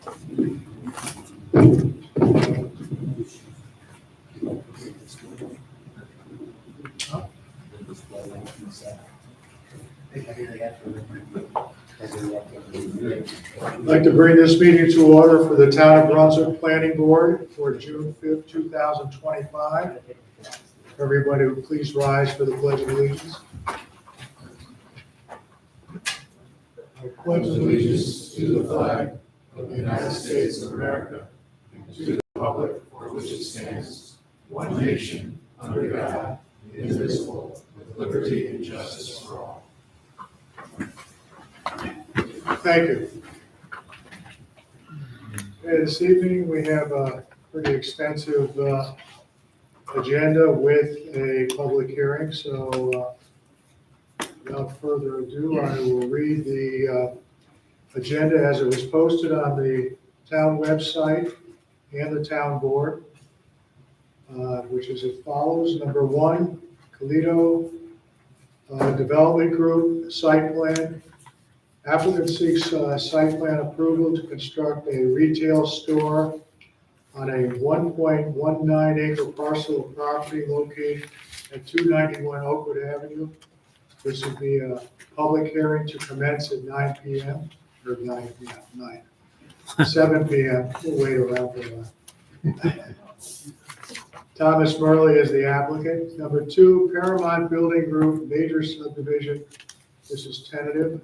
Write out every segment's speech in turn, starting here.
I'd like to bring this meeting to order for the Town of Brunswick Planning Board for June 5th, 2025. Everybody would please rise for the Pledge of Allegiance. I pledge allegiance to the flag of the United States of America and to the republic for which it stands, one nation, under God, indivisible, with liberty and justice for all. Thank you. This evening we have a pretty extensive agenda with a public hearing, so without further ado, I will read the agenda as it was posted on the town website and the town board, which is as follows. Number 1, Colito Development Group Site Plan. Applicant seeks site plan approval to construct a retail store on a 1.19 acre parcel of property located at 291 Oakwood Avenue. This would be a public hearing to commence at 9 p.m. or 7 p.m. We'll wait around for that. Thomas Murley is the applicant. Number 2, Paramount Building Group Major Subdivision. This is tentative.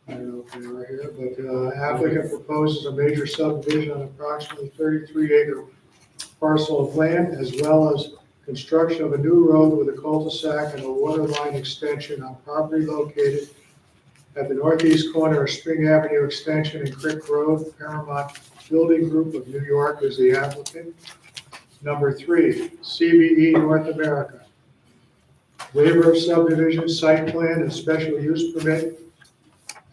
I don't know if they are here, but applicant proposes a major subdivision on approximately 33-acre parcel of land, as well as construction of a new road with a cul-de-sac and a water line extension on property located at the northeast corner of Spring Avenue Extension and Crick Road. Paramount Building Group of New York is the applicant. Number 3, CBE North America. Waiver of subdivision, site plan, and special use permit.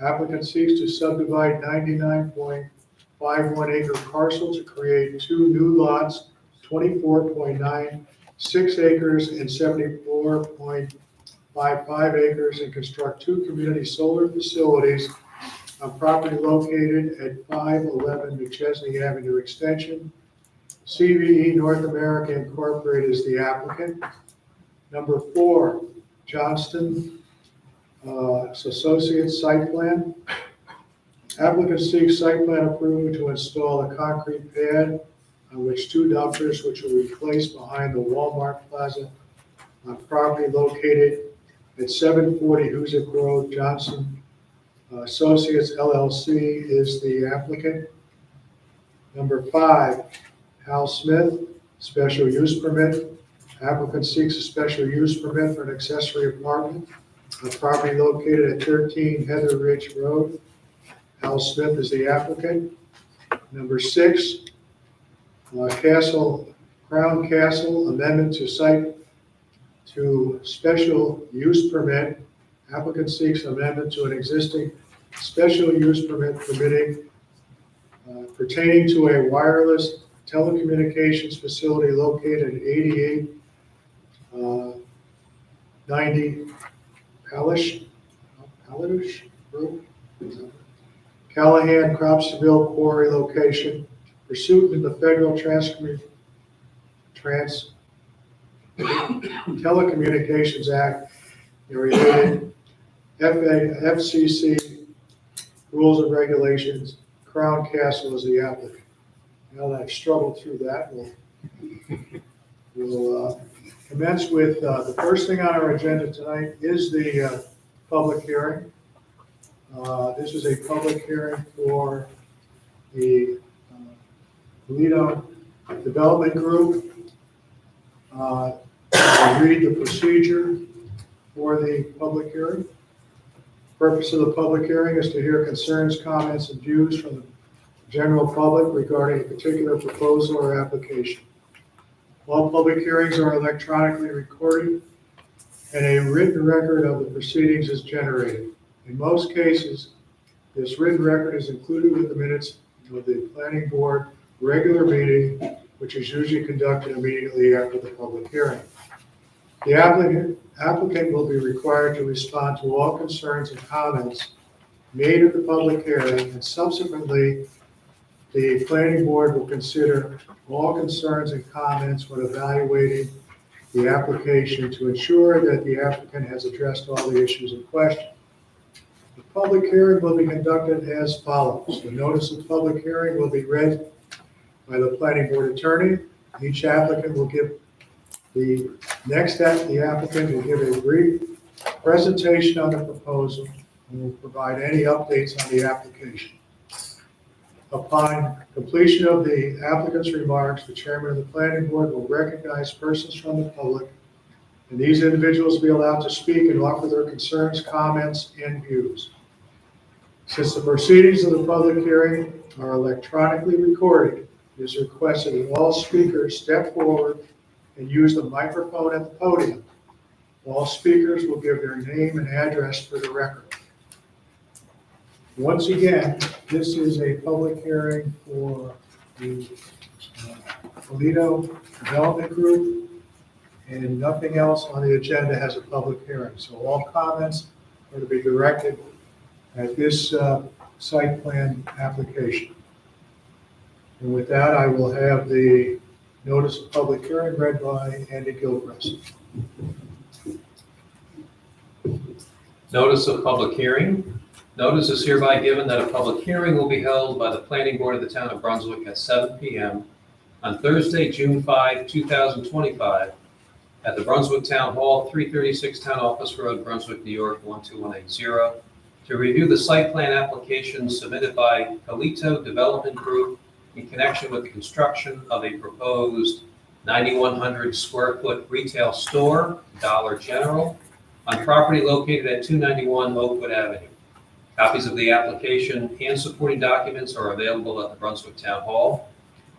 Applicant seeks to subdivide 99.51 acre parcel to create 2 new lots, 24.96 acres and 74.55 acres, and construct 2 community solar facilities on property located at 511 McChesney Avenue Extension. CBE North America Incorporated is the applicant. Number 4, Johnston Associates Site Plan. Applicant seeks site plan approval to install a concrete pad on which 2 dumpsters, which will be placed behind the Walmart Plaza on property located at 740 Hoosick Road. Johnson Associates LLC is the applicant. Number 5, Hal Smith, special use permit. Applicant seeks a special use permit for an accessory apartment on property located at 13 Heather Ridge Road. Hal Smith is the applicant. Number 6, Crown Castle amendment to site to special use permit. Applicant seeks amendment to an existing special use permit pertaining to a wireless telecommunications facility located at 8890 Palish Road, Callahan, Cropsville Quarry location, pursuant to the Federal Telecommunications Act and related FCC rules and regulations. Crown Castle is the applicant. Now that I've struggled through that, we'll commence with the first thing on our agenda tonight is the public hearing. This is a public hearing for the Colito Development Group. I'll read the procedure for the public hearing. Purpose of the public hearing is to hear concerns, comments, and views from the general public regarding a particular proposal or application. All public hearings are electronically recorded, and a written record of the proceedings is generated. In most cases, this written record is included with the minutes of the planning board regular meeting, which is usually conducted immediately after the public hearing. The applicant will be required to respond to all concerns and comments made at the public hearing, and subsequently, the planning board will consider all concerns and comments when evaluating the application to ensure that the applicant has addressed all the issues in question. The public hearing will be conducted as follows. The notice of public hearing will be read by the planning board attorney. Each applicant will give the applicant will give a brief presentation on the proposal and will provide any updates on the application. Upon completion of the applicant's remarks, the chairman of the planning board will recognize persons from the public, and these individuals will be allowed to speak and offer their concerns, comments, and views. Since the proceedings of the public hearing are electronically recorded, it is requested that all speakers step forward and use the microphone at the podium. All speakers will give their name and address for the record. Once again, this is a public hearing for the Toledo Development Group, and nothing else on the agenda has a public hearing. So all comments are to be directed at this site plan application. And with that, I will have the notice of public hearing read by Andy Gilchrist. Notice of public hearing. Notice is hereby given that a public hearing will be held by the planning board of the town of Brunswick at 7 p.m. on Thursday, June 5, 2025, at the Brunswick Town Hall, 336 Town Office Road, Brunswick, New York, 12180, to review the site plan application submitted by Toledo Development Group in connection with the construction of a proposed 9,100 square foot retail store, Dollar General, on property located at 291 Oakwood Avenue. Copies of the application and supporting documents are available at the Brunswick Town Hall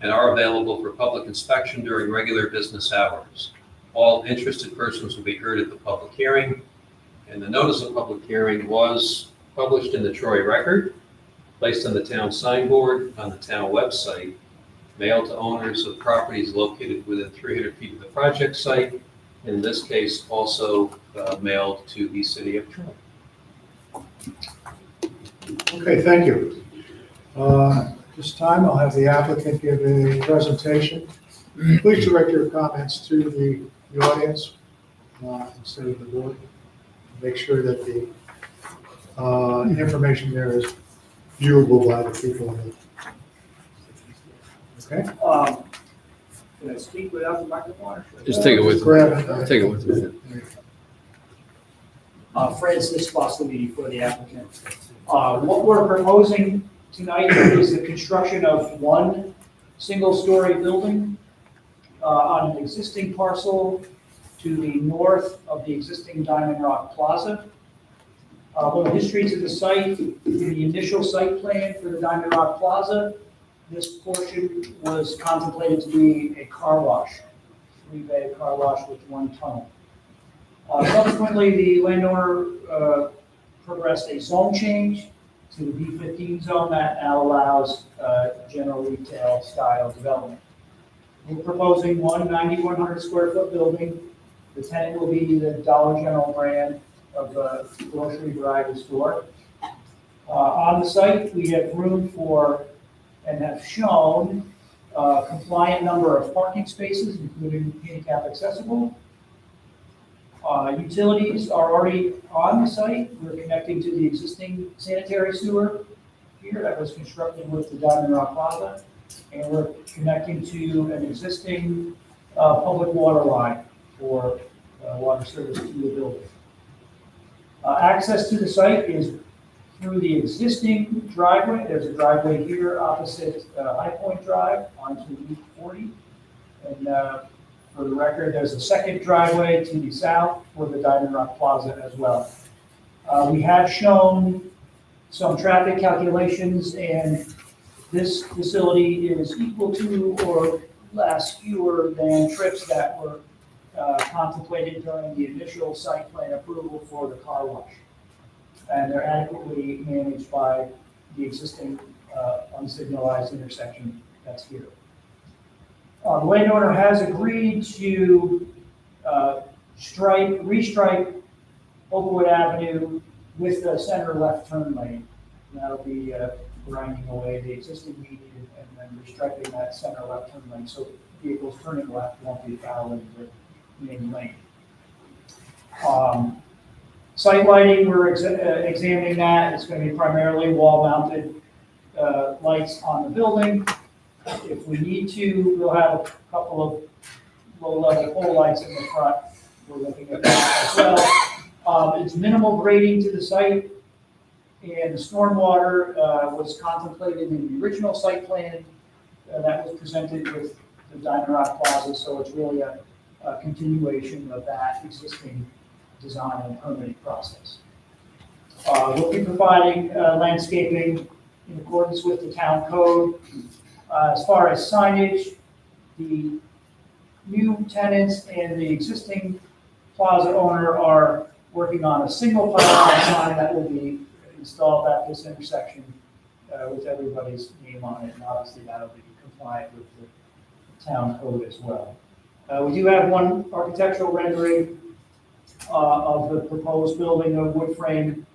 and are available for public inspection during regular business hours. All interested persons will be heard at the public hearing, and the notice of public hearing was published in the Troy Record, placed on the town signboard on the town website, mailed to owners of properties located within 300 feet of the project site, and in this case also mailed to the city of Troy. Okay, thank you. This time I'll have the applicant give a presentation. Please direct your comments to the audience instead of the board. Make sure that the information there is viewable by the people. Okay? Can I speak without the microphone? Just take it with Grab you. it. Take it with you. Francis Boscomini for the applicant. What we're proposing tonight is the construction of one single-story building on an existing parcel to the north of the existing Diamond Rock Plaza. A little history to the site. In the initial site plan for the Diamond Rock Plaza, this portion was contemplated to be a car wash, 3-bay car wash with one tunnel. Subsequently, the landowner progressed a zone change to the B15 zone that now allows general retail style development. We're proposing one 9,100 square foot building. The tenant will be the Dollar General brand of the grocery variety store. On the site, we have room for and have shown a compliant number of parking spaces, including handicap accessible. Utilities are already on the site. We're connecting to the existing sanitary sewer here that was constructed with the Diamond Rock Plaza. And we're connecting to an existing public water line for water service to the building. Access to the site is through the existing driveway. There's a driveway here opposite High Point Drive onto Route 40. And for the record, there's a second driveway to the south for the Diamond Rock Plaza as well. We have shown some traffic calculations, and this facility is equal to or fewer than trips that were contemplated during the initial site plan approval for the car wash. And they're adequately managed by the existing unsignalized intersection that's here. The landowner has agreed to restripe Oakwood Avenue with the center left turn lane that'll be grinding away the existing median and then restriping that center left turn lane, so vehicles turning left won't be fouling the main lane. Site lighting, we're examining that. It's going to be primarily wall-mounted lights on the building. If we need to, we'll have a couple of low-level pole lights in the front. We're looking at that as well. It's minimal grading to the site, and the stormwater was contemplated in the original site plan that was presented with the Diamond Rock Plaza, so it's really a continuation of that existing design and permitting process. We'll be providing landscaping in accordance with the town code. As far as signage, the new tenants and the existing plaza owner are working on a single pylon sign that will be installed at this intersection with everybody's name on it, and obviously that'll be compliant with the town code as well. We do have one architectural rendering of the proposed building, a wood frame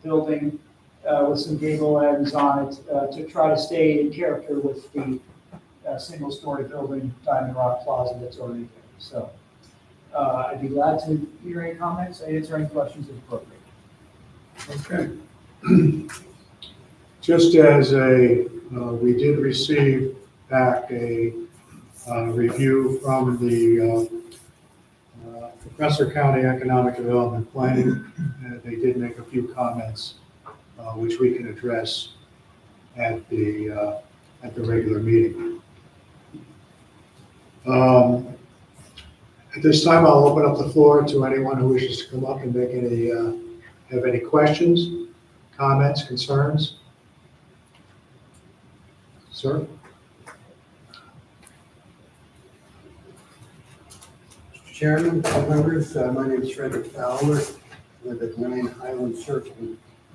building with some gable ends on it to try to stay in character with the single-story building, Diamond Rock Plaza, that's already there. So I'd be glad to hear any comments, answer any questions if appropriate. Okay. Just as we did receive back a review from the Professor County Economic Development Planning. They did make a few comments, which we can address at the regular meeting. At this time, I'll open up the floor to anyone who wishes to come up and make have any questions, comments, concerns. Sir? Mr. Chairman, members, my name is Frederick Fowler. I live at 9 Highland Circle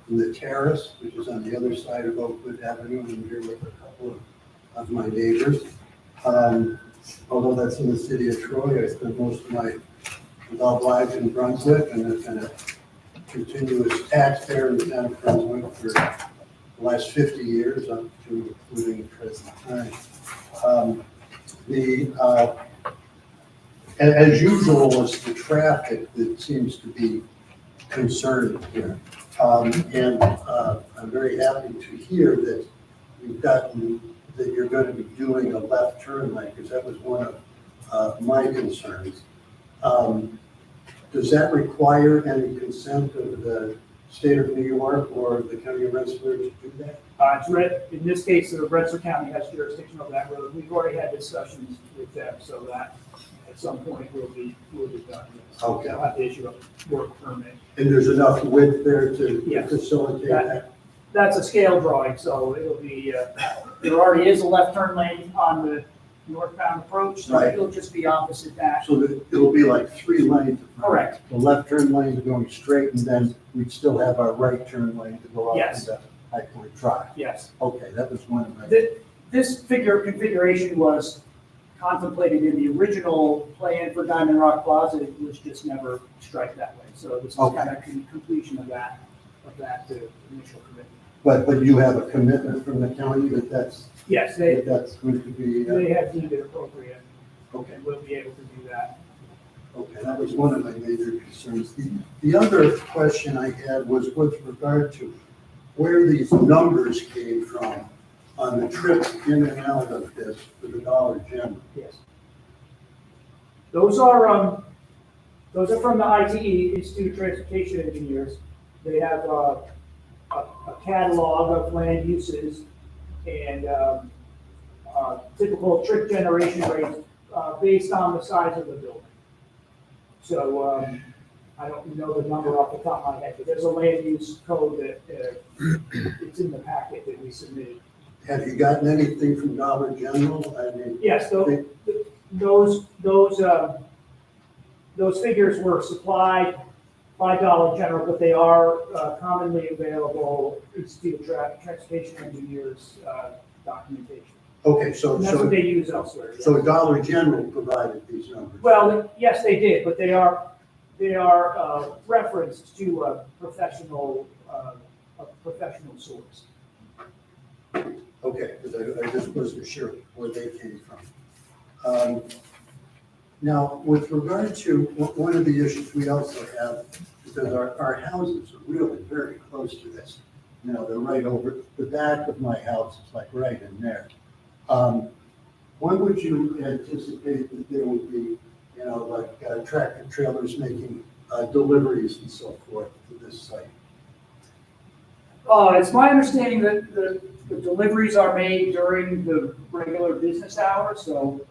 in the Terrace, which is on the other side of Oakwood Avenue. I'm here with a couple of my neighbors. Although that's in the city of Troy, I spent most of my adult life in Brunswick and have been a continuous taxpayer in the town of Brunswick for the last 50 years, up to including the present time. As usual, it's the traffic that seems to be concerned here. And I'm very happy to hear that you're going to be doing a left turn lane, because that was one of my concerns. Does that require any consent of the state of New York or the county of Rensselaer to do that? In this case, the Rensselaer County has jurisdiction over that road. We've already had discussions with them, so that at some point will be done. Okay. They'll have to issue a work permit. And there's enough width there to Yes. facilitate that? That's a scale drawing, so it'll be, there already is a left turn lane on the northbound approach, so Right. it'll just be opposite that. So that it'll be like 3 lanes. Correct. The left turn lane is going straight, and then we'd still have our right turn lane to go up Yes. to High Point Drive. Yes. Okay, that was one of my. This configuration was contemplated in the original plan for Diamond Rock Plaza. It was just never striped that way. So this is Okay. kind of completion of that initial commitment. But you have a commitment from the county that that's Yes, they going to be, have deemed it appropriate, okay, and we'll be able to do that. okay, that was one of my major concerns. The other question I had was with regard to where these numbers came from on the trips in and out of this for the Dollar General. Yes. Those are from the ITE, Institute of Transportation Engineers. They have a catalog of land uses and typical trip generation rates based on the size of the building. So I don't know the number off the top of my head, but there's a land use code that it's in the packet that we submitted. Have you gotten anything from Dollar General? I mean, Yes, those figures were supplied by Dollar General, but they are commonly available Institute of Transportation Engineers documentation. okay, so And that's what they use elsewhere. yes. so Dollar General provided these numbers. Well, yes, they did, but they are referenced to a professional source. Okay, because I just wasn't sure where they came from. Now, with regard to, one of the issues we also have, because our houses are really very close to this. You know, they're right over, the back of my house is like right in there. When would you anticipate that there would be, you know, like tractor trailers making deliveries and so forth to this site? It's my understanding that the deliveries are made during the regular business hours, so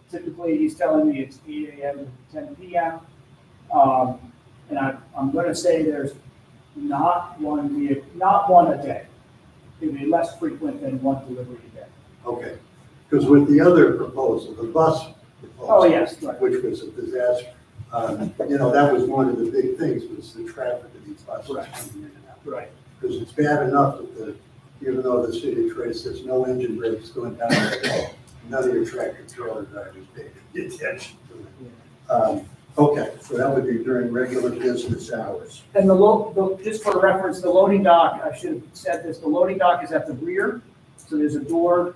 typically he's telling me it's 8 AM to 10 PM. And I'm gonna say there's not one a day. It'd be less frequent than one delivery a day. Okay, because with the other proposal, the bus proposal. Oh, yes, right. Which was a disaster. You know, that was one of the big things, was the traffic of these buses Right. coming in and out. Right. Because it's bad enough that even though the city of Trace says no engine brakes going down the hill, none of your tractor trailer drivers pay attention to it. Okay, so that would be during regular business hours. And just for reference, the loading dock, I should have said this, the loading dock is at the rear, so there's a door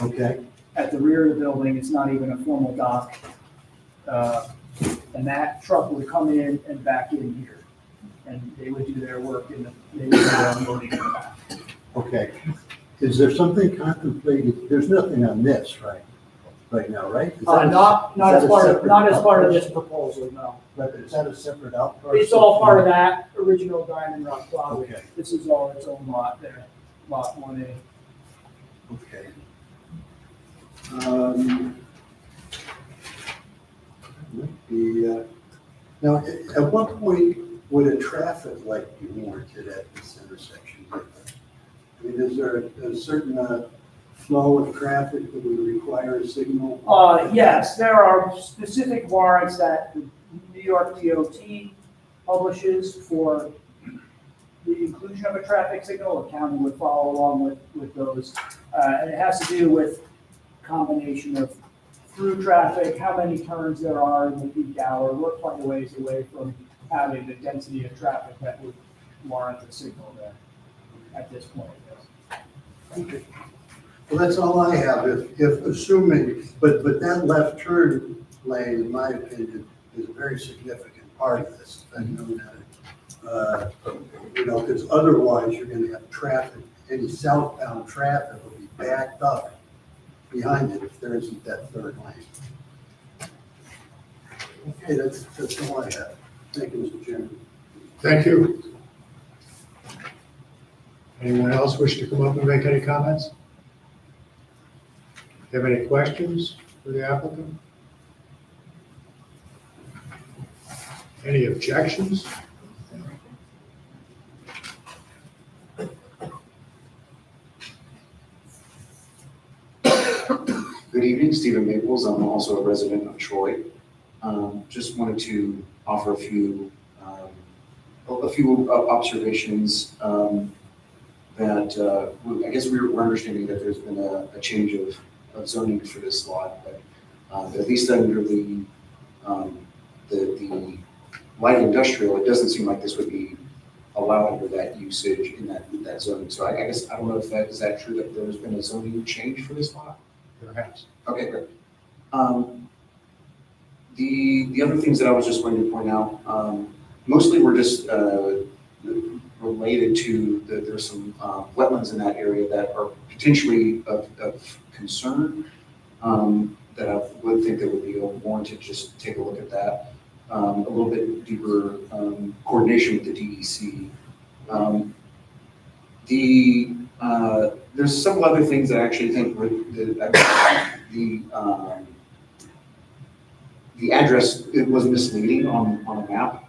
Okay, at the rear of the building, it's not even a formal dock. And that truck would come in and back in here, and they would do their work they would do their unloading in the back. okay. Is there something contemplated, there's nothing on this, right now, right? Is that a- Not is that as a part of, separate not as part of outparcel? this proposal, no. But is that a separate outparcel? It's all part of that original Diamond Rock Plaza. Okay. This is all its own lot there, lot 1A. Okay. Now, at what point would a traffic light be warranted at this intersection? I mean, is there a certain flow of traffic that would require a signal? Yes, there are specific warrants that the New York DOT publishes for the inclusion of a traffic signal. The county would follow along with those. And it has to do with combination of through traffic, how many turns there are in the peak hour. We're quite a ways away from having the density of traffic that would warrant the signal there at this point. Yes. Okay. Well, that's all I have, if assuming, but that left turn lane, in my opinion, is a very significant part of this. I know that, you know, because otherwise you're gonna have traffic, any southbound traffic will be backed up behind it if there isn't that third lane. Okay, that's all I have. Thank you, Mr. Chairman. Thank you. Anyone else wish to come up and make any comments? Have any questions for the applicant? Any objections? Good evening, Stephen Maples. I'm also a resident of Troy. Just wanted to offer a few observations that I guess we're understanding that there's been a change of zoning for this lot, but at least under the light industrial, it doesn't seem like this would be allowed under that usage in that zoning. So I guess I don't know if is that true that there's been a zoning change for this lot? Perhaps. Okay, great. The other things that I was just going to point out, mostly were just related to there's some wetlands in that area that are potentially of concern, that I would think that would be warranted just take a look at that. A little bit deeper coordination with the DEC. There's several other things that I actually think the address, it was misleading on a map.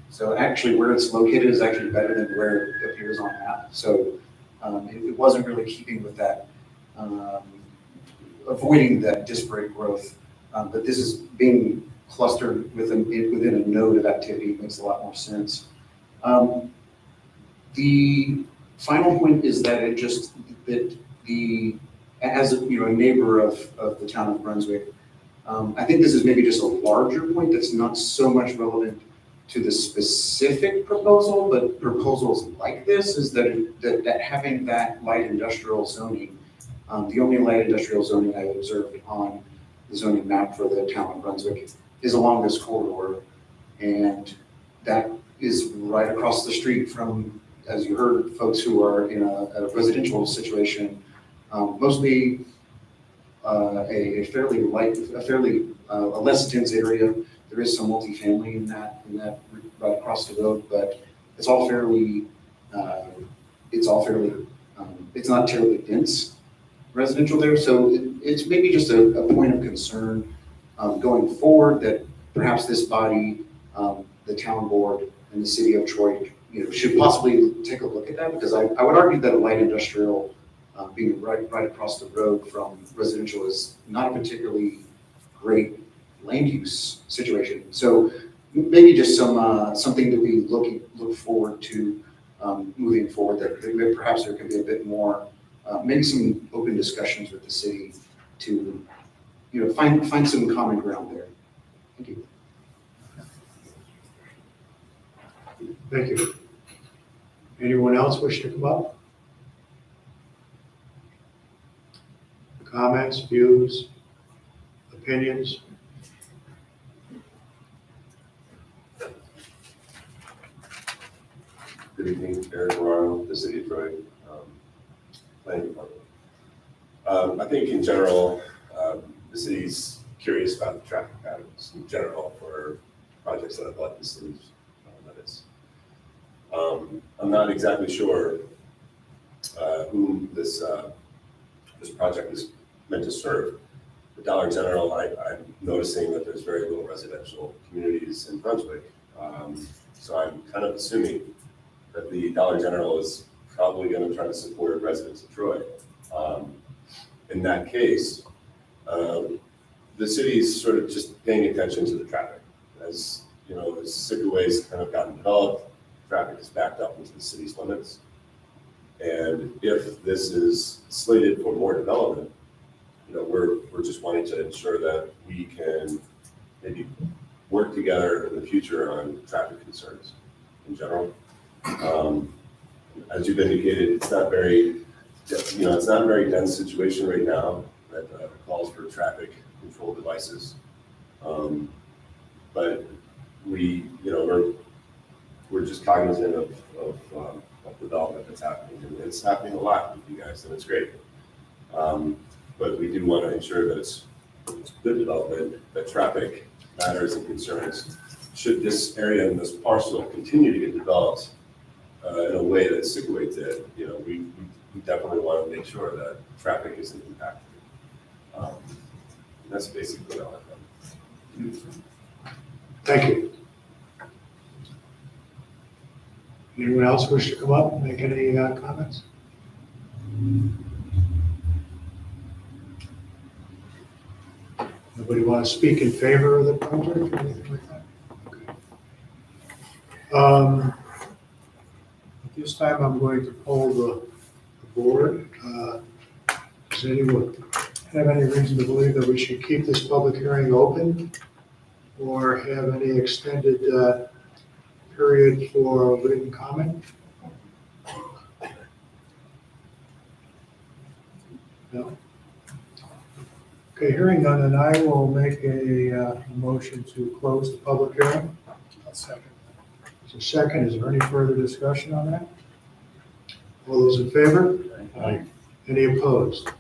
So actually where it's located is actually better than where it appears on a map. So it wasn't really keeping with that, avoiding that disparate growth. But this is being clustered within a node of activity. It makes a lot more sense. The final point is that as a neighbor of the town of Brunswick, I think this is maybe just a larger point that's not so much relevant to the specific proposal, but proposals like this is that having that light industrial zoning, the only light industrial zoning I observed on the zoning map for the town of Brunswick is along this corridor. And that is right across the street from, as you heard, folks who are in a residential situation, mostly a fairly less dense area. There is some multifamily in that right across the road, but it's all fairly, it's not terribly dense residential there. So it's maybe just a point of concern going forward that perhaps this body, the town board and the city of Troy, should possibly take a look at that, because I would argue that a light industrial being right across the road from residential is not a particularly great land use situation. So maybe just something that we look forward to moving forward, that perhaps there could be a bit more, maybe some open discussions with the city to find some common ground there. Thank you. Thank you. Anyone else wish to come up? Comments, views, opinions? Good evening, Eric Morano, the city of Troy, planning department. I think in general, the city's curious about the traffic patterns in general for projects that have left the city's limits. I'm not exactly sure whom this project is meant to serve. The Dollar General, I'm noticing that there's very little residential communities in Brunswick. So I'm kind of assuming that the Dollar General is probably going to try to support residents of Troy. In that case, the city's sort of just paying attention to the traffic. As you know, as Sickaway's kind of gotten developed, traffic is backed up into the city's limits. And if this is slated for more development, we're just wanting to ensure that we can maybe work together in the future on traffic concerns in general. As you've indicated, it's not very dense situation right now that calls for traffic control devices. But we're just cognizant of development that's happening, and it's happening a lot with you guys, and it's great. But we do want to ensure that it's good development, that traffic matters and concerns. Should this area and this parcel continue to get developed in a way that Sickaway did, we definitely want to make sure that traffic isn't impacted. And that's basically all I've done. Thank you. Anyone else wish to come up and make any comments? Nobody want to speak in favor of the project or anything like that? Okay. At this time, I'm going to poll the board. Does anyone have any reason to believe that we should keep this public hearing open or have any extended period for written comment? No? Okay, hearing none, then I will make a motion to close the public hearing. Second. There's a second. Is there any further discussion on that? All those in favor? Aye. Any opposed?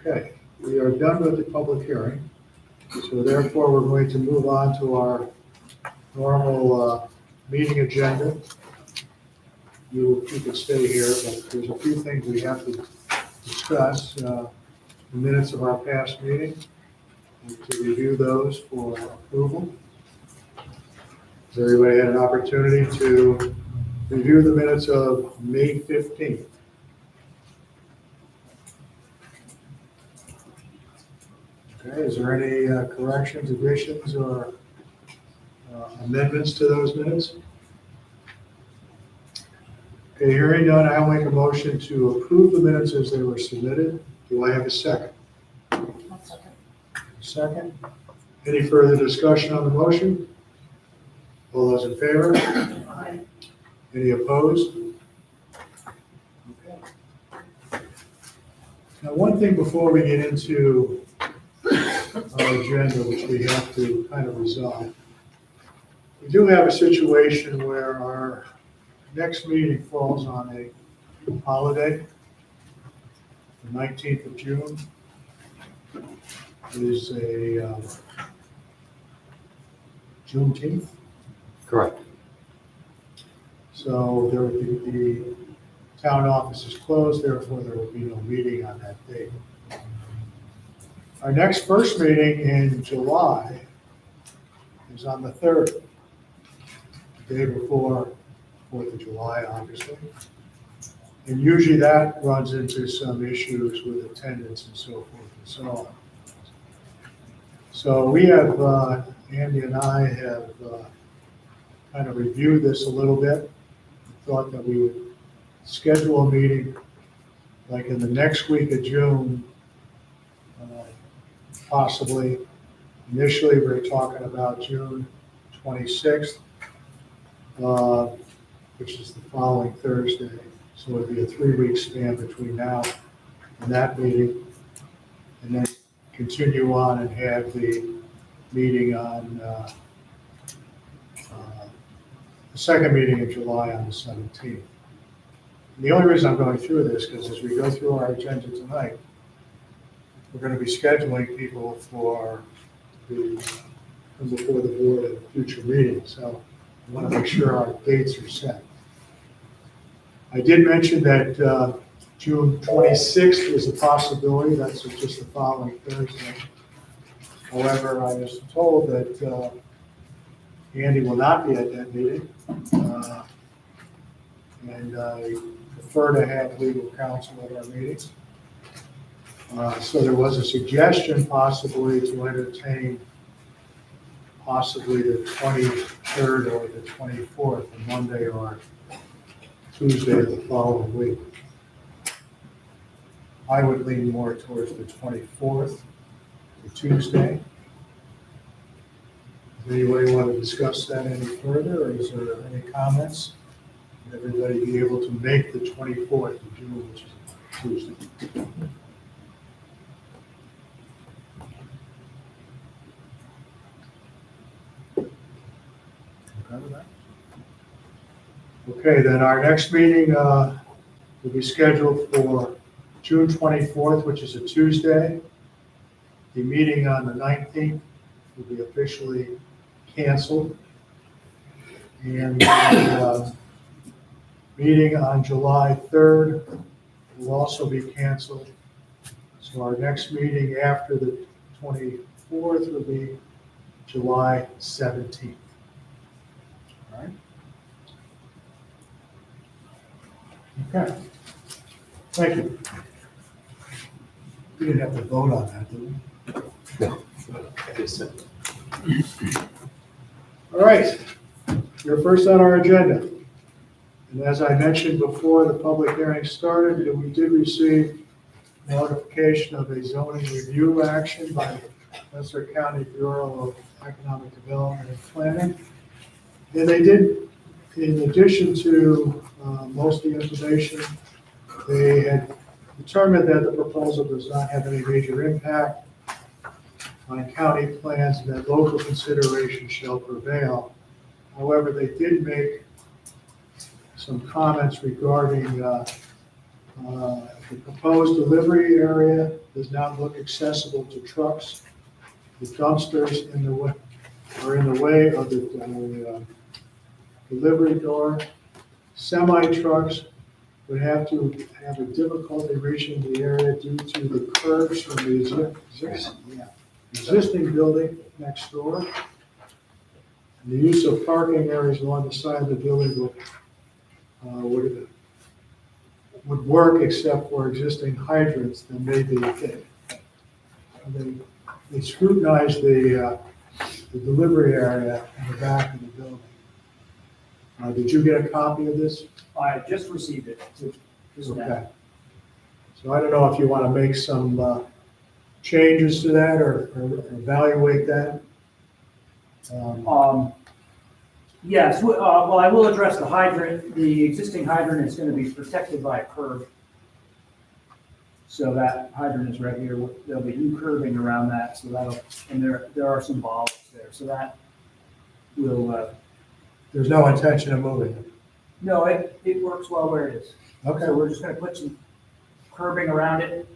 Okay, we are done with the public hearing. So therefore, we're going to move on to our normal meeting agenda. You can stay here, but there's a few things we have to discuss. The minutes of our past meeting, and to review those for approval. Has everybody had an opportunity to review the minutes of May 15th? Okay, is there any corrections, additions, or amendments to those minutes? Okay, hearing none, I'll make a motion to approve the minutes as they were submitted. Do I have a second? Second. Any further discussion on the motion? All those in favor? Aye. Any opposed? Okay. Now, one thing before we get into our agenda, which we have to kind of resolve. We do have a situation where our next meeting falls on a holiday. The 19th of June is a Juneteenth. Correct. So there will be, the town office is closed, therefore there will be no meeting on that date. Our next first meeting in July is on the 3rd, the day before 4th of July, obviously. And usually that runs into some issues with attendance and so forth and so on. So we have, Andy and I have kind of reviewed this a little bit. Thought that we would schedule a meeting like in the next week of June, possibly. Initially, we were talking about June 26th, which is the following Thursday. So it'd be a 3-week span between now and that meeting. And then continue on and have the meeting on, the second meeting in July on the 17th. And the only reason I'm going through this, because as we go through our agenda tonight, we're going to be scheduling people for the, come before the board at a future meeting. So I want to make sure our dates are set. I did mention that June 26th was a possibility. That's just the following Thursday. However, I was told that Andy will not be at that meeting. And I prefer to have legal counsel at our meetings. So there was a suggestion possibly to entertain possibly the 23rd or the 24th, the Monday or Tuesday of the following week. I would lean more towards the 24th, the Tuesday. Does anybody want to discuss that any further, or is there any comments? Would everybody be able to make the 24th of June, which is a Tuesday? Okay with that? Okay, then our next meeting will be scheduled for June 24th, which is a Tuesday. The meeting on the 19th will be officially canceled. And the meeting on July 3rd will also be canceled. So our next meeting after the 24th will be July 17th. All right? Okay. Thank you. We didn't have to vote on that, did we? All right, you're first on our agenda. And as I mentioned before the public hearing started, that we did receive notification of a zoning review action by Western County Bureau of Economic Development and Planning. And they did, in addition to most of the information, they had determined that the proposal does not have any major impact on county plans and that local consideration shall prevail. However, they did make some comments regarding the proposed delivery area does not look accessible to trucks. The dumpsters in the way are in the way of the delivery door. Semi-trucks would have to have a difficulty reaching the area due to the curbs from the existing building next door. And the use of parking areas along the side of the building would work except for existing hydrants that may be fit. They scrutinized the delivery area in the back of the building. Did you get a copy of this? I just received it. Just now. Okay. So I don't know if you want to make some changes to that or evaluate that. Yes, well, I will address the hydrant. The existing hydrant is gonna be protected by a curb. So that hydrant is right here. There'll be new curving around that, so that'll, and there are some bollards there, so that will, There's no intention of moving it. no, it works well where it is. Okay. So we're just gonna put some curbing around it,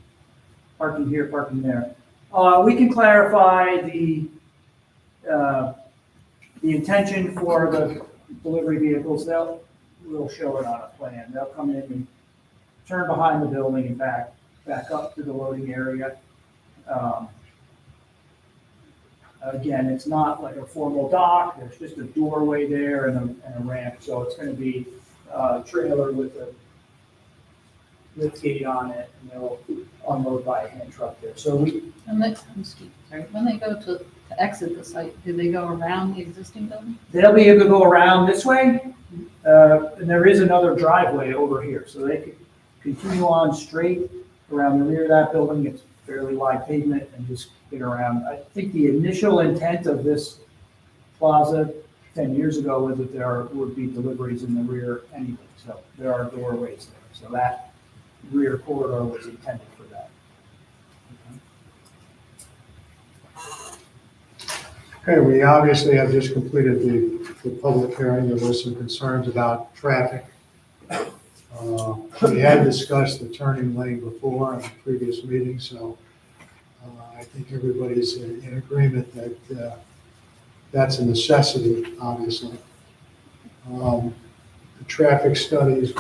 parking here, parking there. We can clarify the intention for the delivery vehicles. We'll show it on a plan. They'll come in and turn behind the building and back up to the loading area. Again, it's not like a formal dock. There's just a doorway there and a ramp. So it's gonna be a trailer with a lift gate on it, and they'll unload by a hand truck there. So And they, when they go to exit the site, do they go around the existing building? they'll be able to go around this way, and there is another driveway over here, so they could continue on straight around the rear of that building. It's fairly wide pavement and just get around. I think the initial intent of this plaza 10 years ago was that there would be deliveries in the rear anyway, so there are doorways there. So that rear corridor was intended for that. Okay, we obviously have just completed the public hearing. There were some concerns about traffic. We had discussed the turning lane before in the previous meeting, so I think everybody's in agreement that that's a necessity, obviously. The traffic studies,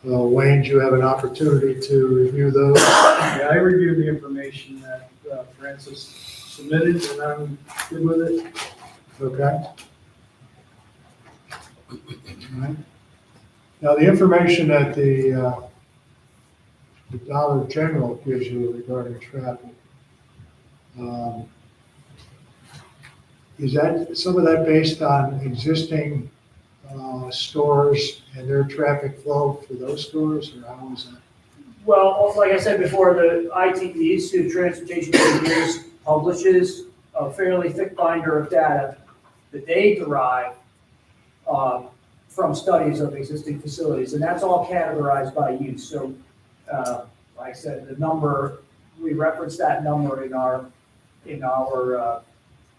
Wayne, do you have an opportunity to review those? Yeah, I reviewed the information that Francis submitted, and I'm good with it. Okay. All right. Now, the information that the Dollar General gives you regarding traffic, is that, some of that based on existing stores and their traffic flow for those stores, or how is that? Well, like I said before, the Institute of Transportation Engineers publishes a fairly thick binder of data that they derive from studies of existing facilities, and that's all categorized by use. So, like I said, the number, we reference that number in our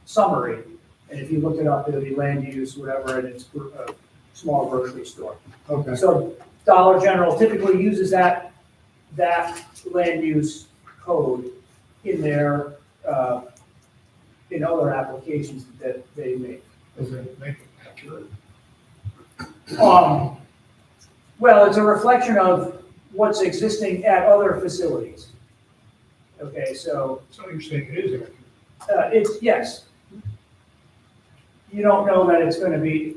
summary, and if you look it up, it'll be land use, whatever, and it's a small grocery store. Okay, So Dollar General typically uses that land use code in their, in other applications that they make. does it make it accurate? Well, it's a reflection of what's existing at other facilities. Okay, so, So you're saying it is accurate? it's, yes. You don't know that it's gonna be,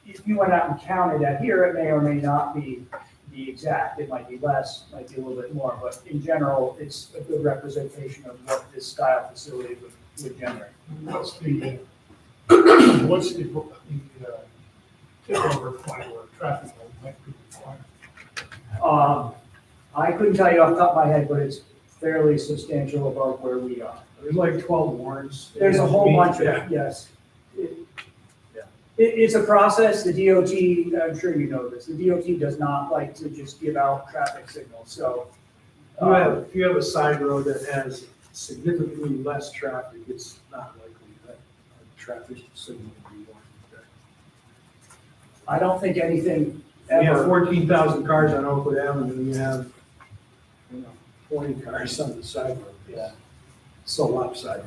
if you went out and counted that here, it may or may not be the exact. It might be less, might be a little bit more, but in general, it's a good representation of what this style facility would generate. What's the typical requirement or traffic might be required? I couldn't tell you off the top of my head, but it's fairly substantial above where we are. There's like 12 warrants. There's a whole bunch Yeah. of, yes. It's a process, the DOT, I'm sure you know this, the DOT does not like to just give out traffic signals, so. If you have a side road that has significantly less traffic, it's not likely that a traffic signal will be warranted. I don't think anything We have ever, 14,000 cars on Oakwood Avenue, and you have, 20 cars on the side road. Yeah. So lopsided.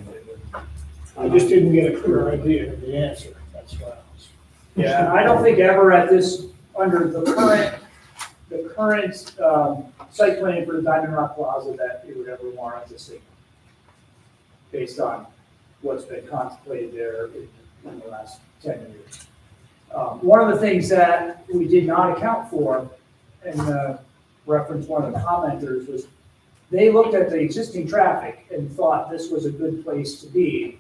I just didn't get a clear idea of the answer, that's why I was. yeah, I don't think ever at this, under the current site plan for the Diamond Rock Plaza, that it would ever warrant a signal, based on what's been contemplated there in the last 10 years. One of the things that we did not account for, and reference one of the commenters, was they looked at the existing traffic and thought this was a good place to be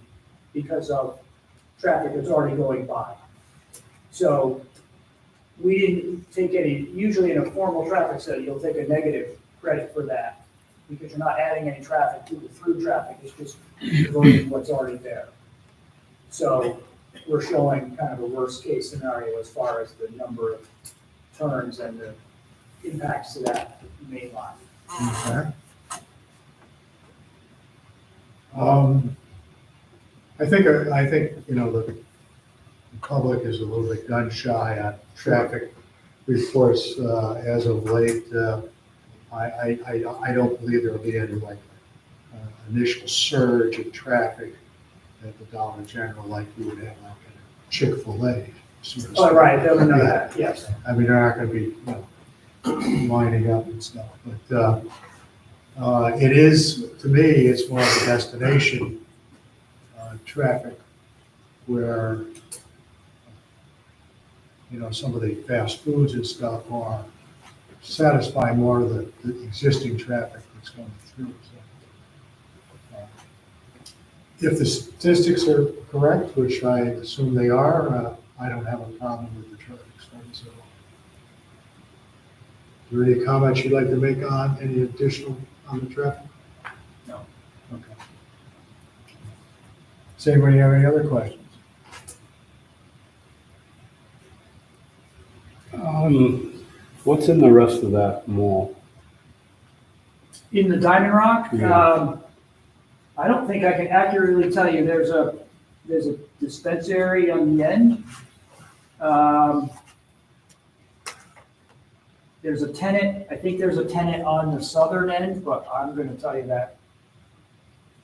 because of traffic that's already going by. So we didn't take any, usually in a formal traffic study, you'll take a negative credit for that because you're not adding any traffic to the through traffic, it's just converting what's already there. So we're showing kind of a worst-case scenario as far as the number of turns and the impacts to that main line. Okay. I think, you know, the public is a little bit gun shy on traffic reports, as of late. I don't believe there'll be any like, initial surge of traffic at the Dollar General like you would have like at Chick-fil-A. so to Oh, speak. right, there was none of that, yes. I mean, they're not gonna be, you know, lining up and stuff, but, it is, to me, it's more of a destination, traffic where, you know, some of the fast foods and stuff are satisfying more of the existing traffic that's going through, so. If the statistics are correct, which I assume they are, I don't have a problem with the traffic studies at all. Is there any comments you'd like to make on any additional on the traffic? No. Okay. Does anybody have any other questions? What's in the rest of that mall? In the Diamond Rock, Yeah. I don't think I can accurately tell you, there's a dispensary on the end. There's a tenant, I think there's a tenant on the southern end, but I'm gonna tell you that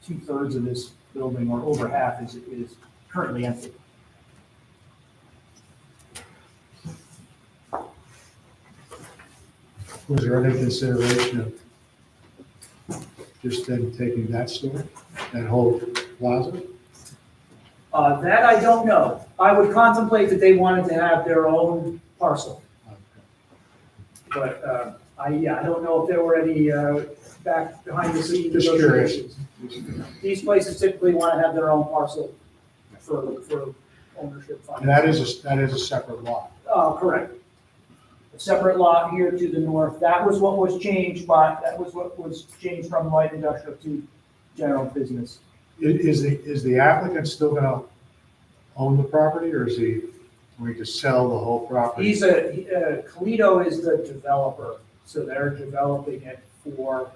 2/3 of this building, or over half, is currently empty. Was there any consideration of just then taking that store, that whole plaza? That I don't know. I would contemplate that they wanted to have their own parcel, but, I don't know if there were any, back behind the scenes Just curious. negotiations. These places typically want to have their own parcel for ownership. And that is a separate lot. Correct. A separate lot here to the north. That was what was changed from light industrial to general business. Is the applicant still gonna own the property, or is he going to sell the whole property? Colito is the developer, so they're developing it for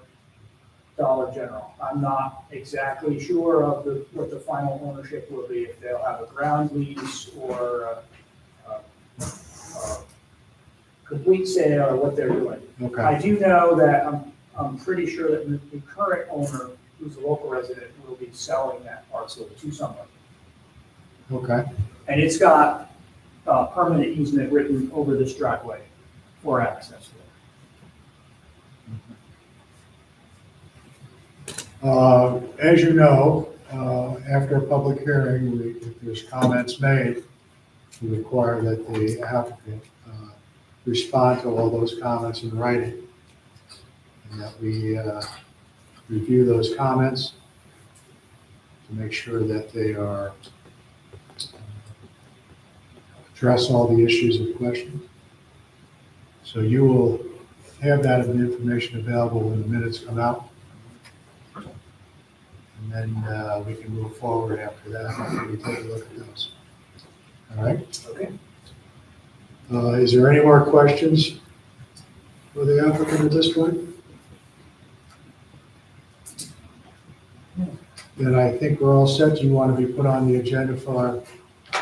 Dollar General. I'm not exactly sure of what the final ownership will be, if they'll have a ground lease or a complete sale, or what they're doing. Okay, I do know that I'm pretty sure that the current owner, who's a local resident, will be selling that parcel to someone. okay. And it's got permanent easement written over this driveway for access to it. As you know, after a public hearing, if there's comments made, we require that the applicant respond to all those comments in writing. And that we review those comments to make sure that they are, address all the issues and questions. So you will have that information available when the minutes come out. And then we can move forward after that, after we take a look at those. All right? Okay. Is there any more questions for the applicant at this point? Then I think we're all set. Do you want to be put on the agenda for our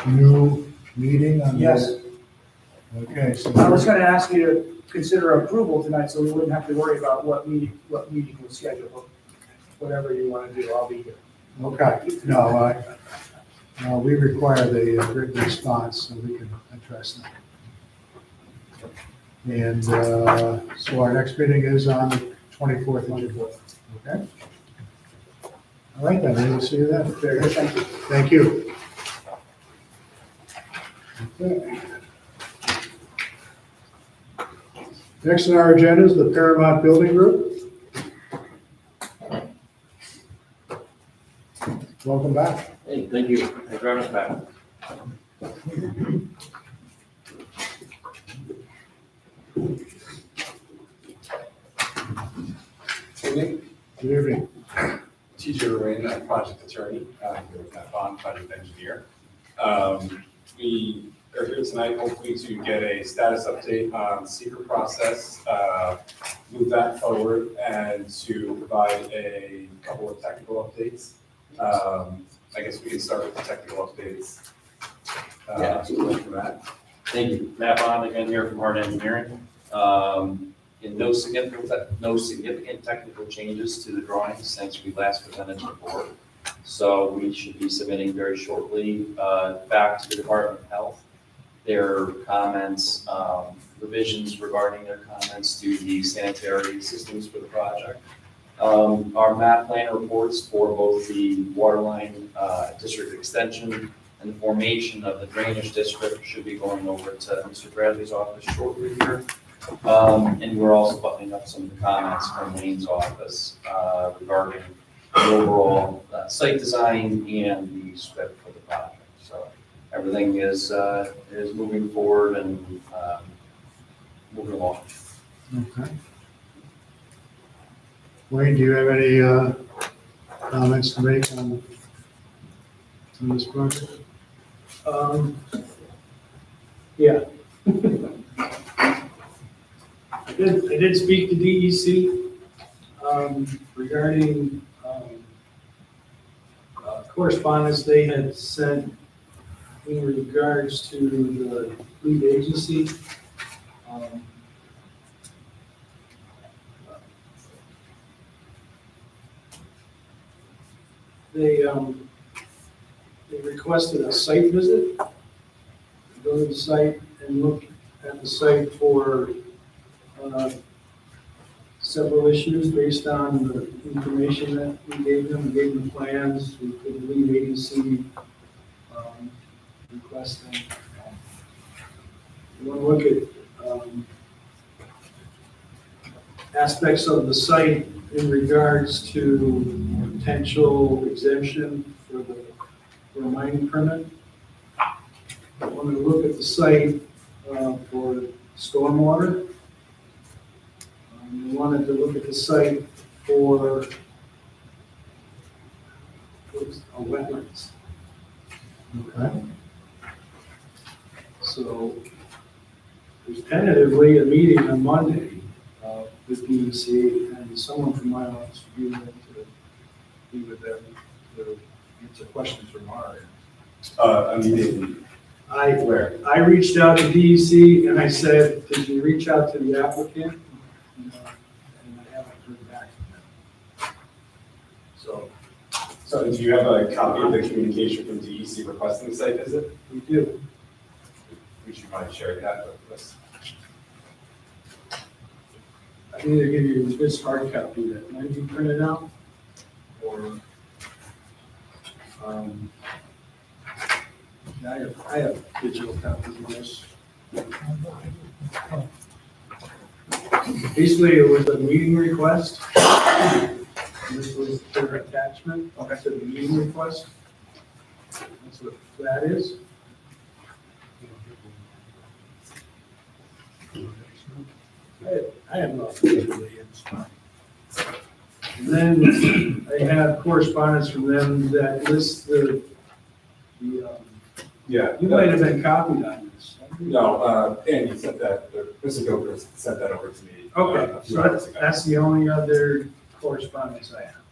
new meeting? on the- Yes. Okay, so. I was gonna ask you to consider approval tonight, so we wouldn't have to worry about what meeting was scheduled. Whatever you wanna do, I'll be here. Okay, no, we require the written response so we can address that. And so our next meeting is on the 24th of June. Okay? All right, then, we'll see you then. Very good, thank you. Thank you. Okay. Next on our agenda is the Paramount Building Group. Welcome back. Hey, thank you. Thanks for having us back. Evening. Good evening. TJ Lorraine, project attorney, here with Matt Bond, project engineer. We are here tonight hopefully to get a status update on secret process, move that forward, and to provide a couple of technical updates. I guess we can start with the technical updates. Yeah, absolutely. For that. Thank you. Matt Bond again here from Hard Engineering. And no significant technical changes to the drawings since we last presented to the board. So we should be submitting very shortly back to the Department of Health their comments, revisions regarding their comments to the sanitary systems for the project. Our map plan reports for both the waterline district extension and the formation of the drainage district should be going over to Mr. Bradley's office shortly here. And we're also buttoning up some of the comments from Lane's office regarding the overall site design and the scope for the project. So everything is moving forward and moving along. Okay. Wayne, do you have any comments to make on this project? Yeah. I did speak to DEC regarding correspondence they had sent in regards to the lead agency. They requested a site visit, go to the site and look at the site for several issues based on the information that we gave them plans, we could lead agency requesting. We want to look at aspects of the site in regards to potential exemption for a mining permit. I want to look at the site for stormwater. We wanted to look at the site for wetlands. Okay. So there's tentatively a meeting on Monday with DEC, and someone from my office will be there to be with them to answer questions from our end. Immediately. Where? I reached out to DEC and I said, did you reach out to the applicant? And I haven't heard back from them. So do you have a copy of the communication from DEC requesting the site visit? We do. Would you mind sharing that with us? I can either give you this hard copy that might be printed out, or I have digital copies of this. Basically, it was a meeting request. This was their attachment to the meeting request. That's what that is. I have no idea. And then I have correspondence from them that lists Yeah. you might have been copied on this. No, Andy sent that, Mr. Gilbert sent that over to me. Okay, a few so hours ago. that's the only other correspondence I have.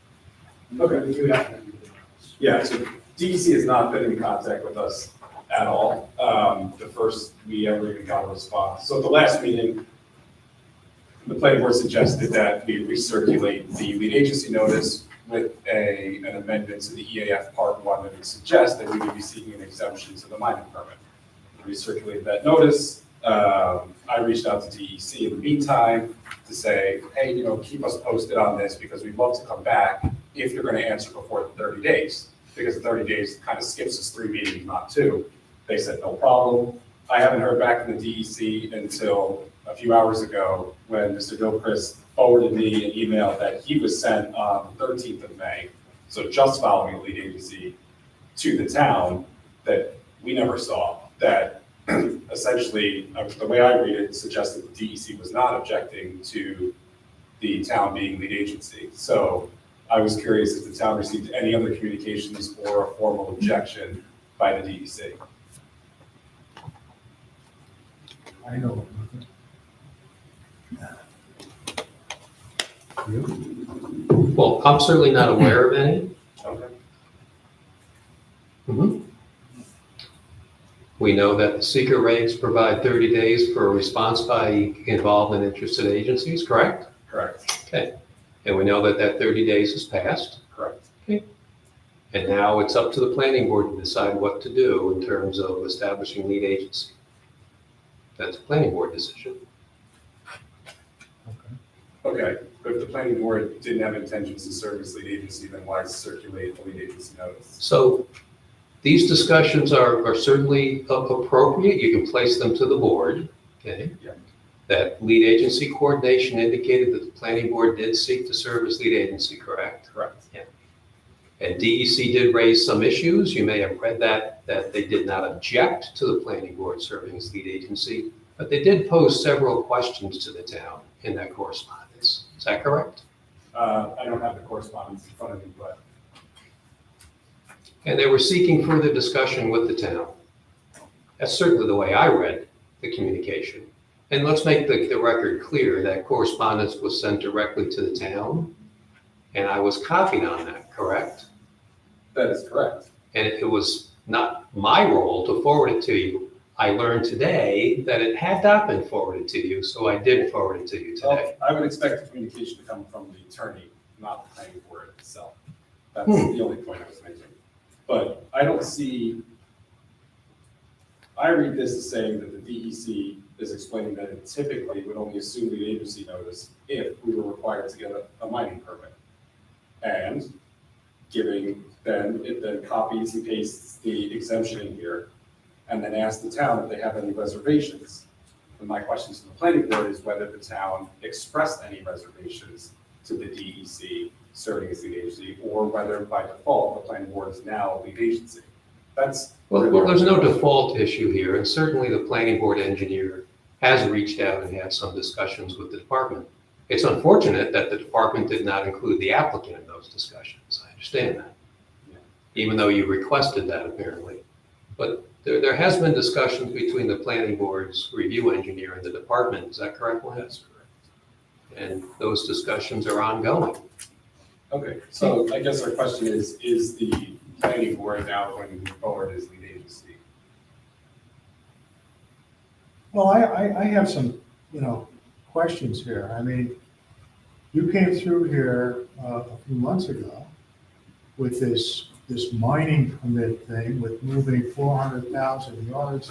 Okay. You have anything else? Yeah, so DEC has not been in contact with us at all. The first we ever even got a response. So at the last meeting, the planning board suggested that we recirculate the lead agency notice with an amendment to the EAF Part 1 that would suggest that we would be seeking an exemption to the mining permit. We recirculated that notice. I reached out to DEC in the meantime to say, hey, keep us posted on this because we'd love to come back if you're going to answer before the 30 days, because the 30 days kind of skips us 3 meetings, not 2. They said, no problem. I haven't heard back from the DEC until a few hours ago when Mr. Gilchrist forwarded me an email that he was sent on the 13th of May, so just following the lead agency, to the town that we never saw, that essentially, the way I read it, suggested the DEC was not objecting to the town being lead agency. So I was curious if the town received any other communications or a formal objection by the DEC. I know. Well, I'm certainly not aware of any. Okay. Mhm. We know that the seeker regs provide 30 days for a response by involved and interested agencies, correct? Correct, Okay. And we know that that 30 days has passed. correct. And now it's up to the planning board to decide what to do in terms of establishing lead agency. That's a planning board decision. Okay, but if the planning board didn't have intentions to serve as lead agency, then why circulate the lead agency notice? So these discussions are certainly appropriate. You can place them to the board, okay? Yeah. That lead agency coordination indicated that the planning board did seek to serve as lead agency, correct? Correct. And DEC did raise some issues. You may have read that they did not object to the planning board serving as lead agency, but they did pose several questions to the town in that correspondence. Is that correct? I don't have the correspondence in front of me, but And they were seeking further discussion with the town. That's certainly the way I read the communication. And let's make the record clear that correspondence was sent directly to the town, and I was copied on that, correct? that is correct. And it was not my role to forward it to you. I learned today that it had not been forwarded to you, so I did forward it to you today. Well, I would expect the communication to come from the attorney, not the planning board itself. That's the only point I was making. But I don't see, I read this as saying that the DEC is explaining that it typically would only assume the agency notice if we were required to get a mining permit. And giving, then it then copies and pastes the exemption in here, and then asks the town if they have any reservations. And my question to the planning board is whether the town expressed any reservations to the DEC serving as lead agency, or whether by default, the planning board is now lead agency. That's. Well, there's no default issue here, and certainly the planning board engineer has reached out and had some discussions with the department. It's unfortunate that the department did not include the applicant in those discussions. I understand that, even though you requested that apparently. But there has been discussions between the planning board's review engineer and the department. Is that correct, Lynn? That's correct. And those discussions are ongoing. Okay, so I guess our question is the planning board now going to move forward as lead agency? Well, I have some, questions here. I mean, you came through here a few months ago with this mining permit thing with moving 400,000 yards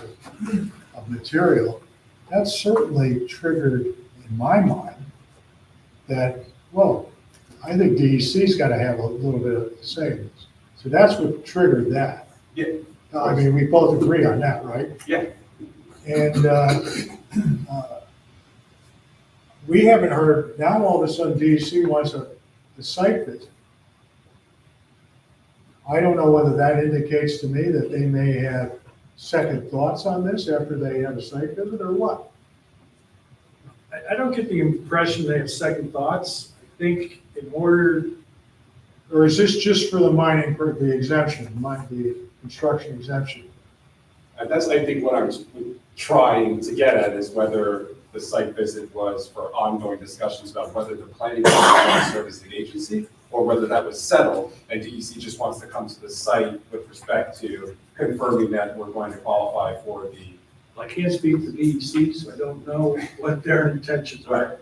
of material. That certainly triggered in my mind that, well, I think DEC's got to have a little bit of say in this. So that's what triggered that. Yeah. I mean, we both agree on that, right? Yeah. And we haven't heard, now all of a sudden DEC wants a site visit. I don't know whether that indicates to me that they may have second thoughts on this after they have a site visit or what. I don't get the impression they have second thoughts. I think in order, Or is this just for the mining, for the exemption, the construction exemption? And that's, I think, what I'm trying to get at is whether the site visit was for ongoing discussions about whether the planning board was to serve as the agency, or whether that was settled, and DEC just wants to come to the site with respect to confirming that we're going to qualify for the. I can't speak for DEC, so I don't know what their intentions are.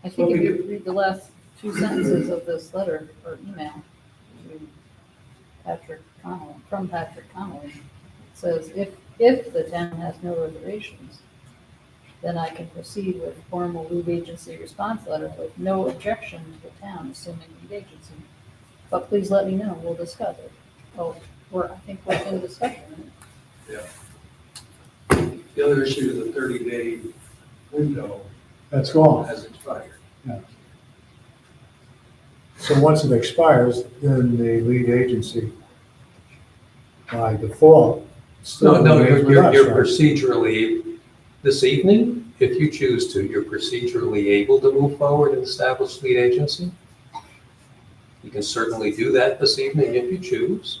I think if you read the last two sentences of this letter or email to Patrick Connolly, from Patrick Connolly, it says, if the town has no reservations, then I can proceed with formal lead agency response letter with no objection to the town assuming lead agency. But please let me know, we'll discuss it. Oh, I think we're in discussion. The other issue is the 30-day window That's gone. has expired. So once it expires, then the lead agency, by default, still No, remains with you're us, you're right? procedurally, this evening, if you choose to, you're procedurally able to move forward and establish lead agency. You can certainly do that this evening if you choose.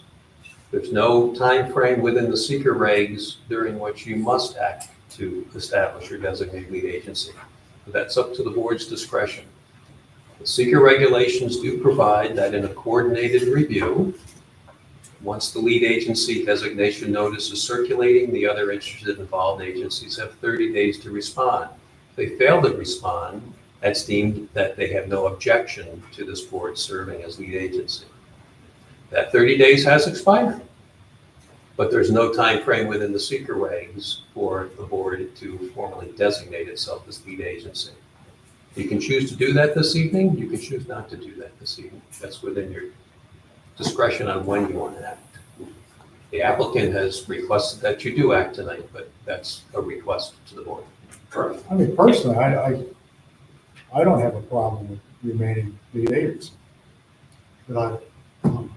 There's no time frame within the seeker regs during which you must act to establish or designate lead agency. But that's up to the board's discretion. The seeker regulations do provide that in a coordinated review, once the lead agency designation notice is circulating, the other interested involved agencies have 30 days to respond. If they fail to respond, that's deemed that they have no objection to this board serving as lead agency. That 30 days has expired, but there's no time frame within the seeker regs for the board to formally designate itself as lead agency. You can choose to do that this evening. You can choose not to do that this evening. That's within your discretion on when you want to act. The applicant has requested that you do act tonight, but that's a request to the board. Correct. I mean, personally, I don't have a problem with remaining lead agency. But I'm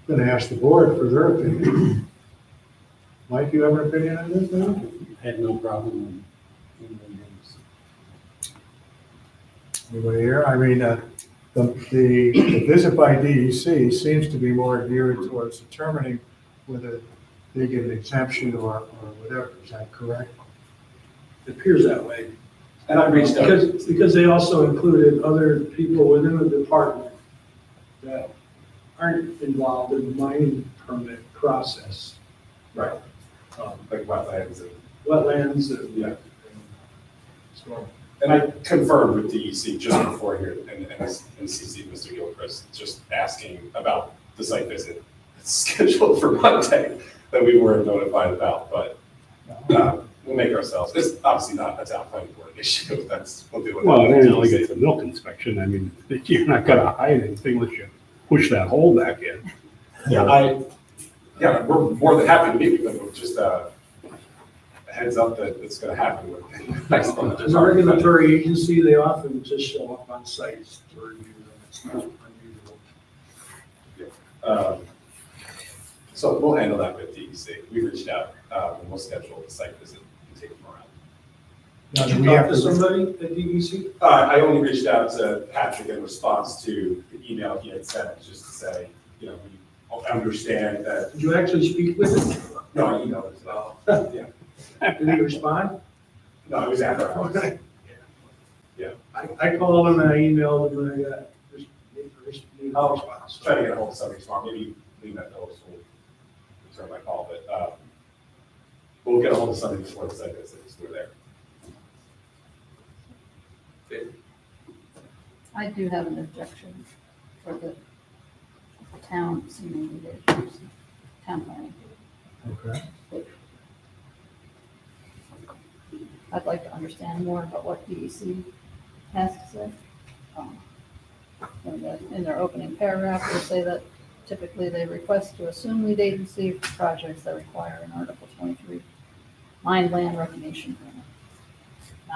going to ask the board for their opinion. Mike, you have an opinion on this now? I have no problem with names. Anybody here? I mean, the visit by DEC seems to be more geared towards determining whether they get an exemption or whatever. Is that correct? It appears that way. And I reached out. Because they also included other people within the department that aren't involved in the mining permit process. Right. Like wetlands and. Wetlands and. Yeah. So, And I confirmed with DEC just before here and CC Mr. Gilchrist, just asking about the site visit scheduled for Monday that we weren't notified about, but we'll make ourselves, it's obviously not a town planning board issue, we'll deal with that. Well, it ain't like it's a milk inspection. I mean, you're not gonna hide anything unless you push that hole back in. Yeah, we're more than happy to meet with them, with just a heads up that it's gonna happen with next month. as a regulatory agency, they often just show up on sites to review them. It's not unusual. So we'll handle that with DEC. We reached out, and we'll schedule the site visit and take them around. Now, Did do you we talk have to to, somebody at DEC? I only reached out to Patrick in response to the email he had sent, just to say, we understand that, Did you actually speak with him? no, I emailed it as well. Yeah, Did he respond? no, it was after hours. I called him and I emailed him and I got I'll response. try to get a hold of somebody tomorrow, maybe leave that notice, we'll return my call, but, we'll get a hold of somebody before the site visit, so we're there. I do have an objection for the town seeming lead agency, town planning. okay. I'd like to understand more about what DEC has to say. In their opening paragraph, they say that typically they request to assume lead agency for projects that require an Article 23 mine land reclamation permit.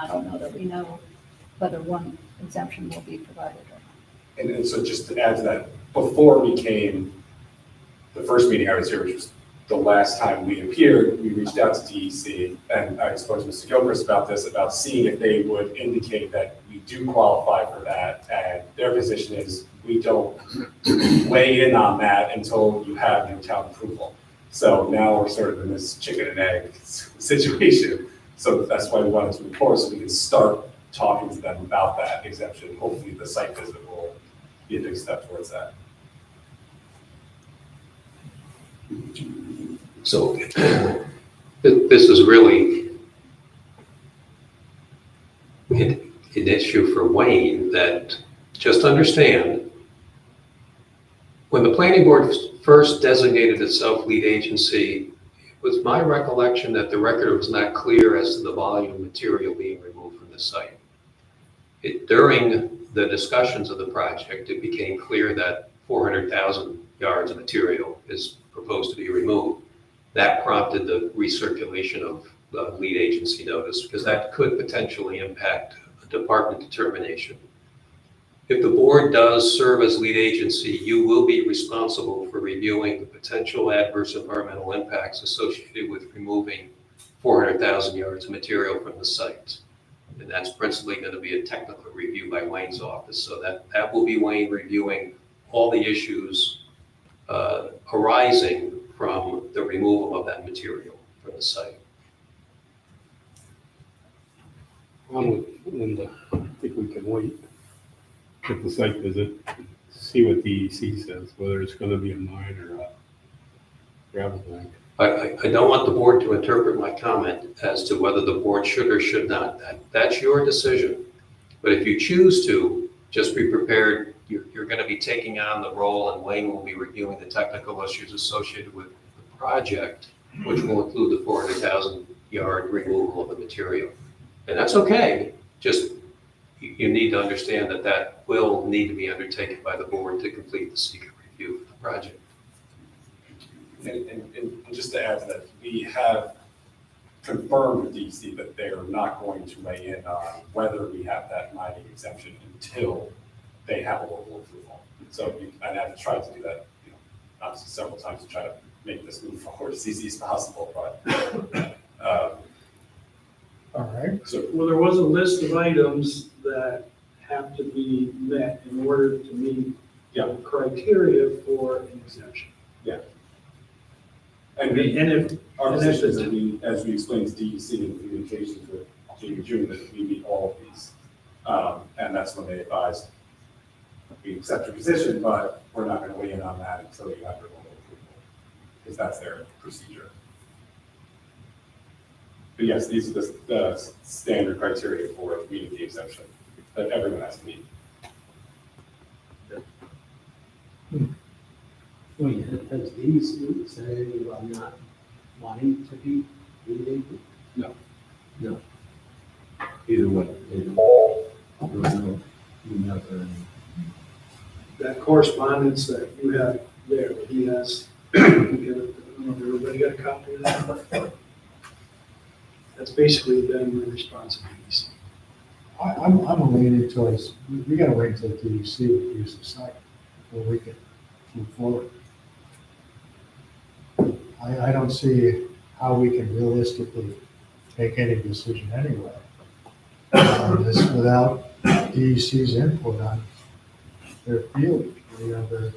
I don't know that we know whether one exemption will be provided or not. And so just to add to that, before we came, the first meeting I was here, which was the last time we appeared, we reached out to DEC, and I spoke to Mr. Gilchrist about this, about seeing if they would indicate that we do qualify for that, and their position is, we don't weigh in on that until you have your town approval. So now we're sort of in this chicken and egg situation, so that's why we wanted to move forward, so we can start talking to them about that exemption. Hopefully the site visit will be a big step towards that. So this is really an issue for Wayne that, just understand, when the planning board first designated itself lead agency, it was my recollection that the record was not clear as to the volume of material being removed from the site. During the discussions of the project, it became clear that 400,000 yards of material is proposed to be removed. That prompted the recirculation of the lead agency notice, because that could potentially impact a department determination. If the board does serve as lead agency, you will be responsible for reviewing the potential adverse environmental impacts associated with removing 400,000 yards of material from the site. And that's principally going to be a technical review by Wayne's office. So that will be Wayne reviewing all the issues arising from the removal of that material from the site. I'm with Linda. I think we can wait, get the site visit, see what DEC says, whether it's gonna be a mine or a gravel bank. I don't want the board to interpret my comment as to whether the board should or should not. That's your decision. But if you choose to, just be prepared. You're going to be taking on the role, and Wayne will be reviewing the technical issues associated with the project, which will include the 400,000 yard removal of the material. And that's okay. Just you need to understand that that will need to be undertaken by the board to complete the secret review of the project. And just to add to that, we have confirmed with DEC that they are not going to weigh in on whether we have that mining exemption until they have a local approval. So I'd have to try to do that, obviously several times to try to make this move forward as easy as possible, but. All right. So, Well, there was a list of items that have to be met in order to meet Yeah. the criteria for an exemption. and And if, our and if position is the- that we, as we explained to DEC in communications with Jamie June, that we meet all of these. And that's when they advised, we accept your position, but we're not gonna weigh in on that until you have your local approval, because that's their procedure. But yes, these are the standard criteria for meeting the exemption that everyone has to meet. Wait, has DEC said anything about not wanting to be lead? No. No. Either way. They don't know. You never. that correspondence that you have there, that he has, I don't know if everybody got a copy of that? That's basically been the responsibilities. I'm leaning towards, we gotta wait until DEC reviews the site before we can move forward. I don't see how we can realistically make any decision anyway. This without DEC's input on their field, their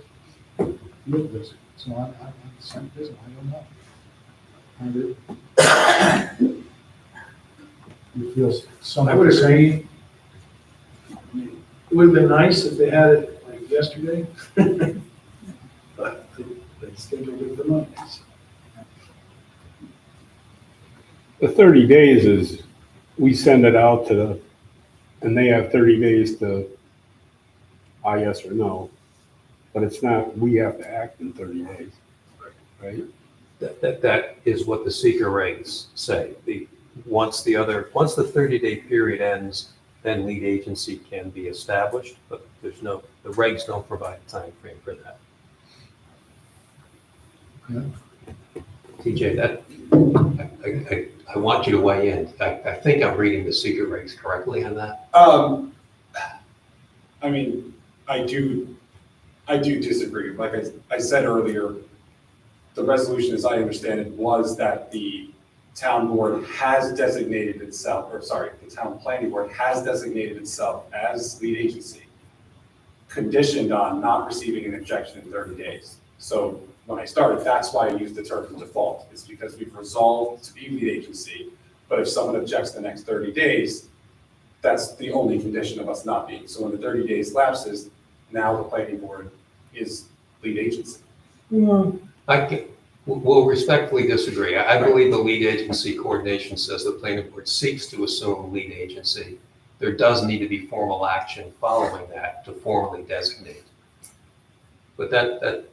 field visit. So I'm the same visit, I don't know. You feel somewhat I would the same? agree. It would have been nice if they had it like yesterday. But they scheduled it for Monday. so. The 30 days is, we send it out to the, and they have 30 days to, yes or no. But it's not, we have to act in 30 days, right? That is what the seeker regs say. Once the 30-day period ends, then lead agency can be established, but the regs don't provide a time frame for that. TJ, I want you to weigh in. I think I'm reading the seeker regs correctly on that. I mean, I do disagree. Like I said earlier, the resolution, as I understand it, was that the town board has designated itself, the town planning board has designated itself as lead agency, conditioned on not receiving an objection in 30 days. So when I started, that's why I used the term default. It's because we've resolved to be lead agency, but if someone objects the next 30 days, that's the only condition of us not being. So when the 30 days lapses, now the planning board is lead agency. We'll respectfully disagree. I believe the lead agency coordination says the planning board seeks to assume lead agency. There does need to be formal action following that to formally designate. But that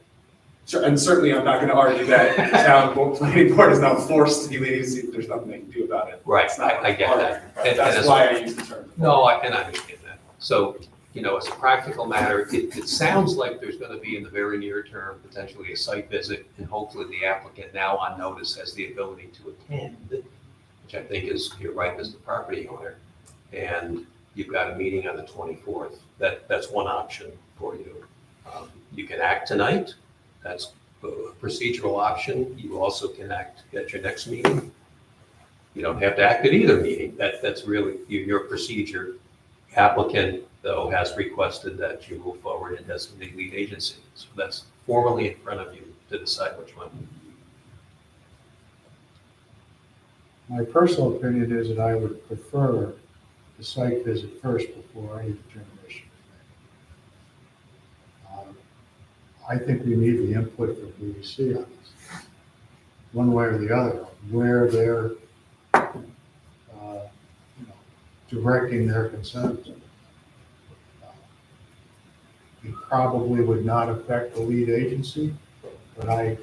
Sure, and certainly I'm not going to argue that the town planning board is now forced to be lead agency if there's nothing they can do about it. right, It's not I get that. but And that's as- why I use the term. No, I understand that. So, as a practical matter, it sounds like there's going to be in the very near term, potentially a site visit, and hopefully the applicant now on notice has the ability to attend, which I think is your right as the property owner. And you've got a meeting on the 24th. That's one option for you. You can act tonight. That's a procedural option. You also can act at your next meeting. You don't have to act at either meeting. That's really your procedure. Applicant though, has requested that you move forward and designate lead agency. So that's formally in front of you to decide which one. My personal opinion is that I would prefer the site visit first before any determination is made. I think we need the input from DEC on this, one way or the other, where they're, directing their concerns. It probably would not affect the lead agency, but I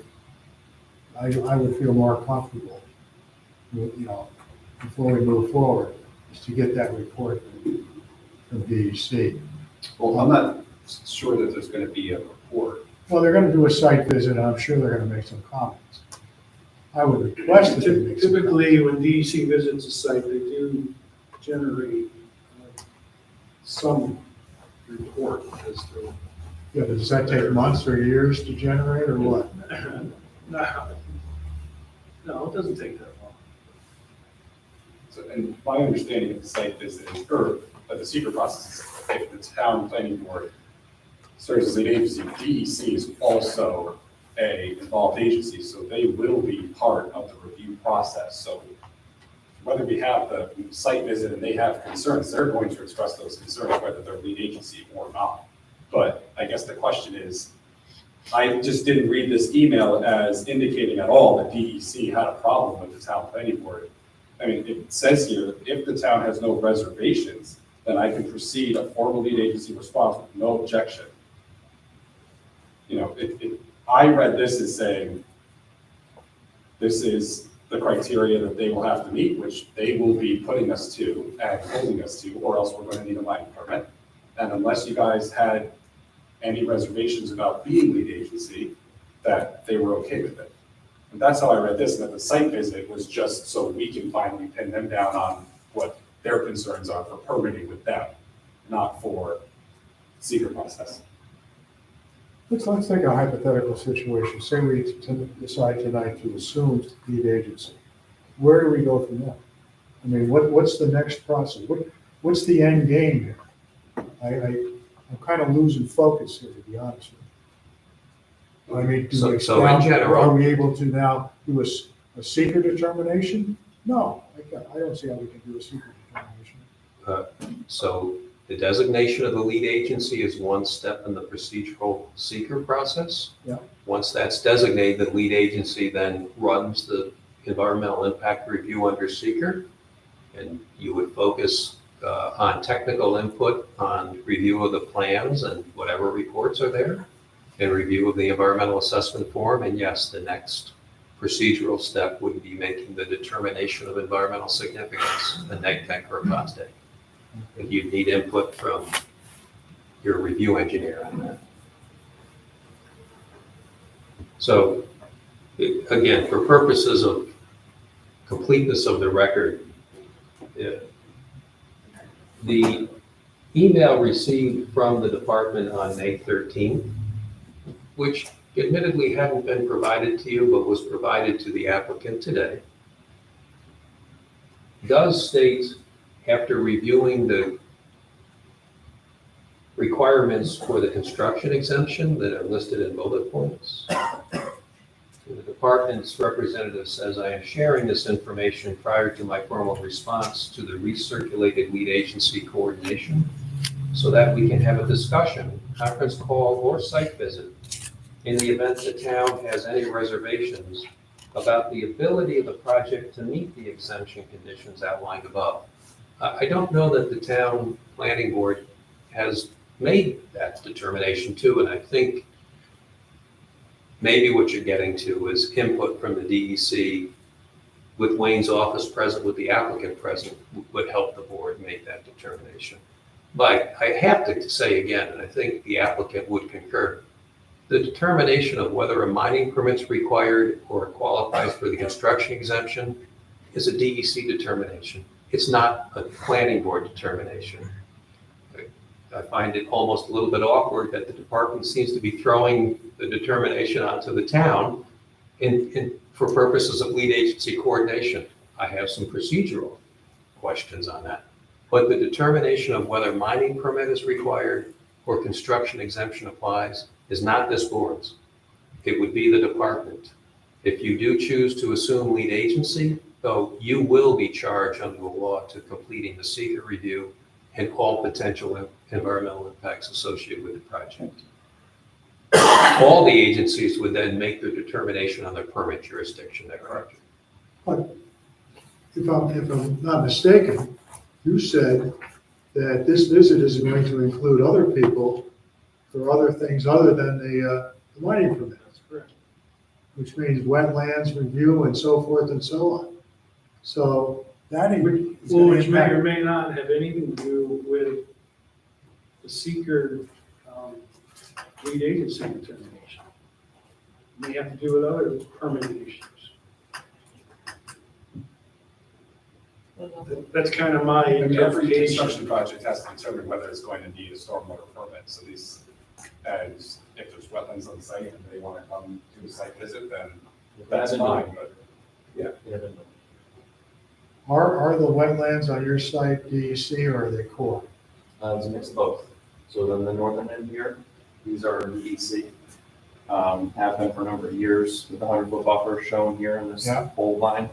would feel more comfortable, before we move forward, is to get that report from DEC. Well, I'm not sure that there's gonna be a report. Well, they're gonna do a site visit, and I'm sure they're gonna make some comments. I would request that they make some comments. Typically, when DEC visits a site, they do generate some report as to. Yeah, but does that take months or years to generate, or what? No, it doesn't take that long. So, and my understanding of the site visit is, or of the secret process, is if the town planning board serves as an agency, DEC is also a involved agency, so they will be part of the review process. So whether we have the site visit and they have concerns, they're going to express those concerns, whether they're lead agency or not. But I guess the question is, I just didn't read this email as indicating at all that DEC had a problem with the town planning board. I mean, it says here, if the town has no reservations, then I can proceed a formal lead agency response with no objection. I read this as saying, this is the criteria that they will have to meet, which they will be putting us to and holding us to, or else we're going to need a mining permit. And unless you guys had any reservations about being lead agency, that they were okay with it. And that's how I read this, and that the site visit was just so we can finally pin them down on what their concerns are for permitting with them, not for secret process. Let's take a hypothetical situation. Say we decide tonight to assume lead agency. Where do we go from there? I mean, what's the next process? What's the end game here? I'm kind of losing focus here, to be honest with you. I mean, So in general- are we able to now do a secret determination? No, I don't see how we can do a secret determination. So the designation of the lead agency is one step in the procedural seeker process. Yeah. Once that's designated, the lead agency then runs the environmental impact review under seeker. And you would focus on technical input, on review of the plans and whatever reports are there, and review of the environmental assessment form. And yes, the next procedural step would be making the determination of environmental significance, the neg tech or COSDAQ. And you'd need input from your review engineer on that. So, again, for purposes of completeness of the record, the email received from the department on May 13th, which admittedly hadn't been provided to you, but was provided to the applicant today, does state, after reviewing the requirements for the construction exemption that are listed in bullet points, the department's representative says, I am sharing this information prior to my formal response to the recirculated lead agency coordination so that we can have a discussion, conference call, or site visit in the event the town has any reservations about the ability of the project to meet the exemption conditions outlined above. I don't know that the town planning board has made that determination too, and I think maybe what you're getting to is input from the DEC with Wayne's office present, with the applicant present, would help the board make that determination. But I have to say again, and I think the applicant would concur, the determination of whether a mining permit's required or qualifies for the construction exemption is a DEC determination. It's not a planning board determination. I find it almost a little bit awkward that the department seems to be throwing the determination onto the town for purposes of lead agency coordination. I have some procedural questions on that. but the determination of whether mining permit is required or construction exemption applies is not this board's. It would be the department. If you do choose to assume lead agency, though, you will be charged under the law to completing the seeker review and all potential environmental impacts associated with the project. All the agencies would then make their determination on their permit jurisdiction, that project. If I'm not mistaken, you said that this visit is going to include other people for other things other than the mining permit. That's correct. Which means wetlands review and so forth and so on. So that is Well, going which to may or impact. may not have anything to do with the seeker lead agency determination. May have to do with other permitting issues. That's kind of my I mean, every interpretation. construction project has to determine whether it's going to need a stormwater permit, so these, and if there's wetlands on the site and they want to come do a site visit, then that's fine, but Are the wetlands on your site DEC or are they core? It's a mix of both. So then the northern end here, these are DEC. Have been for a number of years with the 100-foot buffer shown here in this Yeah. bold line.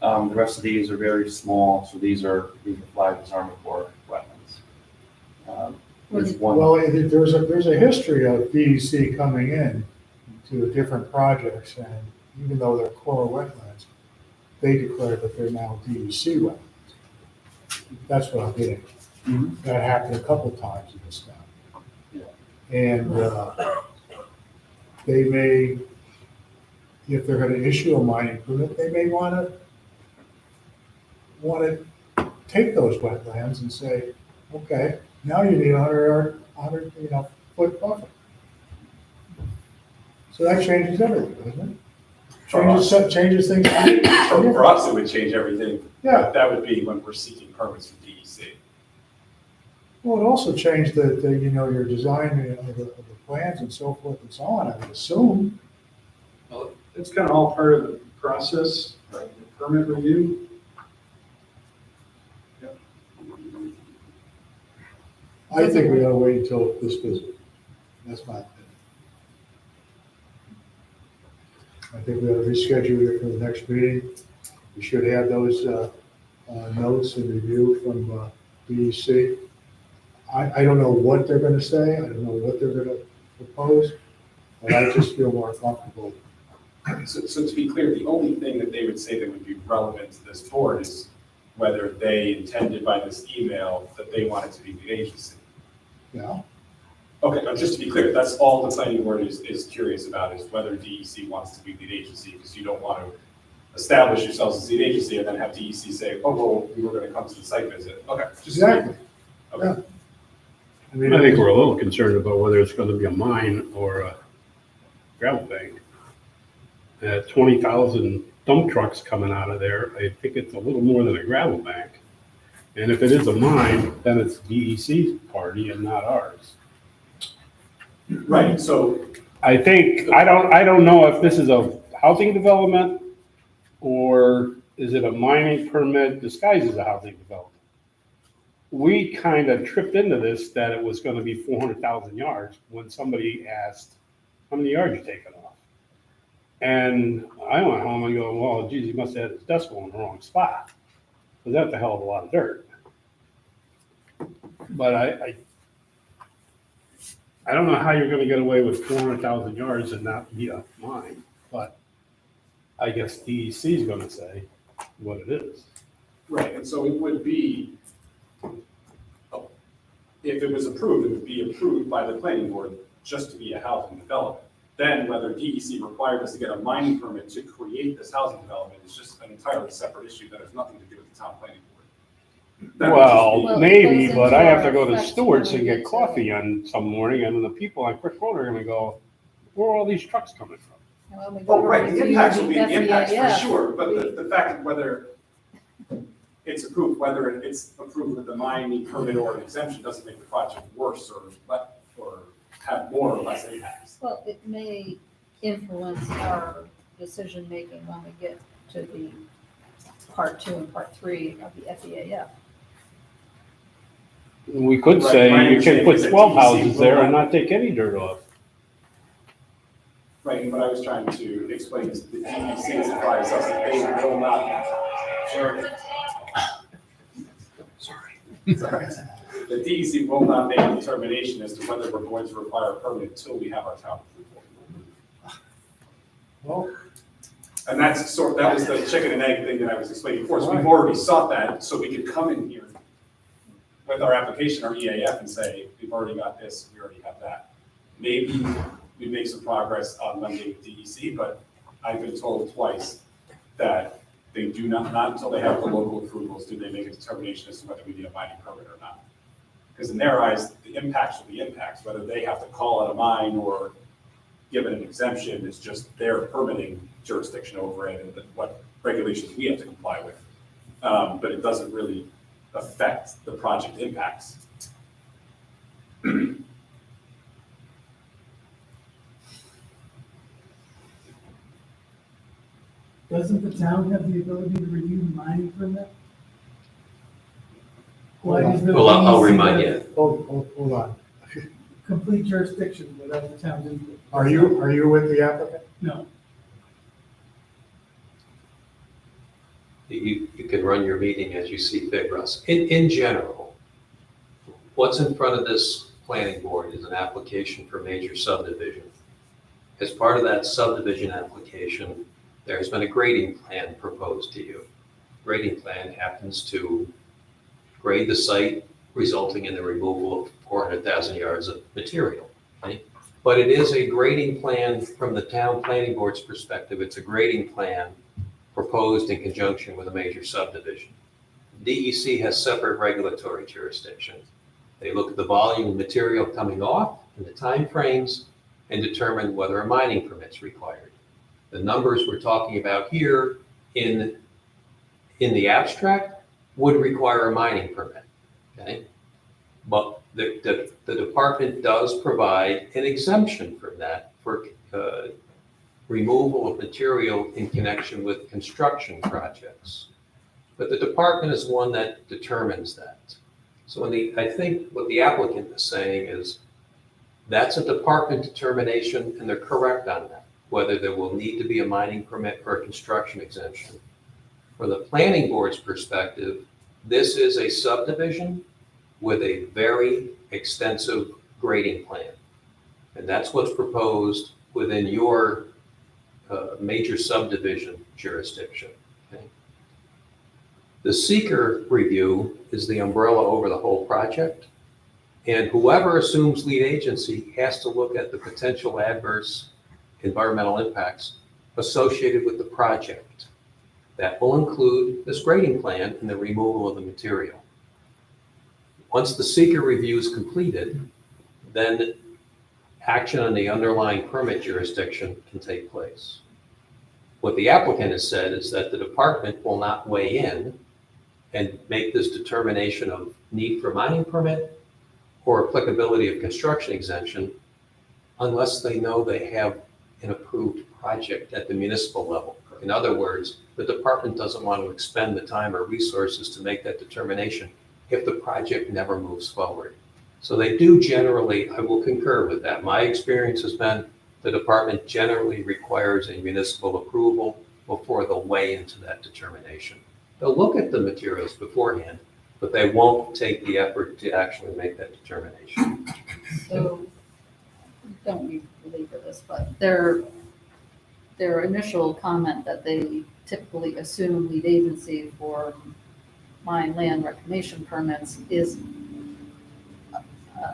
The rest of these are very small, so these are flagged as Army Corps wetlands. There's one. Well, there's a history of DEC coming in to different projects, and even though they're core wetlands, they declare that they're now DEC wetlands. That's what I'm getting. Mhm. That happened a couple times in this town. Yeah. And they may, if they're gonna issue a mining permit, they may wanna take those wetlands and say, okay, now you need a 100 foot buffer. So that changes everything, doesn't it? Changes things. for us, it would change everything. Yeah. That would be when we're seeking permits from DEC. Well, it also changed your design of the plans and so forth and so on, I would assume. It's kind of all part of the process, the permit review. I think we ought to wait until this visit. That's my opinion. I think we ought to reschedule it for the next meeting. We should have those notes and review from DEC. I don't know what they're gonna say, I don't know what they're gonna propose, but I just feel more comfortable. So to be clear, the only thing that they would say that would be relevant to this board is whether they intended by this email that they want it to be the agency. Yeah, Okay, but just to be clear, that's all the planning board is curious about, is whether DEC wants to be lead agency, because you don't want to establish yourselves as lead agency and then have DEC say, oh, well, we were gonna come to the site visit. Okay. just- exactly. Okay. Yeah. I mean, I think we're a little concerned about whether it's gonna be a mine or a gravel bank. 20,000 dump trucks coming out of there, I think it's a little more than a gravel bank. And if it is a mine, then it's DEC's party and not ours. Right, so I think, I don't know if this is a housing development or is it a mining permit disguised as a housing development? We kind of tripped into this that it was gonna be 400,000 yards when somebody asked, how many yards you taking off? And I went home and go, well, geez, he must have had his decimal in the wrong spot. Because that's a hell of a lot of dirt. But I don't know how you're gonna get away with 400,000 yards and not be a mine, but I guess DEC is gonna say what it is. right, and so it would be, if it was approved, it would be approved by the planning board just to be a housing development. Then whether DEC required us to get a mining permit to create this housing development is just an entirely separate issue that has nothing to do with the town planning board. That would just be- Well, Well, it maybe, goes but into I have our to go to effects Stewart's when and we get get to- coffee on some morning, and then the people on Quick Road are gonna go, where are all these trucks coming from? And when we go Oh, to right, the review impacts will be the impacts for FEIS, sure, but the fact of whether it's approved, whether it's approved with a mining permit or an exemption doesn't make the project worse or have more or less impacts. Well, it may influence our decision-making when we get to the part 2 and part 3 of the FEAF. We could Right, say my you can understanding put is that 12 DEC houses there will and not- not take any dirt off. Right, and what I was trying to explain is the DEC has advised us that they will not. Sorry. The DEC will not make a determination as to whether we're going to require a permit until we have our town approval. Well, And that was the chicken and egg thing that I was explaining before. So we've already sought that, so we could come in here with our application, our EAF, and say, we've already got this, we already have that. Maybe we make some progress on Monday with DEC, but I've been told twice that they do not until they have the local approvals, do they make a determination as to whether we need a mining permit or not. Because in their eyes, the impacts are the impacts, whether they have to call it a mine or give it an exemption is just their permitting jurisdiction over it and what regulations we have to comply with. But it doesn't really affect the project impacts. Doesn't the town have the ability to review the mining permit? Why does the Well, I'll DEC remind have you. hold on. complete jurisdiction without the town's input? Are you with the applicant? No. You can run your meeting as you see fit, Russ. In general, what's in front of this planning board is an application for major subdivision. As part of that subdivision application, there's been a grading plan proposed to you. Grading plan happens to grade the site, resulting in the removal of 400,000 yards of material. Okay? But it is a grading plan from the town planning board's perspective. It's a grading plan proposed in conjunction with a major subdivision. DEC has separate regulatory jurisdiction. They look at the volume of material coming off and the timeframes and determine whether a mining permit's required. The numbers we're talking about here in the abstract would require a mining permit, okay? But the department does provide an exemption from that for removal of material in connection with construction projects. But the department is one that determines that. So I think what the applicant is saying is that's a department determination and they're correct on that, whether there will need to be a mining permit or a construction exemption. From the planning board's perspective, this is a subdivision with a very extensive grading plan. And that's what's proposed within your major subdivision jurisdiction. Okay? The seeker review is the umbrella over the whole project. And whoever assumes lead agency has to look at the potential adverse environmental impacts associated with the project. That will include this grading plan and the removal of the material. Once the seeker review is completed, then action on the underlying permit jurisdiction can take place. What the applicant has said is that the department will not weigh in and make this determination of need for mining permit or applicability of construction exemption unless they know they have an approved project at the municipal level. In other words, the department doesn't want to expend the time or resources to make that determination if the project never moves forward. So they do generally, I will concur with that. My experience has been the department generally requires a municipal approval before they'll weigh into that determination. They'll look at the materials beforehand, but they won't take the effort to actually make that determination. So, don't need to belabor this, but their initial comment that they typically assume lead agency for mine land reclamation permits is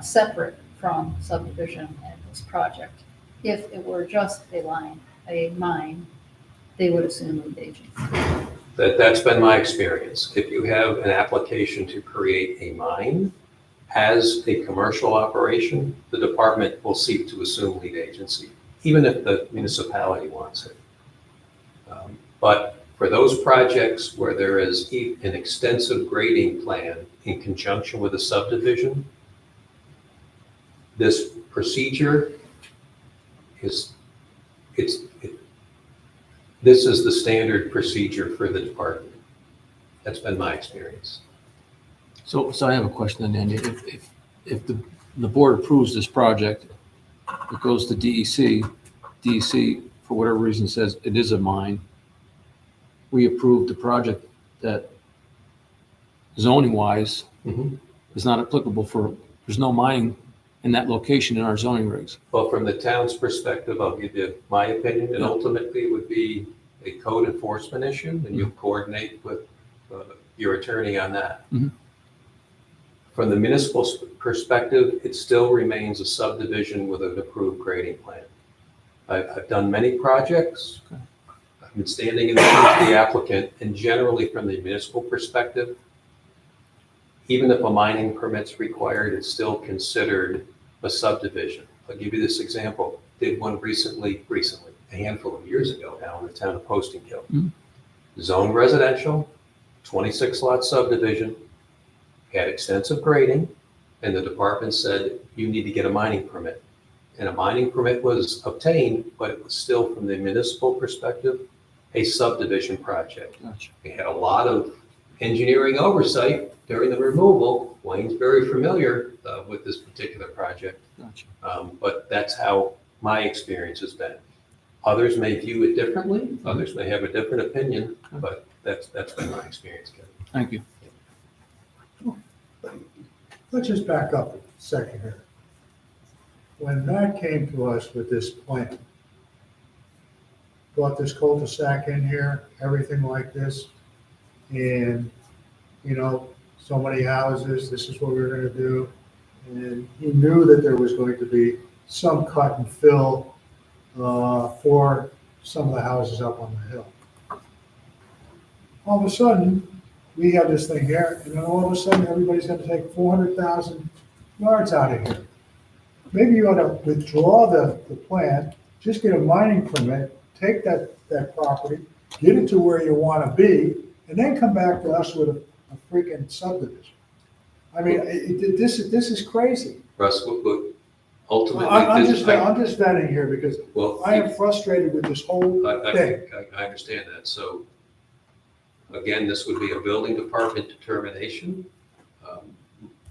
separate from subdivision and this project. If it were just a mine, they would assume lead agency. That's been my experience. If you have an application to create a mine as a commercial operation, the department will seek to assume lead agency, even if the municipality wants it. But for those projects where there is an extensive grading plan in conjunction with a subdivision, this procedure this is the standard procedure for the department. That's been my experience. So I have a question then, Andy. If the board approves this project, it goes to DEC, for whatever reason, says it is a mine. We approved the project that zoning-wise Mhm. is not applicable there's no mining in that location in our zoning regs. Well, from the town's perspective, I'll give you my opinion, and ultimately it would be a code enforcement issue, and you coordinate with your attorney on that. Mhm. From the municipal perspective, it still remains a subdivision with an approved grading plan. I've done many projects. I've been standing in front of the applicant, and generally from the municipal perspective, even if a mining permit's required, it's still considered a subdivision. I'll give you this example. Did one recently, a handful of years ago now in the town of Posting Hill. Zone residential, 26 lot subdivision, had extensive grading, and the department said, you need to get a mining permit. And a mining permit was obtained, but it was still, from the municipal perspective, a subdivision project. Gotcha. We had a lot of engineering oversight during the removal. Wayne's very familiar with this particular project. Gotcha. But that's how my experience has been. Others may view it differently, others may have a different opinion, but that's been my experience, Kevin. Thank you. Let's just back up a second here. When Matt came to us with this plan, brought this cul-de-sac in here, everything like this, and, you know, so many houses, this is what we were gonna do. And he knew that there was going to be some cut and fill for some of the houses up on the hill. All of a sudden, we have this thing here, and then all of a sudden, everybody's gonna take 400,000 yards out of here. Maybe you ought to withdraw the plan, just get a mining permit, take that property, get it to where you wanna be, and then come back to us with a freaking subdivision. I mean, this is crazy. Russ, what ultimately. I'm just venting here because Well, I am frustrated with this whole thing. I understand that. So again, this would be a building department determination.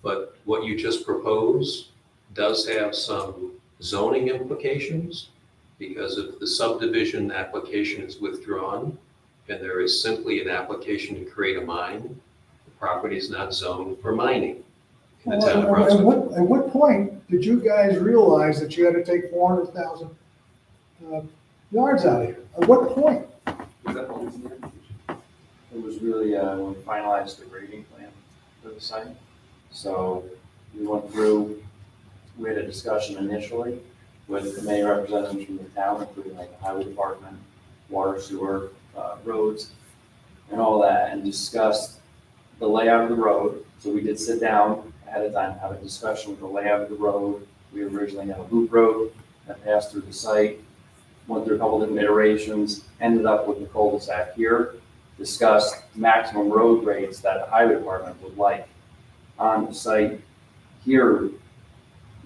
But what you just proposed does have some zoning implications, because if the subdivision application is withdrawn and there is simply an application to create a mine, the property is not zoned for mining in the town of Brunswick. At what point did you guys realize that you had to take 400,000 yards out of here? At what point? It was really, when we finalized the grading plan for the site. So we went through, we had a discussion initially with the many representatives from the town, including like the highway department, water, sewer, roads, and all that, and discussed the layout of the road. So we did sit down ahead of time, have a discussion with the layout of the road. We originally had a loop road that passed through the site, went through a couple different iterations, ended up with the cul-de-sac here, discussed maximum road grades that the highway department would like on the site. Here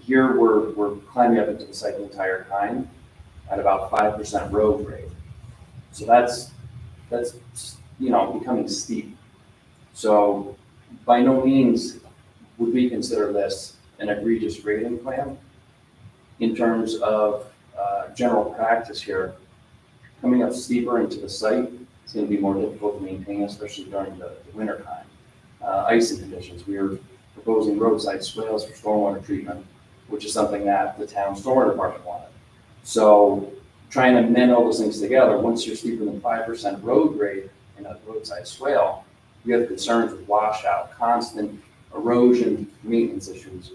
we're climbing up into the site the entire time at about 5% road grade. So that's becoming steep. So by no means would we consider this an egregious grading plan. In terms of general practice here, coming up steeper into the site, it's going to be more difficult to maintain, especially during the winter time. Icing conditions, we are proposing roadside swales for stormwater treatment, which is something that the town stormwater department wanted. So trying to mend all those things together, once you're steeper than 5% road grade in a roadside swale, we have concerns with washout, constant erosion, maintenance issues.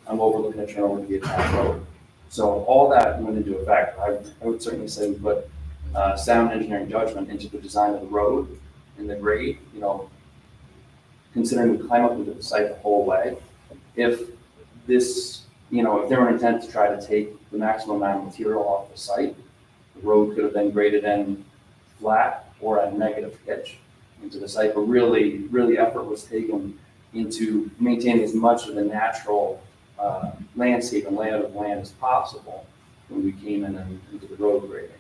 I'm overlooking at turn over to the town road. So all that went into effect. I would certainly say we put sound engineering judgment into the design of the road and the grade, considering we climb up into the site the whole way. If this, if there were an intent to try to take the maximum amount of material off the site, the road could have been graded in flat or at negative pitch into the site, but really effort was taken into maintaining as much of the natural landscape and layout of land as possible when we came in and into the road grading.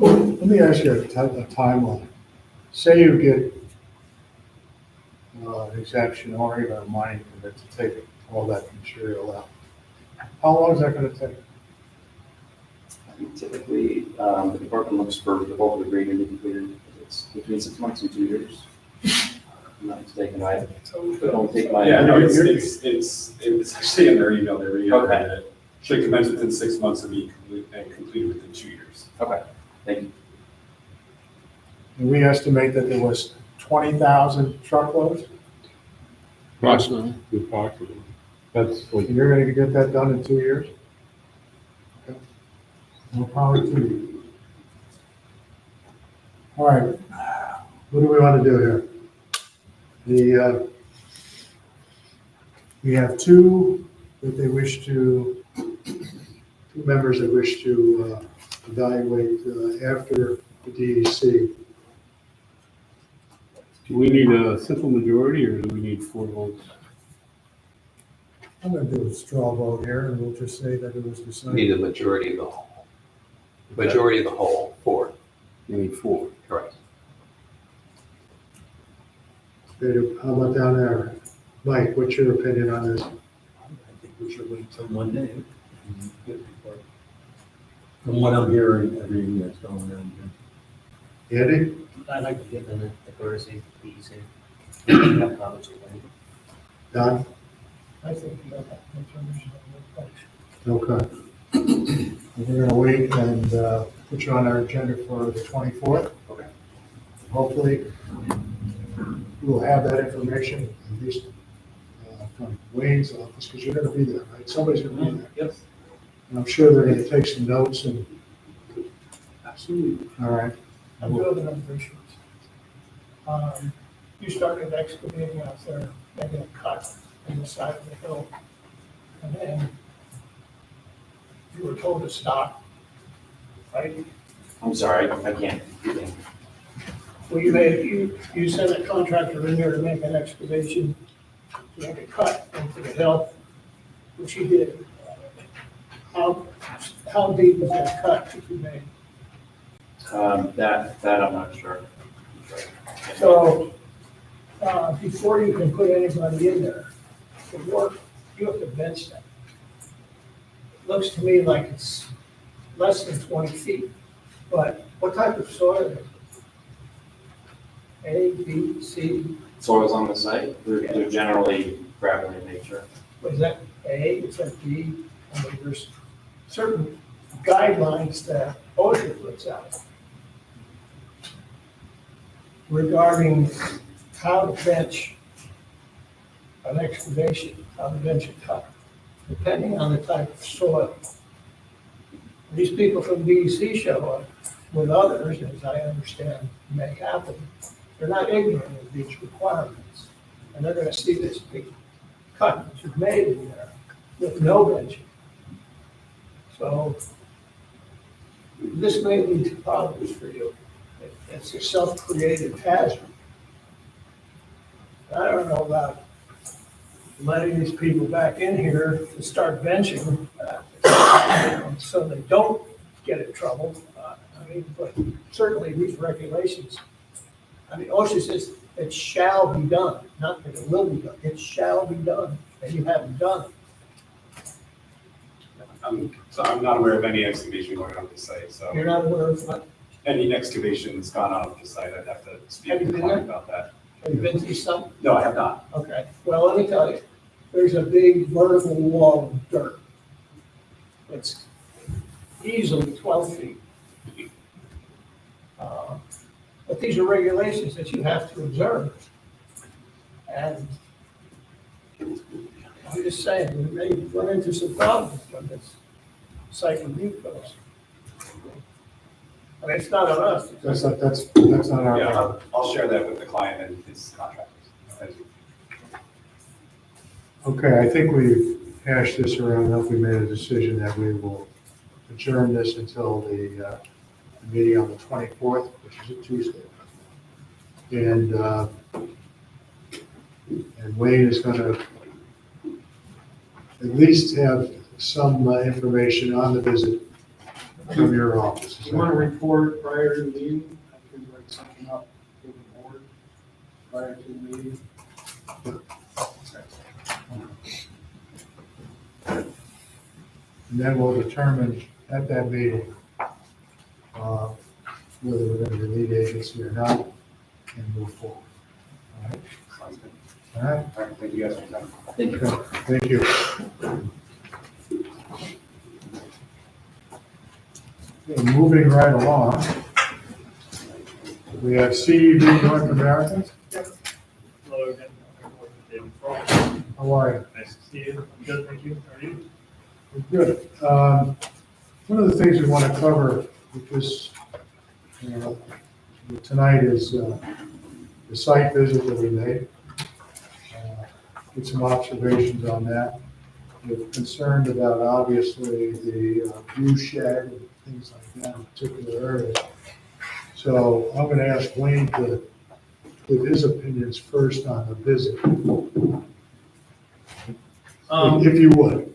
Let me ask you a timeline. Say you get an exemption or even a mining permit to take all that material out. How long is that gonna take? Typically, the department looks for the bulk of the grading to be completed. It's between 6 months and 2 years. I'm not mistaken, right? But don't take my. Yeah, no, it's actually in their email, they reiterated it. Should commence within 6 months and be completed within 2 years. Okay, thank you. And we estimate that there was 20,000 truckloads. Approximately. Approximately. That's like, And you're gonna get that done in 2 years? Okay. No power to you. All right, what do we want to do here? We have two members that wish to evaluate after the DEC. do we need a simple majority or do we need 4 votes? I'm gonna do a straw vote here, and we'll just say that it was Need decided. a majority of the whole. Majority of the whole, 4. You need 4. Correct. How about down there? Mike, what's your opinion on this? I think we should wait till Monday. From what I'm hearing, everything that's going on here. Andy? I'd like to give them the courtesy, please, and have comments with them. Don? I think you got that information on the place. Okay. We're gonna wait and put you on our agenda for the 24th. Okay. Hopefully, we'll have that information, at least from Wayne's office, because you're gonna be there, right? Somebody's gonna be there. Yep. And I'm sure they're gonna take some notes and, Absolutely. all right. I do have another issue. You started excavating out there, making a cut in the side of the hill. And then you were told to stop, right? I'm sorry, I can't. Well, you sent a contractor in there to make an excavation, to make a cut into the hill, which he did. How deep was that cut that you made? That I'm not sure. So, before you can put anybody in there to work, you have to bench them. It looks to me like it's less than 20 feet, but what type of soil is it? A, B, C, Soils on the site, they're generally gravelly in nature. what is that A, is that B? I mean, there's certain guidelines that OSHA puts out regarding how to bench an excavation, how to bench a cut, depending on the type of soil. These people from DEC show up with others, as I understand may happen. They're not ignorant of these requirements, and they're gonna see this big cut that you've made in there with no benching. So this may lead to problems for you. It's a self-created hazard. I don't know about letting these people back in here to start benching, so they don't get in trouble. But certainly these regulations, OSHA says it shall be done, not that it will be done. It shall be done, and you haven't done it. So I'm not aware of any excavation going on at the site, so You're not aware of what? any excavation that's gone on at the site, I'd have to speak Have you with the been client there? about that. Have you been through some? No, I have not. Okay, well, let me tell you, there's a big vertical wall of dirt. It's easily 12 feet. But these are regulations that you have to observe. And I'm just saying, we may run into some problems when this site review goes. I mean, it's not on us. That's not our. Yeah, I'll share that with the client and his contractors. Thank you. Okay, I think we've hashed this around enough. We made a decision that we will adjourn this until the meeting on the 24th, which is a Tuesday. And Wayne is going to at least have some information on the visit from your office. If you want to report prior to the meeting, I can write something up for the board prior to the meeting. And then we'll determine at that meeting whether we're going to be lead agency or not and move forward. All right? All right? All right, thank you guys for your time. Thank you. Thank you. Okay, moving right along, we have CEV North America. Hello again. David Frost. How are you? Nice to see you. I'm good, thank you. How are you? Good. One of the things we want to cover with this, tonight is the site visit that we made. Get some observations on that. We're concerned about obviously the view shed and things like that in particular areas. So I'm going to ask Wayne to give his opinions first on the visit, if you would.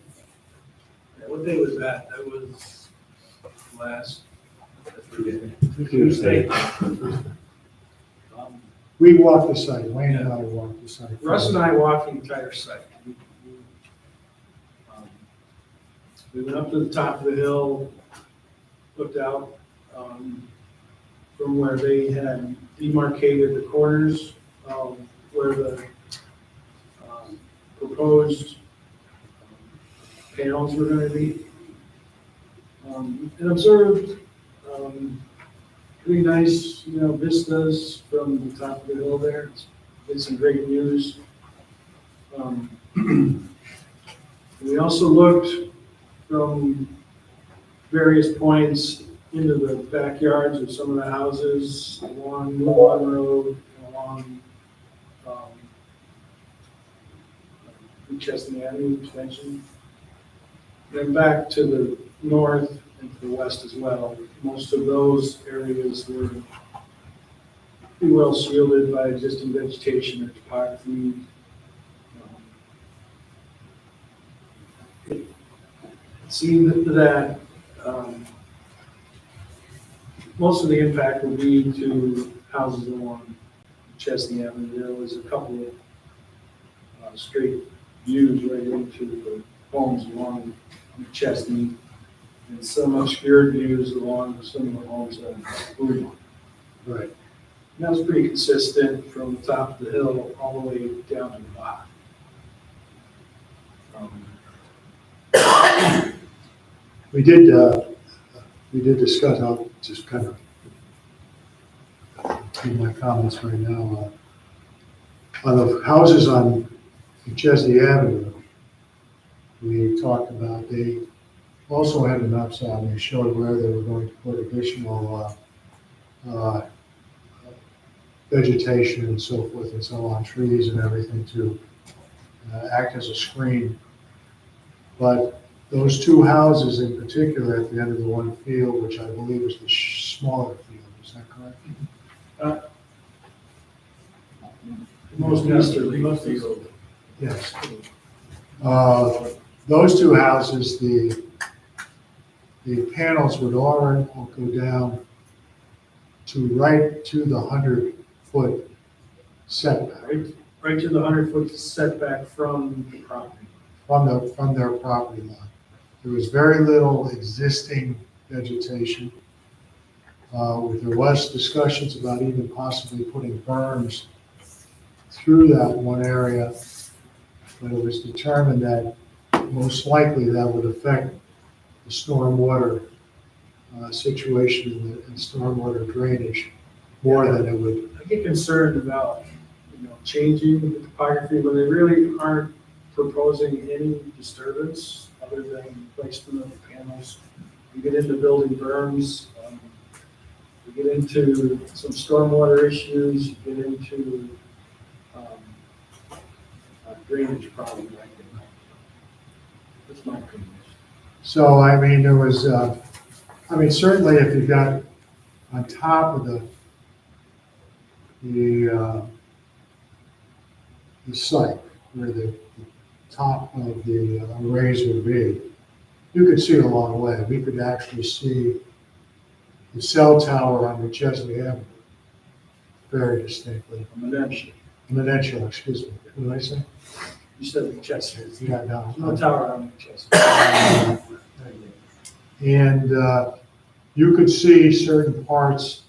What day was that? That was last Tuesday. We walked the site, Wayne and I walked the site. Russ and I walked the entire site. We went up to the top of the hill, looked out from where they had demarcated the corners where the proposed panels were going to be. And observed pretty nice, vistas from the top of the hill there. Did some great views. We also looked from various points into the backyards of some of the houses along Newborn Road and along Chestnut Avenue extension. Then back to the north and to the west as well. Most of those areas were pretty well shielded by existing vegetation or topography. It seemed that most of the impact would be to houses along Chestnut Avenue. There was a couple of straight views right into the homes along Chestnut, and some obscured views along some of the homes on Blue. Right. And that was pretty consistent from the top of the hill all the way down to the bottom. We did discuss, I'll just kind of give my comments right now. On the houses on Chesney Avenue, we talked about, they also had an upside, and they showed where they were going to put additional vegetation and so forth and so on, trees and everything to act as a screen. But those two houses in particular at the end of the one field, which I believe is the smaller field, is that correct? Most easterly field. Yes. Those two houses, the panels would all go down right to the 100-foot setback Right to the 100-foot setback from the property. from their property line. There was very little existing vegetation. There was discussions about even possibly putting berms through that one area, but it was determined that most likely that would affect the stormwater situation and stormwater drainage more than it would. I get concerned about, changing the topography when they really aren't proposing any disturbance other than placement of the panels. You get into building berms, you get into some stormwater issues, you get into drainage problems. That's my opinion. So, I mean, there was, certainly if you got on top of the site where the top of the arrays would be, you could see it a long way. We could actually see the cell tower on McChesney Avenue very distinctly. Peninsula, excuse me. What did I say? You said the chest. Yeah, no. No tower on the chest. And you could see certain parts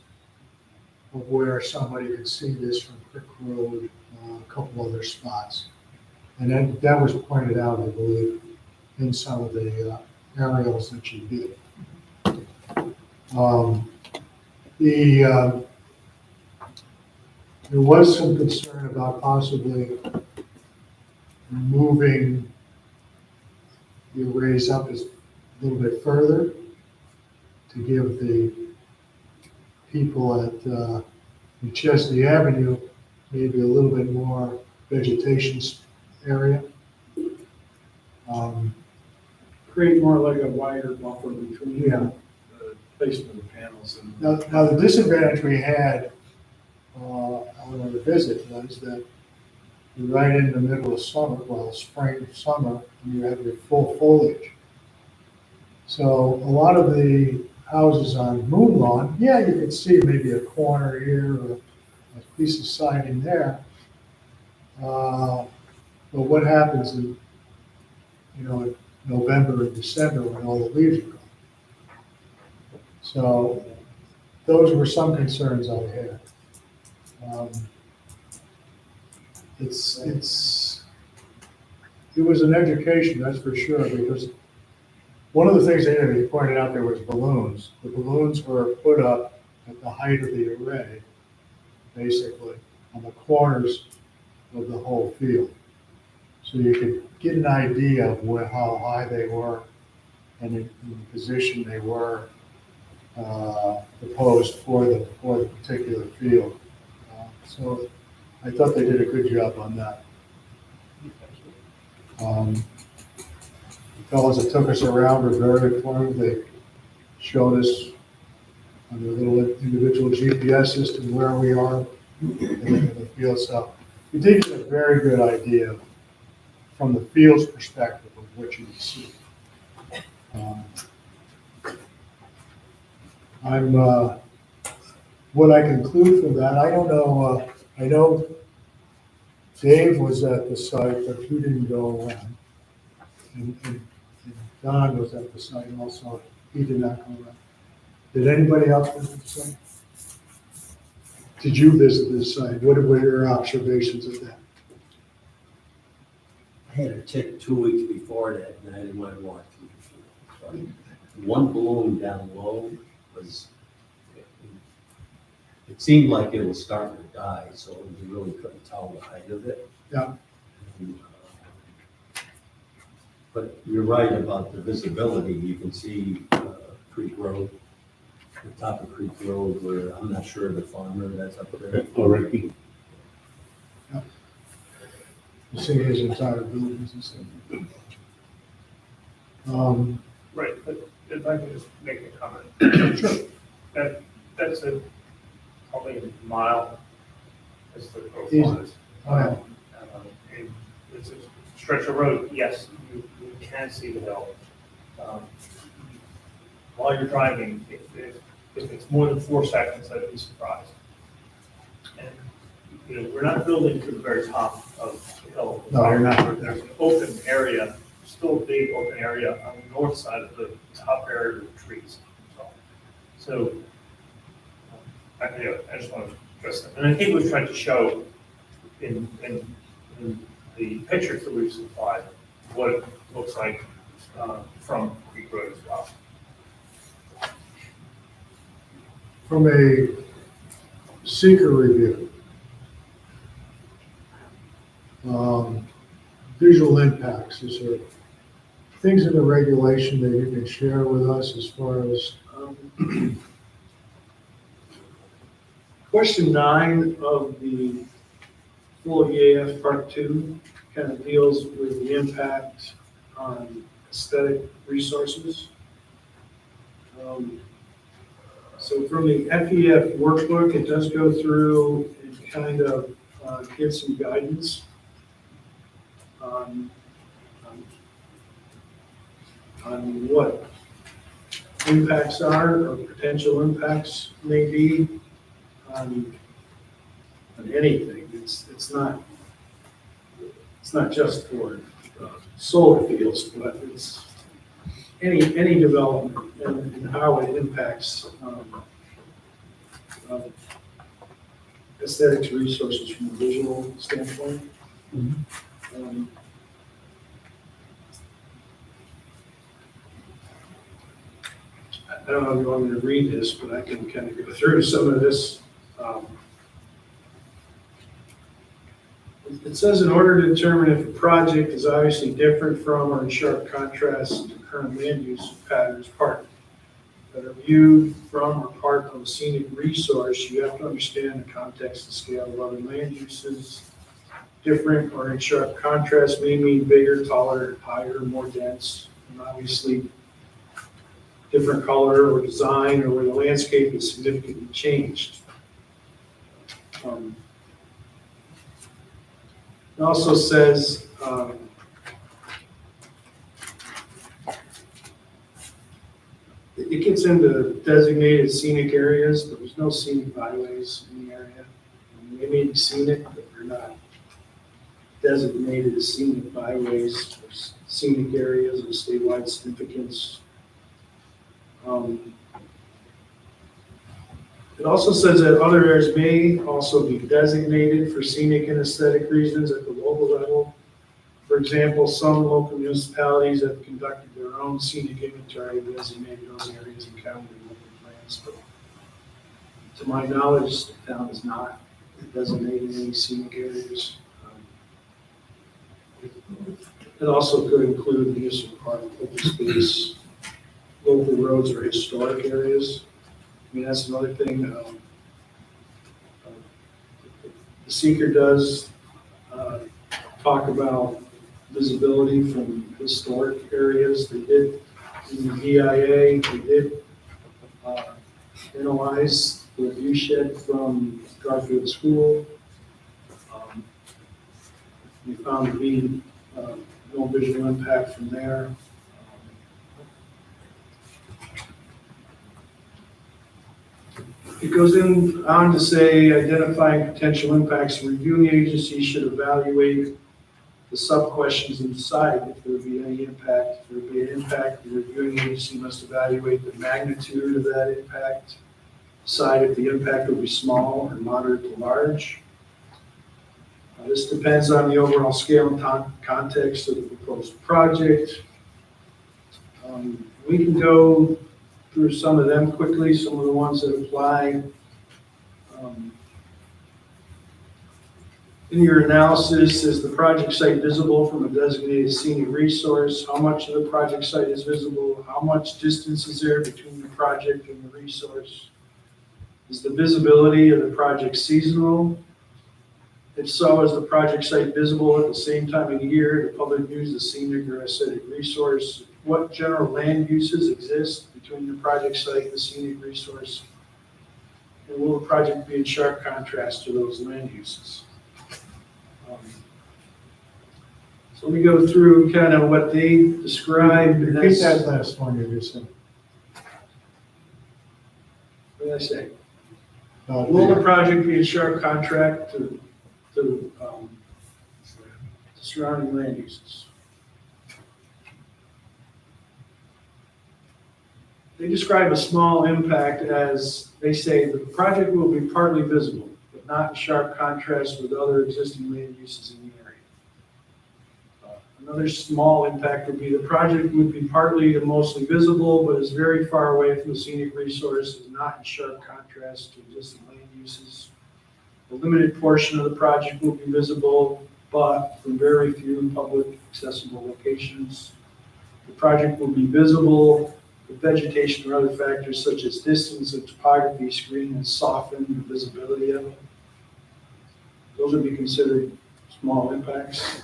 of where somebody could see this from Crick Road, a couple other spots. And then that was pointed out, I believe, in some of the aerials that you did. There was some concern about possibly moving the arrays up a little bit further to give the people at McChesney Avenue maybe a little bit more vegetation area. Create more like a wider buffer between Yeah. the placement of the panels and. Now, the disadvantage we had on the visit was that you're right in the middle of summer, well, spring, summer, and you have your full foliage. So a lot of the houses on Moon Lawn, yeah, you could see maybe a corner here or a piece of siding there. But what happens in, in November and December when all the leaves are gone? So those were some concerns I had. It was an education, that's for sure, because one of the things they pointed out there was balloons. The balloons were put up at the height of the array, basically, on the corners of the whole field. So you could get an idea of how high they were and in the position they were proposed for the particular field. So I thought they did a good job on that. The fellows that took us around were very informative. They showed us on their little individual GPS system where we are in the field. So we did get a very good idea from the field's perspective of what you can see. What I conclude from that, I don't know, I know Dave was at the site, but he didn't go around. And Don was at the site also, he did not go around. Did anybody else visit the site? Did you visit this site? What were your observations of that? I had a tick 2 weeks before that, and I didn't want to walk through the field. So one balloon down low was, it seemed like it was starting to die, so you really couldn't tell the height of it. Yeah. But you're right about the visibility. You can see Creek Road, the top of Creek Road, where I'm not sure the farmer that's up there. Already. You see his entire buildings and stuff. Right, but if I can just make a comment. Sure. That's probably a mile as the crow flies. Oh, yeah. And it's a stretch of road, yes, you can see the hill. While you're driving, if it's more than 4 seconds, I'd be surprised. And, we're not building to the very top of the hill. No, you're not. There's an open area, still a big open area on the north side of the top area of the trees. So, I just want to address that. And I think we've tried to show in the pictures that we've supplied what it looks like from Creek Road as well. From a seeker review, visual impacts, is there things in the regulation that you can share with us as far as? Question 9 of the full EAF Part 2 kind of deals with the impact on aesthetic resources. So from the FEF workbook, it does go through and kind of give some guidance on on what impacts are or potential impacts may be on anything. It's not just for solar fields, but it's any development and how it impacts aesthetics resources from a visual standpoint. I don't know if you want me to read this, but I can kind of go through some of this. It says in order to determine if a project is obviously different from or in sharp contrast to current land use patterns, part that are viewed from or part of a scenic resource, you have to understand the context and scale of other land uses. Different or in sharp contrast may mean bigger, taller, higher, more dense, and obviously different color or design, or where the landscape is significantly changed. It also says it gets into designated scenic areas, but there's no scenic byways in the area. They may be scenic, but they're not designated as scenic byways or scenic areas of statewide significance. It also says that other areas may also be designated for scenic and aesthetic reasons at the local level. For example, some local municipalities have conducted their own scenic inventory and designated those areas in county and local plans. But to my knowledge, the town is not designated any scenic areas. It also could include municipal park, open space, local roads, or historic areas. I mean, that's another thing. The seeker does talk about visibility from historic areas. They did, in the EIA, they did analyze the view shed from Garfield School. We found to be no visual impact from there. It goes on to say, identifying potential impacts, the reviewing agency should evaluate the sub-questions and decide if there would be any impact. If there would be an impact, the reviewing agency must evaluate the magnitude of that impact, decide if the impact would be small or moderate to large. This depends on the overall scale and context of the proposed project. We can go through some of them quickly, some of the ones that apply. In your analysis, is the project site visible from a designated scenic resource? How much of the project site is visible? How much distance is there between the project and the resource? Is the visibility of the project seasonal? If so, is the project site visible at the same time of the year the public views the scenic or aesthetic resource? What general land uses exist between the project site and the scenic resource? And will the project be in sharp contrast to those land uses? So we go through kind of what they described. Repeat that last one you just said. What did I say? Will the project be in sharp contrast to surrounding land uses? They describe a small impact as, they say, the project will be partly visible, but not in sharp contrast with other existing land uses in the area. Another small impact would be the project would be partly to mostly visible, but is very far away from the scenic resource, is not in sharp contrast to existing land uses. A limited portion of the project will be visible, but from very few public accessible locations. The project will be visible, with vegetation or other factors such as distance and topography screen and soften the visibility of it. Those would be considered small impacts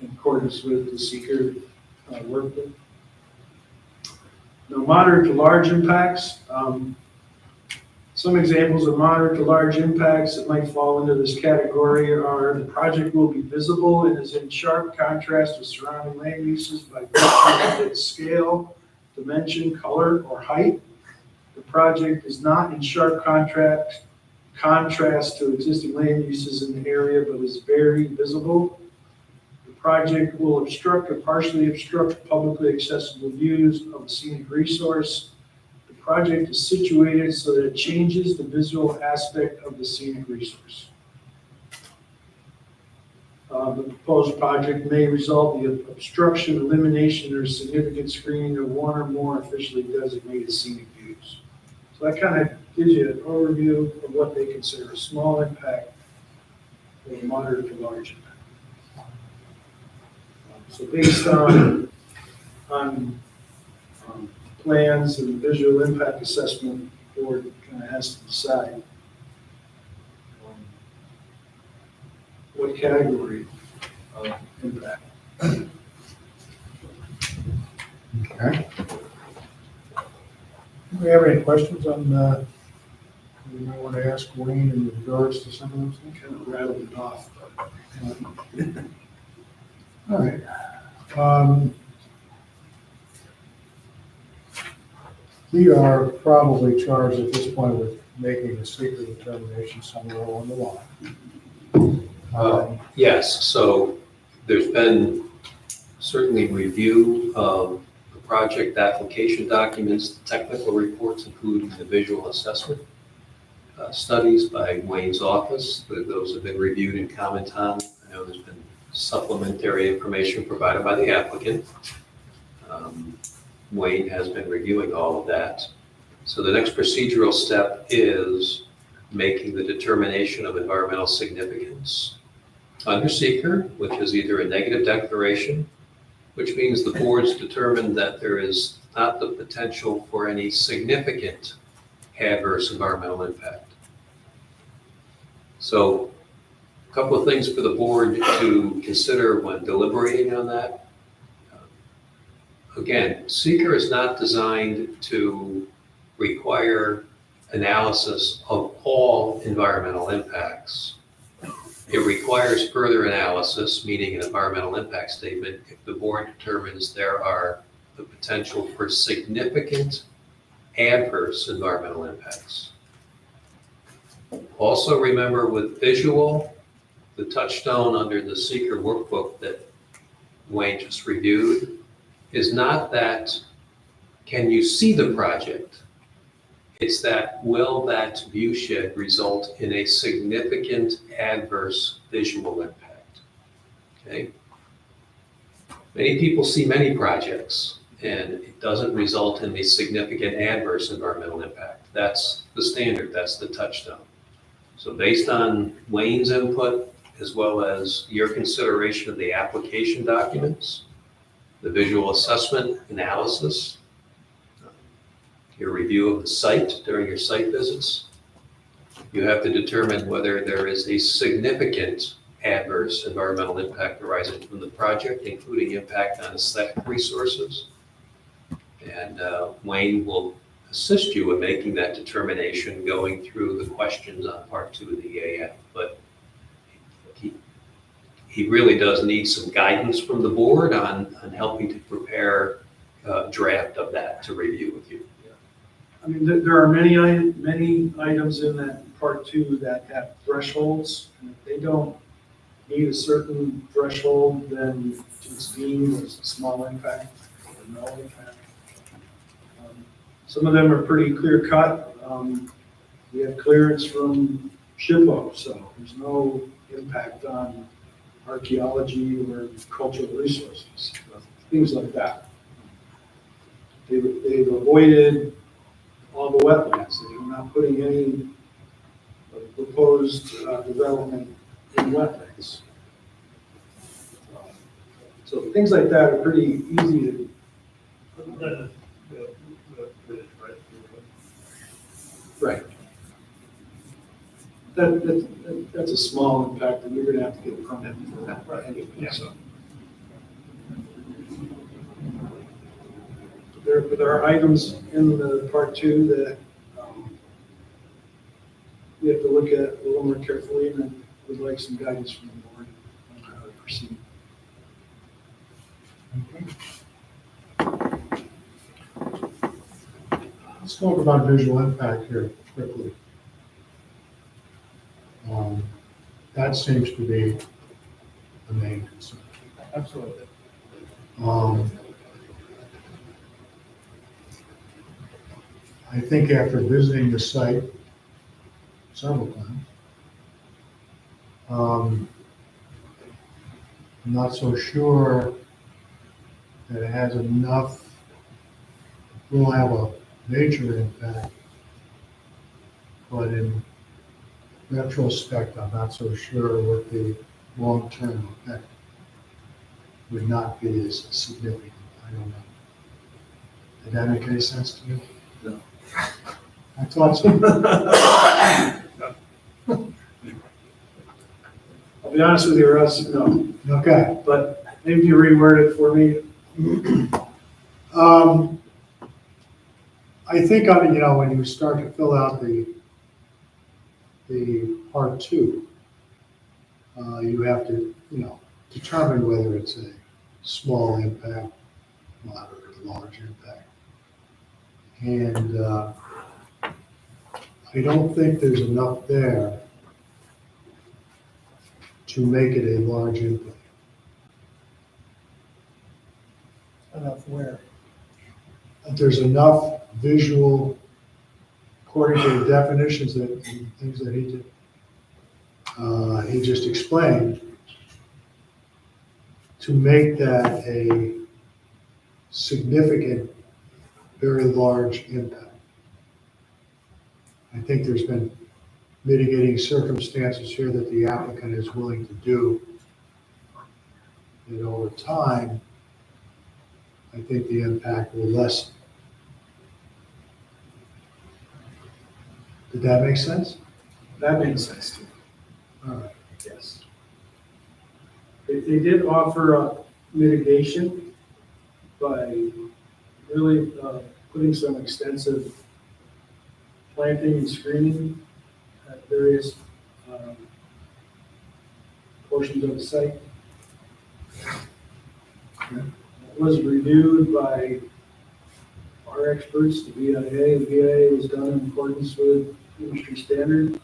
in accordance with the seeker workbook. Now, moderate to large impacts, Some examples of moderate to large impacts that might fall into this category are the project will be visible and is in sharp contrast with surrounding land uses by virtue of its scale, dimension, color, or height. The project is not in sharp contrast to existing land uses in the area, but is very visible. The project will obstruct or partially obstruct publicly accessible views of a scenic resource. The project is situated so that it changes the visual aspect of the scenic resource. The proposed project may result in the obstruction, elimination, or significant screening of one or more officially designated scenic views. So that kind of gives you an overview of what they consider a small impact or a moderate to large impact. So based on plans and visual impact assessment, the board kind of has to decide what category of impact. Okay. Do we have any questions on, you might want to ask Wayne in regards to some of those things? Kind of rattled it off. All right. We are probably charged at this point with making a secret determination somewhere along the line. Yes, so there's been certainly review of the project application documents, the technical reports, including the visual assessment studies by Wayne's office. Those have been reviewed and commented on. I know there's been supplementary information provided by the applicant. Wayne has been reviewing all of that. So the next procedural step is making the determination of environmental significance under seeker, which is either a negative declaration, which means the board's determined that there is not the potential for any significant adverse environmental impact. So a couple of things for the board to consider when deliberating on that. Again, seeker is not designed to require analysis of all environmental impacts. It requires further analysis, meaning an environmental impact statement, if the board determines there are the potential for significant adverse environmental impacts. Also remember with visual, the touchstone under the seeker workbook that Wayne just reviewed is not that can you see the project? It's that will that view shed result in a significant adverse visual impact? Okay. Many people see many projects and it doesn't result in a significant adverse environmental impact. That's the standard, that's the touchstone. So based on Wayne's input, as well as your consideration of the application documents, the visual assessment analysis, your review of the site during your site visits, you have to determine whether there is a significant adverse environmental impact arising from the project, including impact on aesthetic resources. And Wayne will assist you in making that determination going through the questions on part 2 of the EAF. But he really does need some guidance from the board on helping to prepare a draft of that to review with you. I mean, there are many items in that part 2 that have thresholds, and if they don't meet a certain threshold, then it's deemed as a small impact or no impact. Some of them are pretty clear cut. We have clearance from SHPO, so there's no impact on archaeology or cultural resources, things like that. They've avoided all the wetlands. They're not putting any proposed development in wetlands. So things like that are pretty easy to. Right. That's a small impact, and you're going to have to get a permit for that. Right. Anyway, yeah. So. There are items in the part 2 that we have to look at a little more carefully, and then would like some guidance from the board on how to proceed. Let's talk about visual impact here quickly. That seems to be the main concern. Absolutely. I think after visiting the site several times, I'm not so sure that it has enough, will have a major impact, but in retrospect, I'm not so sure what the long-term effect would not be as significant. I don't know. Did that make any sense to you? No. I thought so. I'll be honest with you, Russ, no, Okay. but maybe you reword it for me. I think, when you start to fill out the part two, you have to, determine whether it's a small impact, moderate, or large impact. And I don't think there's enough there to make it a large impact. Enough where? There's enough visual, according to the definitions and things that he did, he just explained, to make that a significant, very large impact. I think there's been mitigating circumstances here that the applicant is willing to do. And over time, I think the impact will lessen. Did that make sense? That makes sense to me, All right. yes. They did offer mitigation by really putting some extensive planting and screening at various portions of the site. It was reviewed by our experts, the VIA. The VIA was done in accordance with industry standard.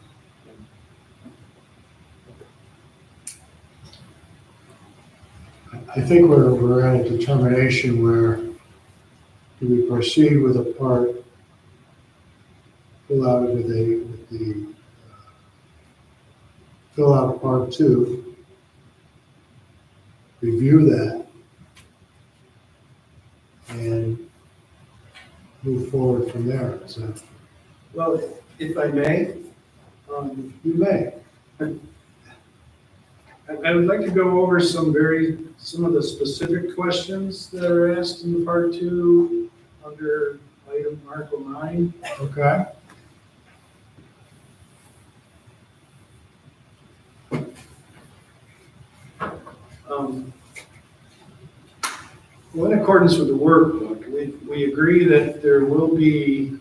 I think we're at a determination where do we proceed with a part, fill out part two, review that, and move forward from there. So Well, if I may, you may. I would like to go over some of the specific questions that are asked in part two under item Article 9. Okay. Well, in accordance with the workbook, we agree that there will be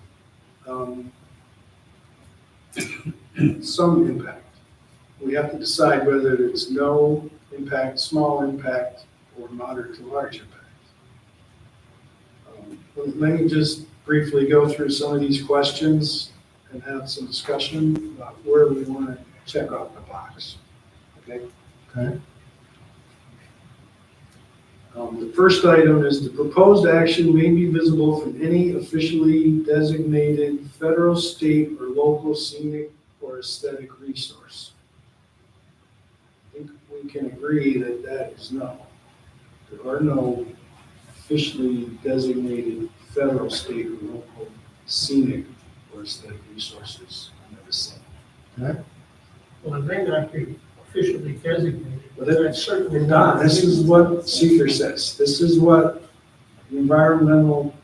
some impact. We have to decide whether it's no impact, small impact, or moderate to large impact. Let me just briefly go through some of these questions and have some discussion about where we want to check off the box. Okay? Okay. The first item is the proposed action may be visible from any officially designated federal, state, or local scenic or aesthetic resource. I think we can agree that that is no. There are no officially designated federal, state, or local scenic or aesthetic resources under the same. Okay. Well, it may not be officially designated. But that's certainly not. This is what seeker says. This is what the environmental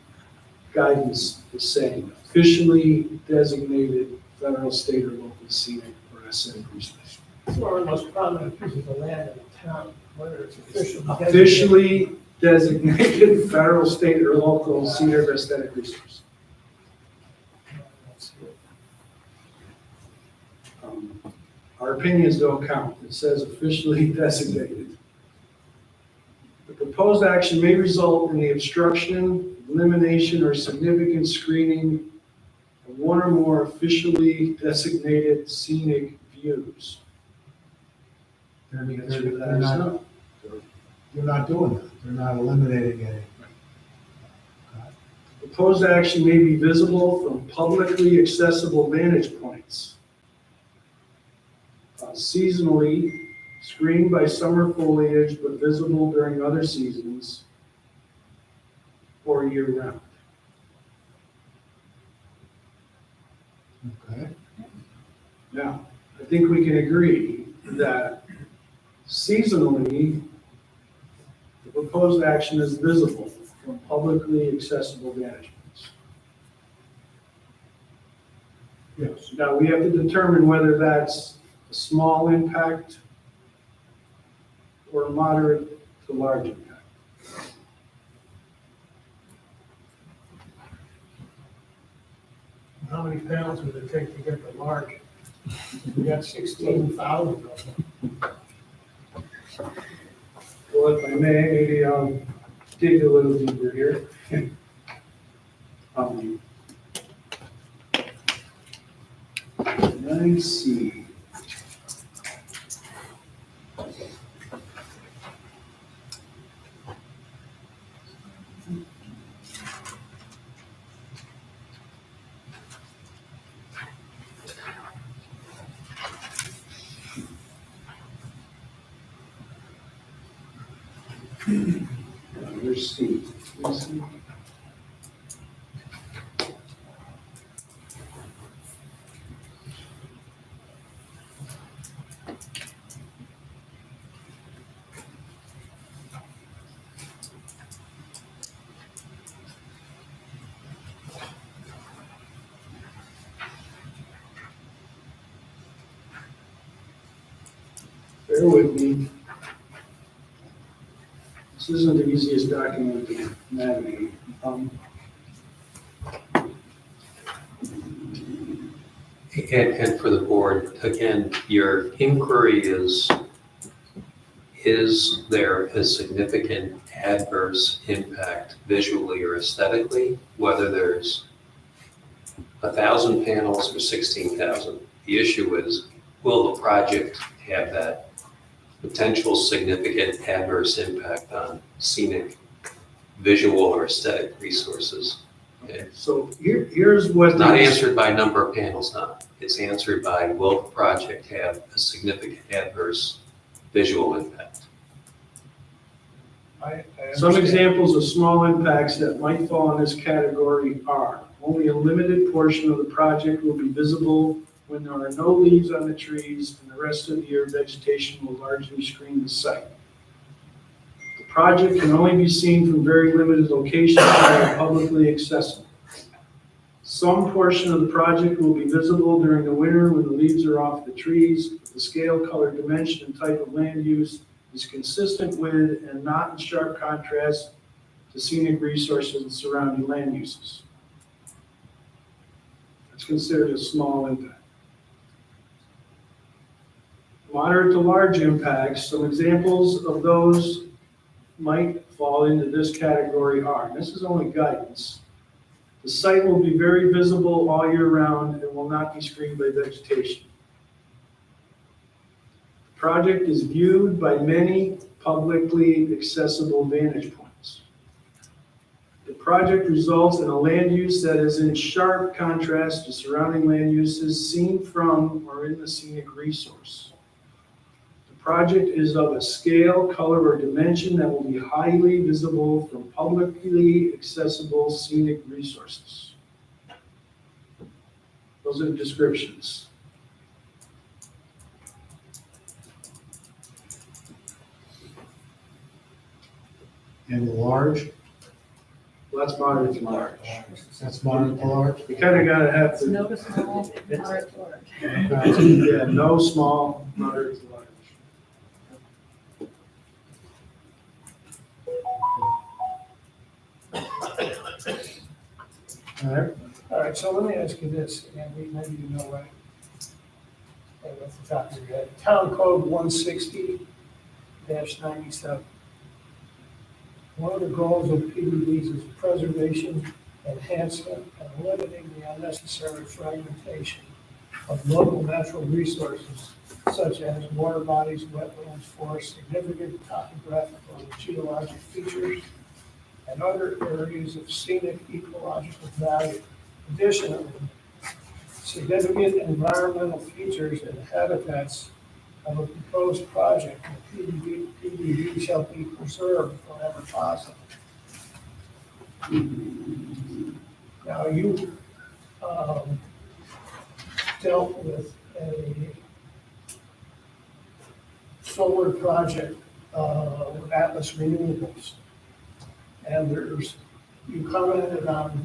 guidance is saying. Officially designated federal, state, or local scenic or aesthetic resource. It's one of the most prominent pieces of land in the town, whether it's officially designated. Officially designated federal, state, or local scenic or aesthetic resource. Our opinions don't count. It says officially designated. The proposed action may result in the obstruction, elimination, or significant screening of one or more officially designated scenic views. They're The answer to that is not, no. they're not doing that. They're not eliminating any. Proposed action may be visible from publicly accessible vantage points. Seasonally, screened by summer foliage but visible during other seasons or year-round. Okay. Now, I think we can agree that seasonally, the proposed action is visible from publicly accessible vantage points. Yes. Now, we have to determine whether that's a small impact or a moderate to large impact. How many panels would it take to get the large? We got 16,000 of them. Well, if I may, maybe I'll dig a little deeper here. Um, 9C. Where's C? Bear with me. This isn't the easiest document to navigate. And for the board, again, your inquiry is there a significant adverse impact visually or aesthetically, whether there's 1,000 panels or 16,000? The issue is, will the project have that potential significant adverse impact on scenic, visual, or aesthetic resources? Okay. So here's what. It's not answered by number of panels now. It's answered by, will the project have a significant adverse visual impact? I Some understand. examples of small impacts that might fall in this category are: only a limited portion of the project will be visible when there are no leaves on the trees, and the rest of the year vegetation will largely screen the site. The project can only be seen from very limited locations that are publicly accessible. Some portion of the project will be visible during the winter when the leaves are off the trees. The scale, color, dimension, and type of land use is consistent with and not in sharp contrast to scenic resources and surrounding land uses. It's considered a small impact. Moderate to large impacts, some examples of those might fall into this category are, and this is only guidance, the site will be very visible all year round and will not be screened by vegetation. The project is viewed by many publicly accessible vantage points. The project results in a land use that is in sharp contrast to surrounding land uses seen from or in the scenic resource. The project is of a scale, color, or dimension that will be highly visible from publicly accessible scenic resources. Those are the descriptions. And the large, Well, that's moderate to large. that's moderate to large? You kind of gotta have It's to, no to small, moderate to large. yeah, no small, moderate to large. All right. All right, so let me ask you this, and maybe you know, right? off the top of your head. Town Code 160-97. One of the goals of PDDs is preservation, enhancement, and limiting the unnecessary fragmentation of local natural resources such as water bodies, wetlands, forests, significant topographical and geologic features, and other areas of scenic ecological value. Additionally, significant environmental features and habitats of a proposed project, the PDD shall be preserved wherever possible. Now, you dealt with a solar project with Atlas Renewables. And you commented on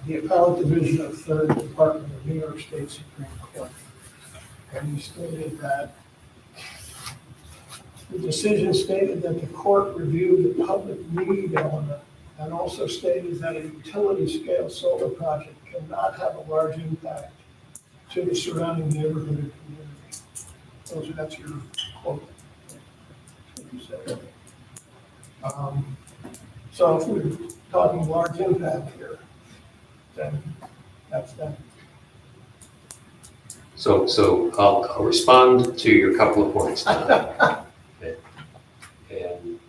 the appellate division of Third Department of New York State Supreme Court. And you stated that the decision stated that the court reviewed the public need element and also stated that a utility scale solar project cannot have a large impact to the surrounding neighborhood and community. That's your quote. That's what you said. So if we're talking large impact here, then that's that. So I'll respond to your couple of points. And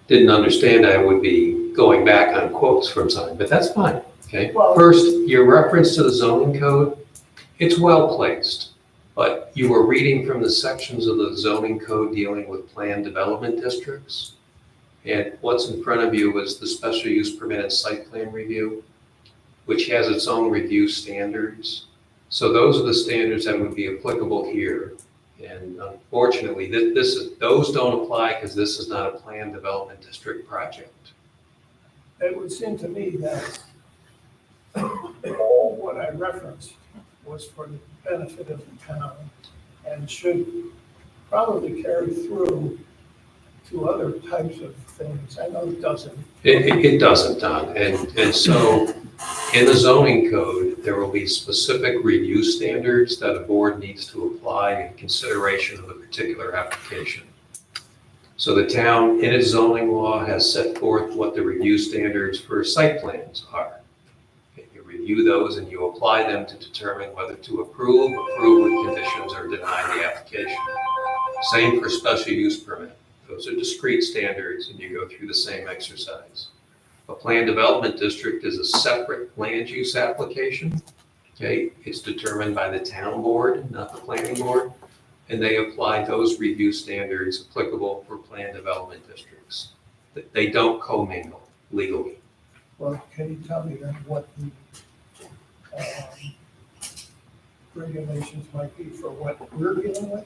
didn't understand I would be going back on quotes from time, but that's fine, okay? First, your reference to the zoning code, it's well placed, but you were reading from the sections of the zoning code dealing with planned development districts. And what's in front of you is the special use permit and site plan review, which has its own review standards. So those are the standards that would be applicable here. And unfortunately, those don't apply because this is not a planned development district project. It would seem to me that all what I referenced was for the benefit of the town and should probably carry through to other types of things. I know it doesn't. It doesn't, Don. And so in the zoning code, there will be specific review standards that a board needs to apply in consideration of a particular application. So the town, in its zoning law, has set forth what the review standards for site plans are. You review those and you apply them to determine whether to approve with conditions, or deny the application. Same for special use permit. Those are discrete standards and you go through the same exercise. A planned development district is a separate land use application. Okay, it's determined by the town board, not the planning board, and they apply those review standards applicable for planned development districts. They don't commingle legally. Well, can you tell me then what the regulations might be for what we're dealing with?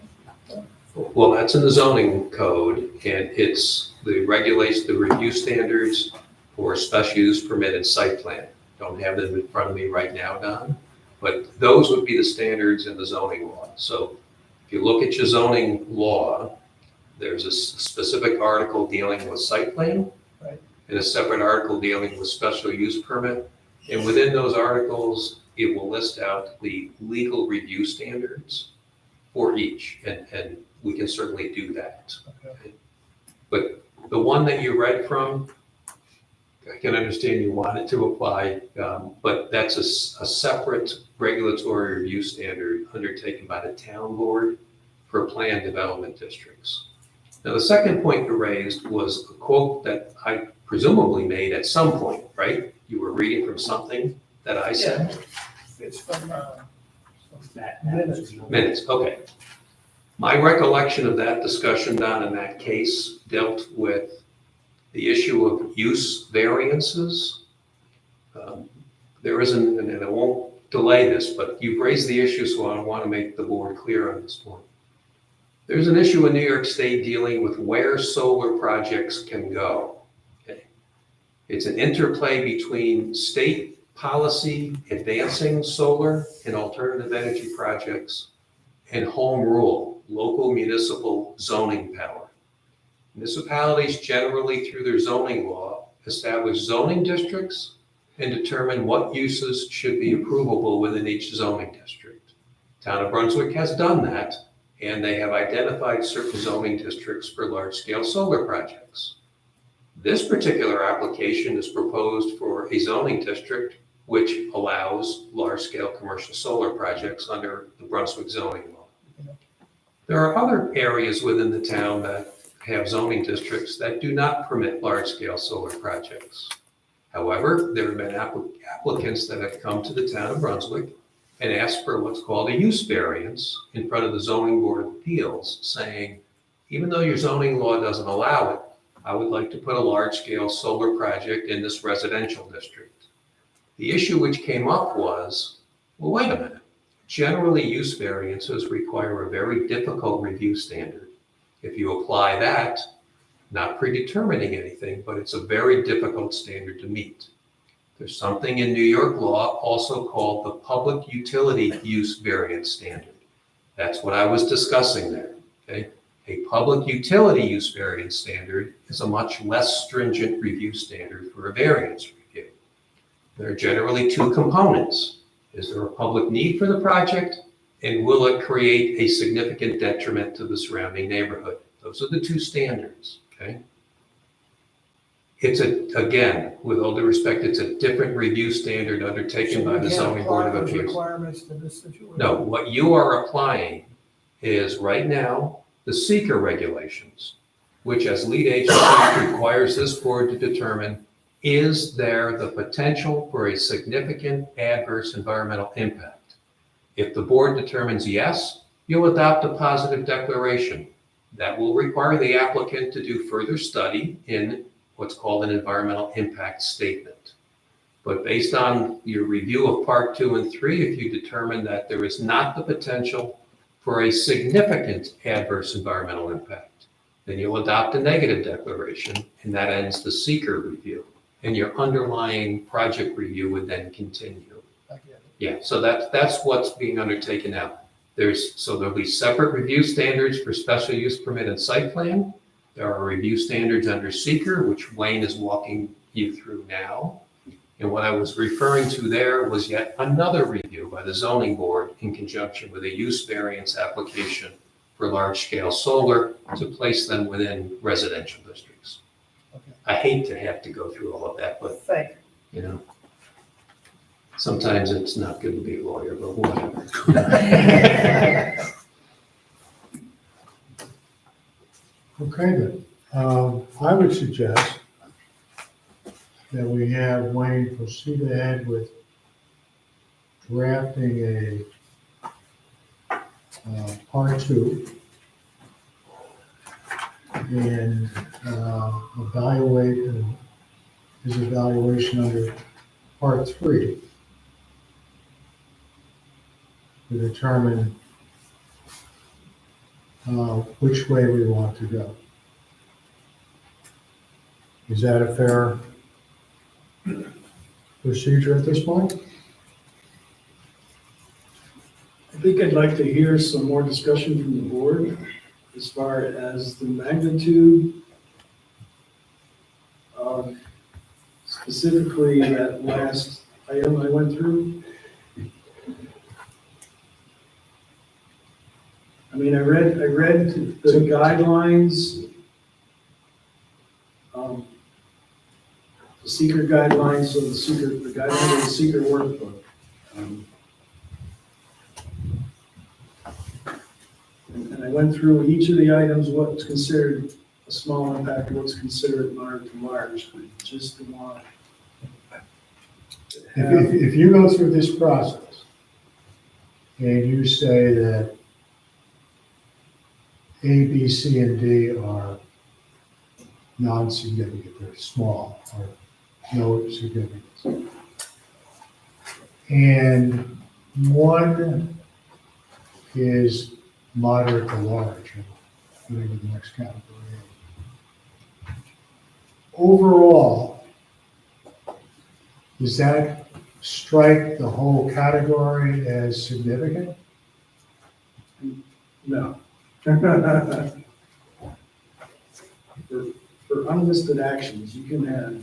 Well, that's in the zoning code, and it's the regulations, the review standards for special use permit and site plan. Don't have them in front of me right now, Don, but those would be the standards in the zoning law. So if you look at your zoning law, there's a specific article dealing with site plan, right, and a separate article dealing with special use permit. And within those articles, it will list out the legal review standards for each, and we can certainly do that. Okay. But the one that you read from, I can understand you wanted to apply, but that's a separate regulatory review standard undertaken by the town board for planned development districts. Now, the second point you raised was a quote that I presumably made at some point, right? You were reading from something that I said? Yeah. It's from minutes. Minutes, okay. My recollection of that discussion, Don, in that case dealt with the issue of use variances. There isn't, and I won't delay this, but you've raised the issue, so I want to make the board clear on this point. There's an issue in New York State dealing with where solar projects can go. Okay. It's an interplay between state policy advancing solar and alternative energy projects and home rule, local municipal zoning power. Municipalities generally, through their zoning law, establish zoning districts and determine what uses should be approvable within each zoning district. Town of Brunswick has done that, and they have identified certain zoning districts for large-scale solar projects. This particular application is proposed for a zoning district which allows large-scale commercial solar projects under the Brunswick zoning law. There are other areas within the town that have zoning districts that do not permit large-scale solar projects. However, there have been applicants that have come to the town of Brunswick and asked for what's called a use variance in front of the zoning board of appeals, saying, even though your zoning law doesn't allow it, I would like to put a large-scale solar project in this residential district. The issue which came up was, well, wait a minute. Generally, use variances require a very difficult review standard. If you apply that, not predetermining anything, but it's a very difficult standard to meet. There's something in New York law also called the public utility use variance standard. That's what I was discussing there, okay? A public utility use variance standard is a much less stringent review standard for a variance review. There are generally two components. Is there a public need for the project? And will it create a significant detriment to the surrounding neighborhood? Those are the two standards, okay? It's again, with all due respect, it's a different review standard undertaken by the zoning board of appeals. Requirements to this situation? No, what you are applying is right now the seeker regulations, which as lead agency requires this board to determine, is there the potential for a significant adverse environmental impact? If the board determines yes, you'll adopt a positive declaration. That will require the applicant to do further study in what's called an environmental impact statement. But based on your review of part 2 and 3, if you determine that there is not the potential for a significant adverse environmental impact, then you'll adopt a negative declaration, and that ends the seeker review. And your underlying project review would then continue. I get it. Yeah, so that's what's being undertaken now. There'll be separate review standards for special use permit and site plan. There are review standards under seeker, which Wayne is walking you through now. And what I was referring to there was yet another review by the zoning board in conjunction with a use variance application for large-scale solar to place them within residential districts. Okay. I hate to have to go through all of that, but Thank you know, sometimes it's not good to be a lawyer, but whatever. Okay, then. I would suggest that we have Wayne proceed ahead with drafting a part 2 and evaluate his evaluation under part 3 to determine which way we want to go. Is that a fair procedure at this point? I think I'd like to hear some more discussion from the board as far as the magnitude, specifically that last item I went through. I mean, I read the guidelines, the seeker guidelines, so the guidelines of the seeker workbook. And I went through each of the items, what's considered a small impact, what's considered moderate to large, but just to want. If you go through this process and you say that A, B, C, and D are non-significant, they're small, or no significance. And one is moderate to large, whatever the next category is. Overall, does that strike the whole category as significant? No. For unlisted actions, you can have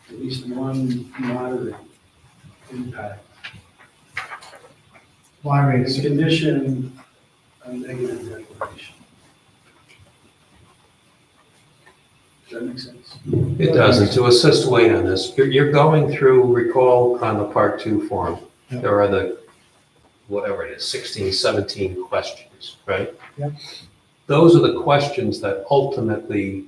at least one moderate impact. Well, I mean, It's condition a negative declaration. Does that make sense? It does, and to assist Wade on this, you're going through, recall on the part two form, Yep. there are the, whatever it is, 16, 17 questions, right? Yep. Those are the questions that ultimately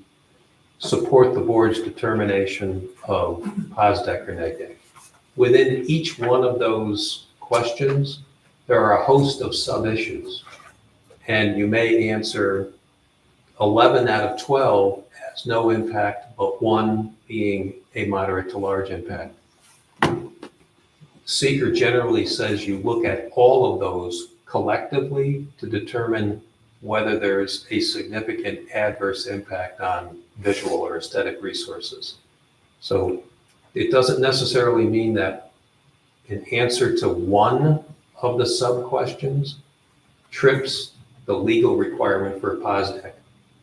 support the board's determination of POSDEC or NEGDEC. Within each one of those questions, there are a host of sub-issues. And you may answer 11 out of 12 has no impact, but one being a moderate to large impact. Seeker generally says you look at all of those collectively to determine whether there's a significant adverse impact on visual or aesthetic resources. So it doesn't necessarily mean that an answer to one of the sub-questions trips the legal requirement for a POSDEC,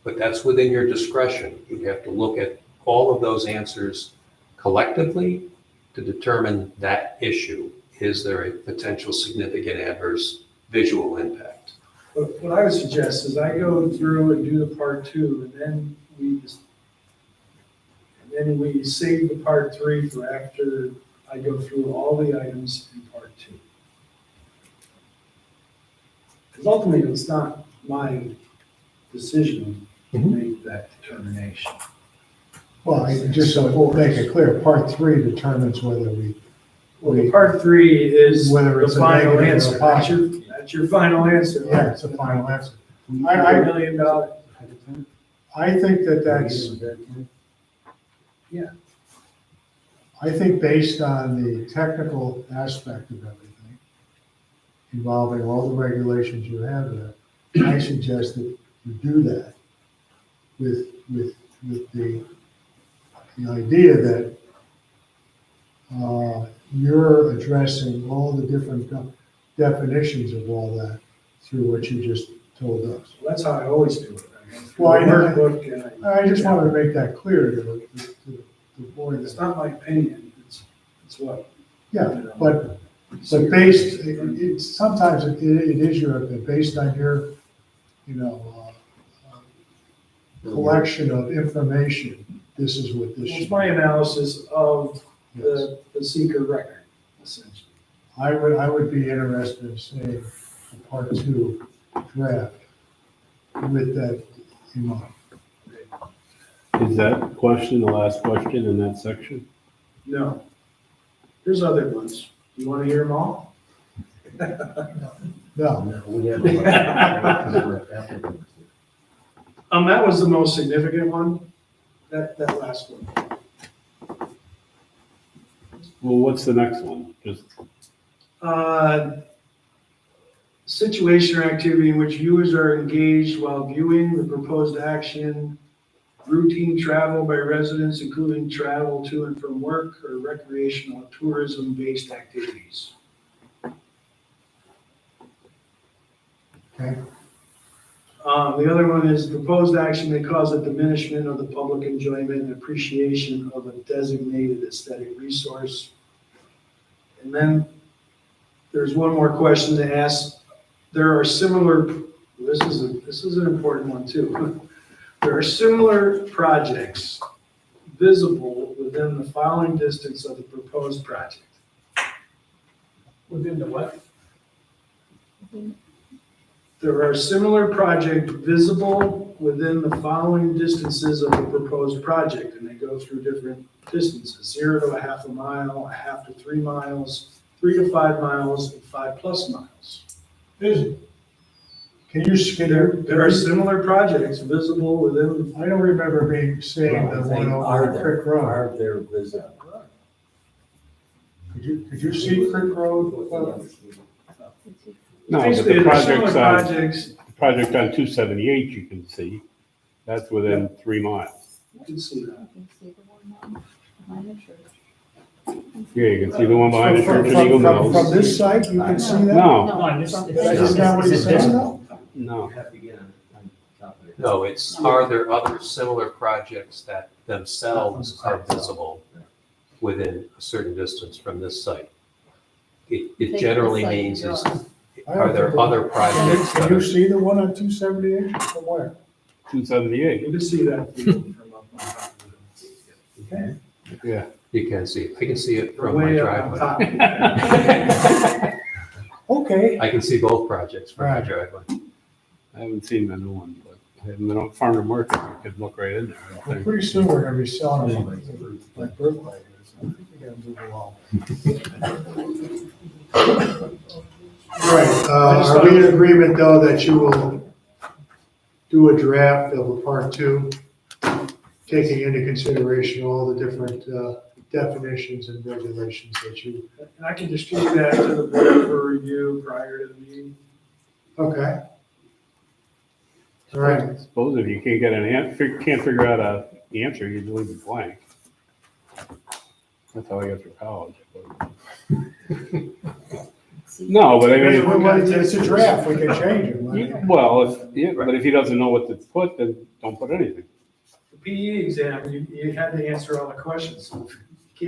but that's within your discretion. You have to look at all of those answers collectively to determine that issue. Is there a potential significant adverse visual impact? But what I would suggest is I go through and do the part two, and then we save the part three for after I go through all the items in part two. Because ultimately, it's not my decision to make that determination. well, just so we'll make it clear, part three determines whether Well, the part three is Whether it's the a final negative or a answer. That's your final answer. yeah, it's a final answer. $1 million. I think that's, Yeah. I think based on the technical aspect of everything, involving all the regulations you have there, I suggest that you do that with the idea that you're addressing all the different definitions of all that through what you just told us. Well, that's how I always do it. Well, I know. Workbook and I just wanted to make that clear to the board. It's not my opinion, it's what. Yeah, but based, it's, sometimes it is your, based on your, collection of information, this is what this It's should. my analysis of Yes. the seeker record, essentially. I would be interested in seeing a part two draft with that in mind. Is that question the last question in that section? No. There's other ones. You want to hear them all? No, That was the most significant one, that last one. Well, what's the next one? Just, Situation or activity in which viewers are engaged while viewing the proposed action, routine travel by residents, including travel to and from work or recreational or tourism-based activities. okay, The other one is proposed action may cause a diminishment of the public enjoyment and appreciation of a designated aesthetic resource. And then there's one more question to ask. There are similar, this is an important one too. There are similar projects visible within the following distance of the proposed project. Within the what? There are similar projects visible within the following distances of the proposed project, and they go through different distances, 0 to a half a mile, a half to 3 miles, 3 to 5 miles, and 5+ miles. There are similar projects visible within. I don't remember seeing the one over Crick Road. Are there visible? Could you see Crick Road? no, but Basically, the there's similar project's on, projects, the project on 278 you can see. That's within 3 miles. you can see that. You can see the one behind the church. Yeah, you can see the one behind the church in Eagle Mills. From this site, you can see that? No, No, this, Is that what he's saying though? no. No, it's, are there other similar projects that themselves are visible within a certain distance from this site. Take It the generally site means is, drawing. are there other projects Can that you are, see the one on 278 from where? 278. You can see that field from up on top of the hill. Okay. Yeah. you can see, I can see it from my Way up on driveway. top. Okay. I can see both projects from my Right. driveway. I haven't seen the new one, but I haven't been on farm to market. You could look right in there. I don't Well, think. pretty soon we're gonna be selling them like Brookline. I think we gotta move along. All right, are we in agreement though that you will do a draft of a part two, taking into consideration all the different definitions and regulations that you, And I can distribute that to the board for review prior to the meeting. okay? All right, I suppose if you can't get can't figure out a answer, you leave it blank. That's how I got through college. No, but I mean. it's a draft, we can change it. right? Well, but if he doesn't know what to put, then don't put anything. The PE exam, you had to answer all the questions, so you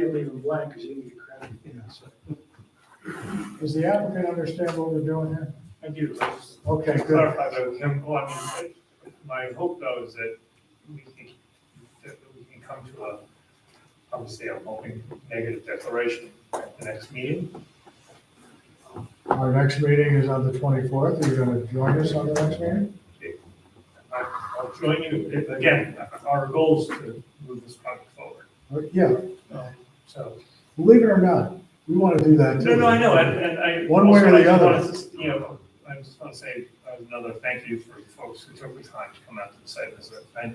can't leave them blank because you didn't get credit. Does the applicant understand what we're doing here? I do, I just Okay, good. clarify that with him. Well, I mean, my hope though is that we can come to a, obviously, I'm hoping, negative declaration at the next meeting. Our next meeting is on the 24th. Are you going to join us on the next meeting? I'll join you, again, our goal is to move this project forward. Yeah, So, believe it or not, we want to do that too. no, I know, and I. One way or also, the I other. wanted to, you know, I just want to say another thank you for the folks who took the time to come out to the site visit. I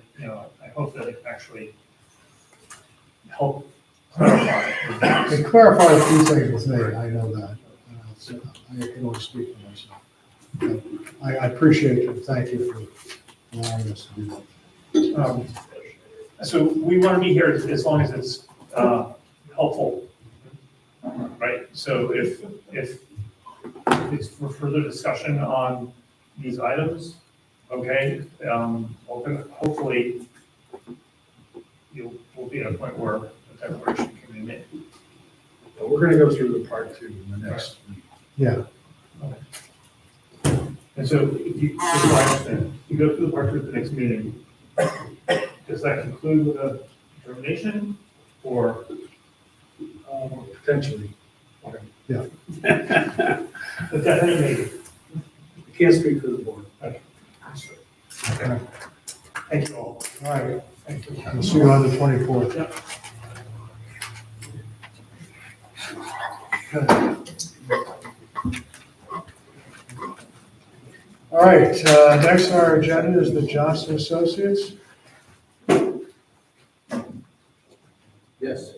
hope that it actually helped clarify. It clarified a few things with me, I know that. I can only speak for myself. I appreciate you, thank you for allowing us to do that. So we want to be here as long as it's helpful, right? So if it's for further discussion on these items, okay, hopefully we'll be at a point where the declaration can be made. But we're gonna go through the part two in the next meeting. Yeah, And so if you, just so I understand, you go through the part two at the next meeting, does that conclude with a determination or? Potentially. yeah. But definitely maybe. I can't speak for the board. Okay. Okay. Thank you all. All right, Thank you. we'll see you on the 24th. Yep. All right, next on our agenda is the Johnson Associates. Yes,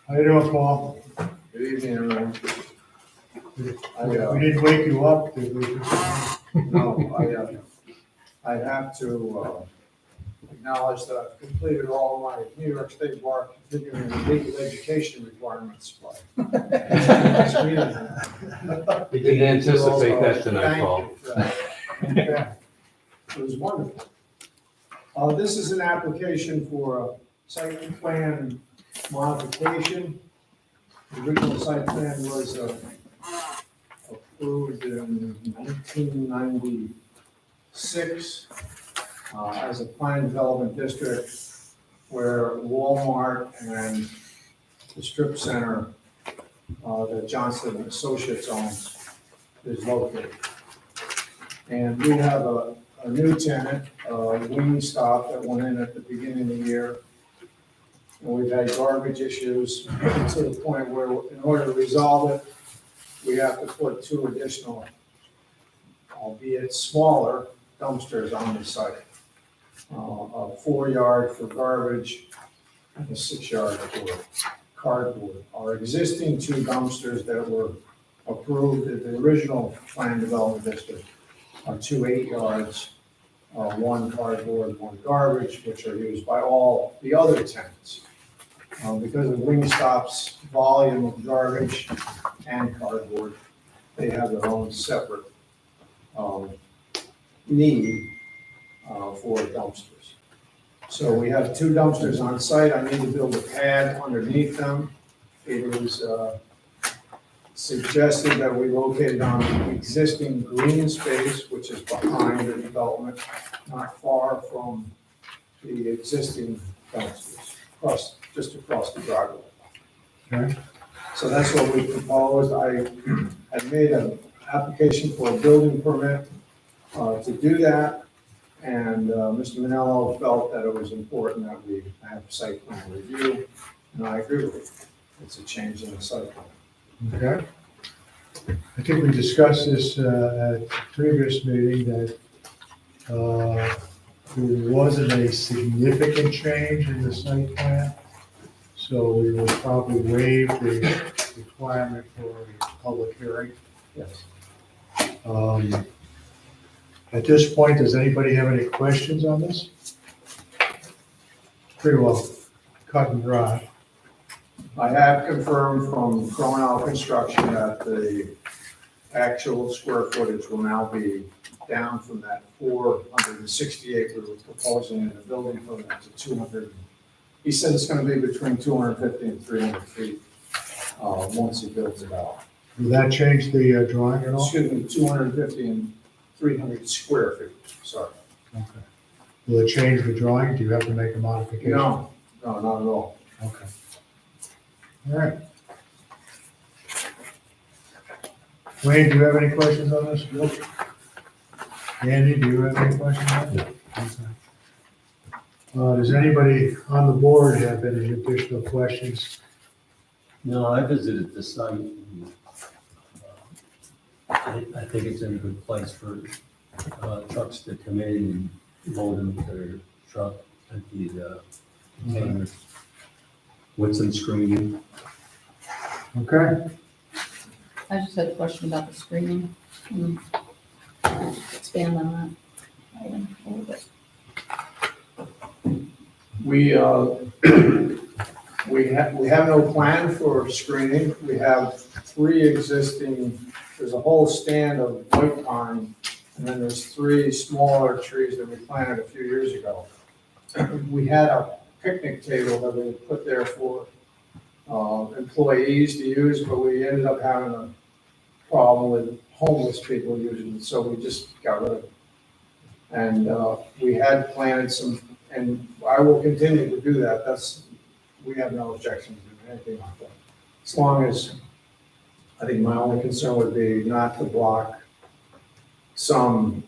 How you doing, Paul? good evening, everyone. We didn't wake you up, did we? No, I have to acknowledge that I've completed all my New York State Bar continuing legal education requirements. We didn't anticipate that tonight, Paul. Thank you for that. It was wonderful. This is an application for a site plan modification. The original site plan was approved in 1996 as a planned development district where Walmart and the strip center that Johnson Associates owns is located. And we have a new tenant, Wingstop, that went in at the beginning of the year. And we've had garbage issues to the point where, in order to resolve it, we have to put 2 additional, albeit smaller, dumpsters on the site. A 4-yard for garbage and a 6-yard for cardboard. Our existing 2 dumpsters that were approved at the original planned development district are 2 8-yards, 1 cardboard, 1 garbage, which are used by all the other tenants. Because of Wingstop's volume of garbage and cardboard, they have their own separate need for dumpsters. So we have 2 dumpsters on site. I need to build a pad underneath them. It is suggested that we locate it on existing green space, which is behind the development, not far from the existing dumpsters, just across the driveway. Okay. So that's what we proposed. I had made an application for a building permit to do that. And Mr. Manello felt that it was important that we have site plan review, and I agree with it. It's a change in the site plan. Okay. I think we discussed this at the previous meeting that there wasn't a significant change in the site plan. So we will probably waive the requirement for a public hearing. Yes. At this point, does anybody have any questions on this? Pretty well cut and dry. I have confirmed from Cronal Construction that the actual square footage will now be down from that 468 we were proposing in the building permit to 200. He said it's gonna be between 250 and 300 feet, once he builds it out. Will that change the drawing at all? Excuse me, 250 and 300 square feet, sorry. Okay. Will it change the drawing? Do you have to make a modification? No, not at all. Okay. All right. Wayne, do you have any questions on this? Nope. Andy, do you have any questions on it? Okay. Does anybody on the board have any additional questions? No, I visited the site. I think it's in a good place for trucks to come in and load into their truck, empty the containers with some screening. Okay. I just had a question about the screening. Can you expand on that item a little bit? We have no plan for screening. We have 3 existing, there's a whole stand of white pine, and then there's 3 smaller trees that we planted a few years ago. We had a picnic table that we put there for employees to use, but we ended up having a problem with homeless people using it, so we just got rid of it. And we had planted some, and I will continue to do that. We have no objection to anything like that. As long as, I think my only concern would be not to block some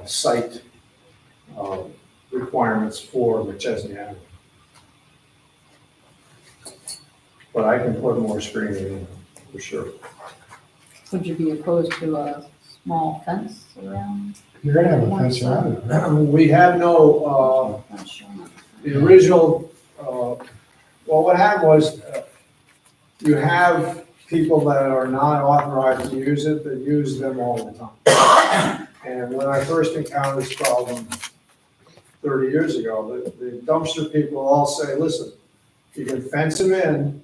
site requirements for McChesney Avenue. But I can put more screening in, for sure. Would you be opposed to a small fence around? You're gonna have a fence around it. We have no, Not sure. the original, well, what happened was, you have people that are not authorized to use it, that use them all the time. And when I first encountered this problem 30 years ago, the dumpster people all say, listen, you can fence them in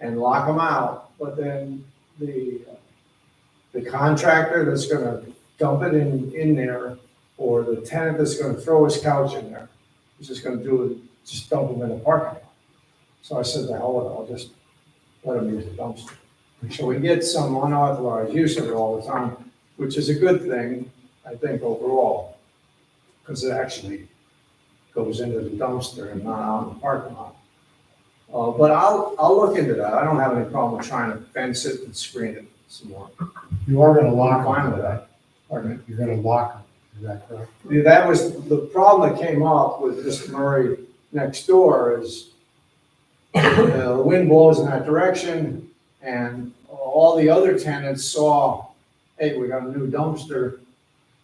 and lock them out, but then the contractor that's gonna dump it in there, or the tenant that's gonna throw his couch in there, is just gonna do it, just dump them in the parking lot. So I said, the hell with it, I'll just let them use the dumpster. So we get some unauthorized use of it all the time, which is a good thing, I think, overall, because it actually goes into the dumpster and not out in the parking lot. But I'll look into that. I don't have any problem trying to fence it and screen it some more. You are gonna lock I'm fine them. with that. Pardon me? You're gonna lock them, is that correct? That was, the problem that came up with Mr. Murray next door is the wind blows in that direction, and all the other tenants saw, hey, we got a new dumpster,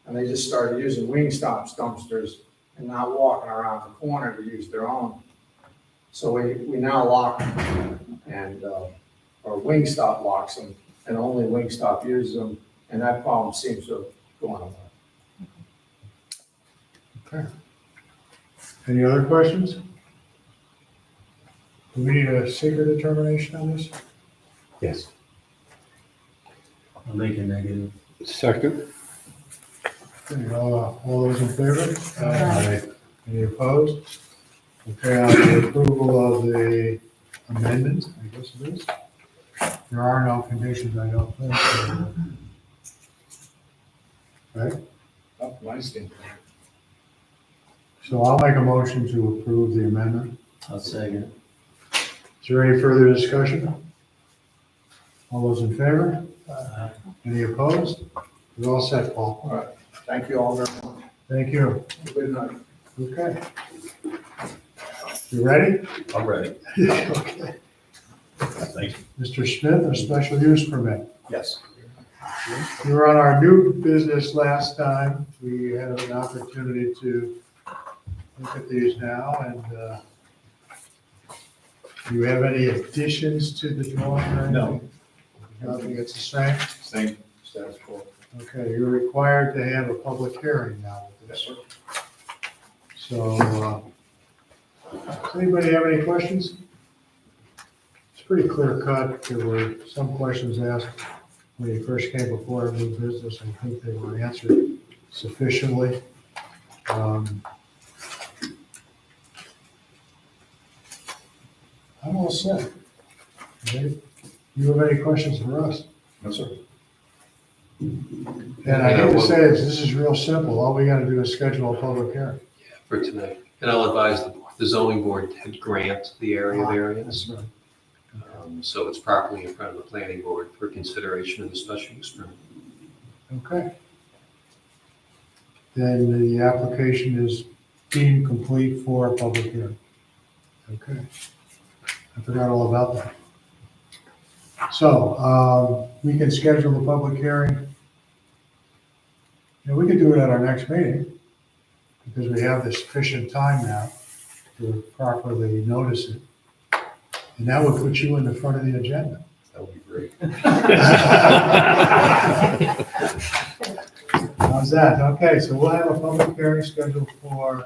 and they just started using Wingstop's dumpsters and not walking around the corner to use their own. So we now lock them, and, or Wingstop locks them, and only Wingstop uses them, and that problem seems to have gone away. Okay. Any other questions? Do we need a secret determination on this? Yes. I'll make a negative. Second. Okay, all those in favor? Aye. Any opposed? Okay, on the approval of the amendment, I guess it is. There are no conditions, I don't think. Right? Up my standpoint. So I'll make a motion to approve the amendment. I'll second. Is there any further discussion? All those in favor? Any opposed? We're all set, Paul. All right, thank you all very much. Thank you. Good night. Okay. You ready? I'm ready. Okay. Thank you. Mr. Smith, a special use permit. Yes. We were on our new business last time. We had an opportunity to look at these now, and do you have any additions to the drawing or anything? No. Nothing, it's the same? Same status quo. Okay, you're required to have a public hearing now with this. Yes, sir. So, does anybody have any questions? It's pretty clear cut. There were some questions asked when you first came before our new business. I think they were answered sufficiently. I'm all set. Okay. You have any questions for us? No, sir. And I hate to say this, this is real simple. All we gotta do is schedule a public hearing. For tonight. And I'll advise the zoning board to grant the area variance. That's right. So it's properly in front of the planning board for consideration of the special use permit. Okay. Then the application is deemed complete for a public hearing. Okay. I forgot all about that. So, we can schedule the public hearing. And we can do it at our next meeting because we have the sufficient time now to properly notice it. And that would put you in the front of the agenda. That would be great. How's that? Okay, so we'll have a public hearing scheduled for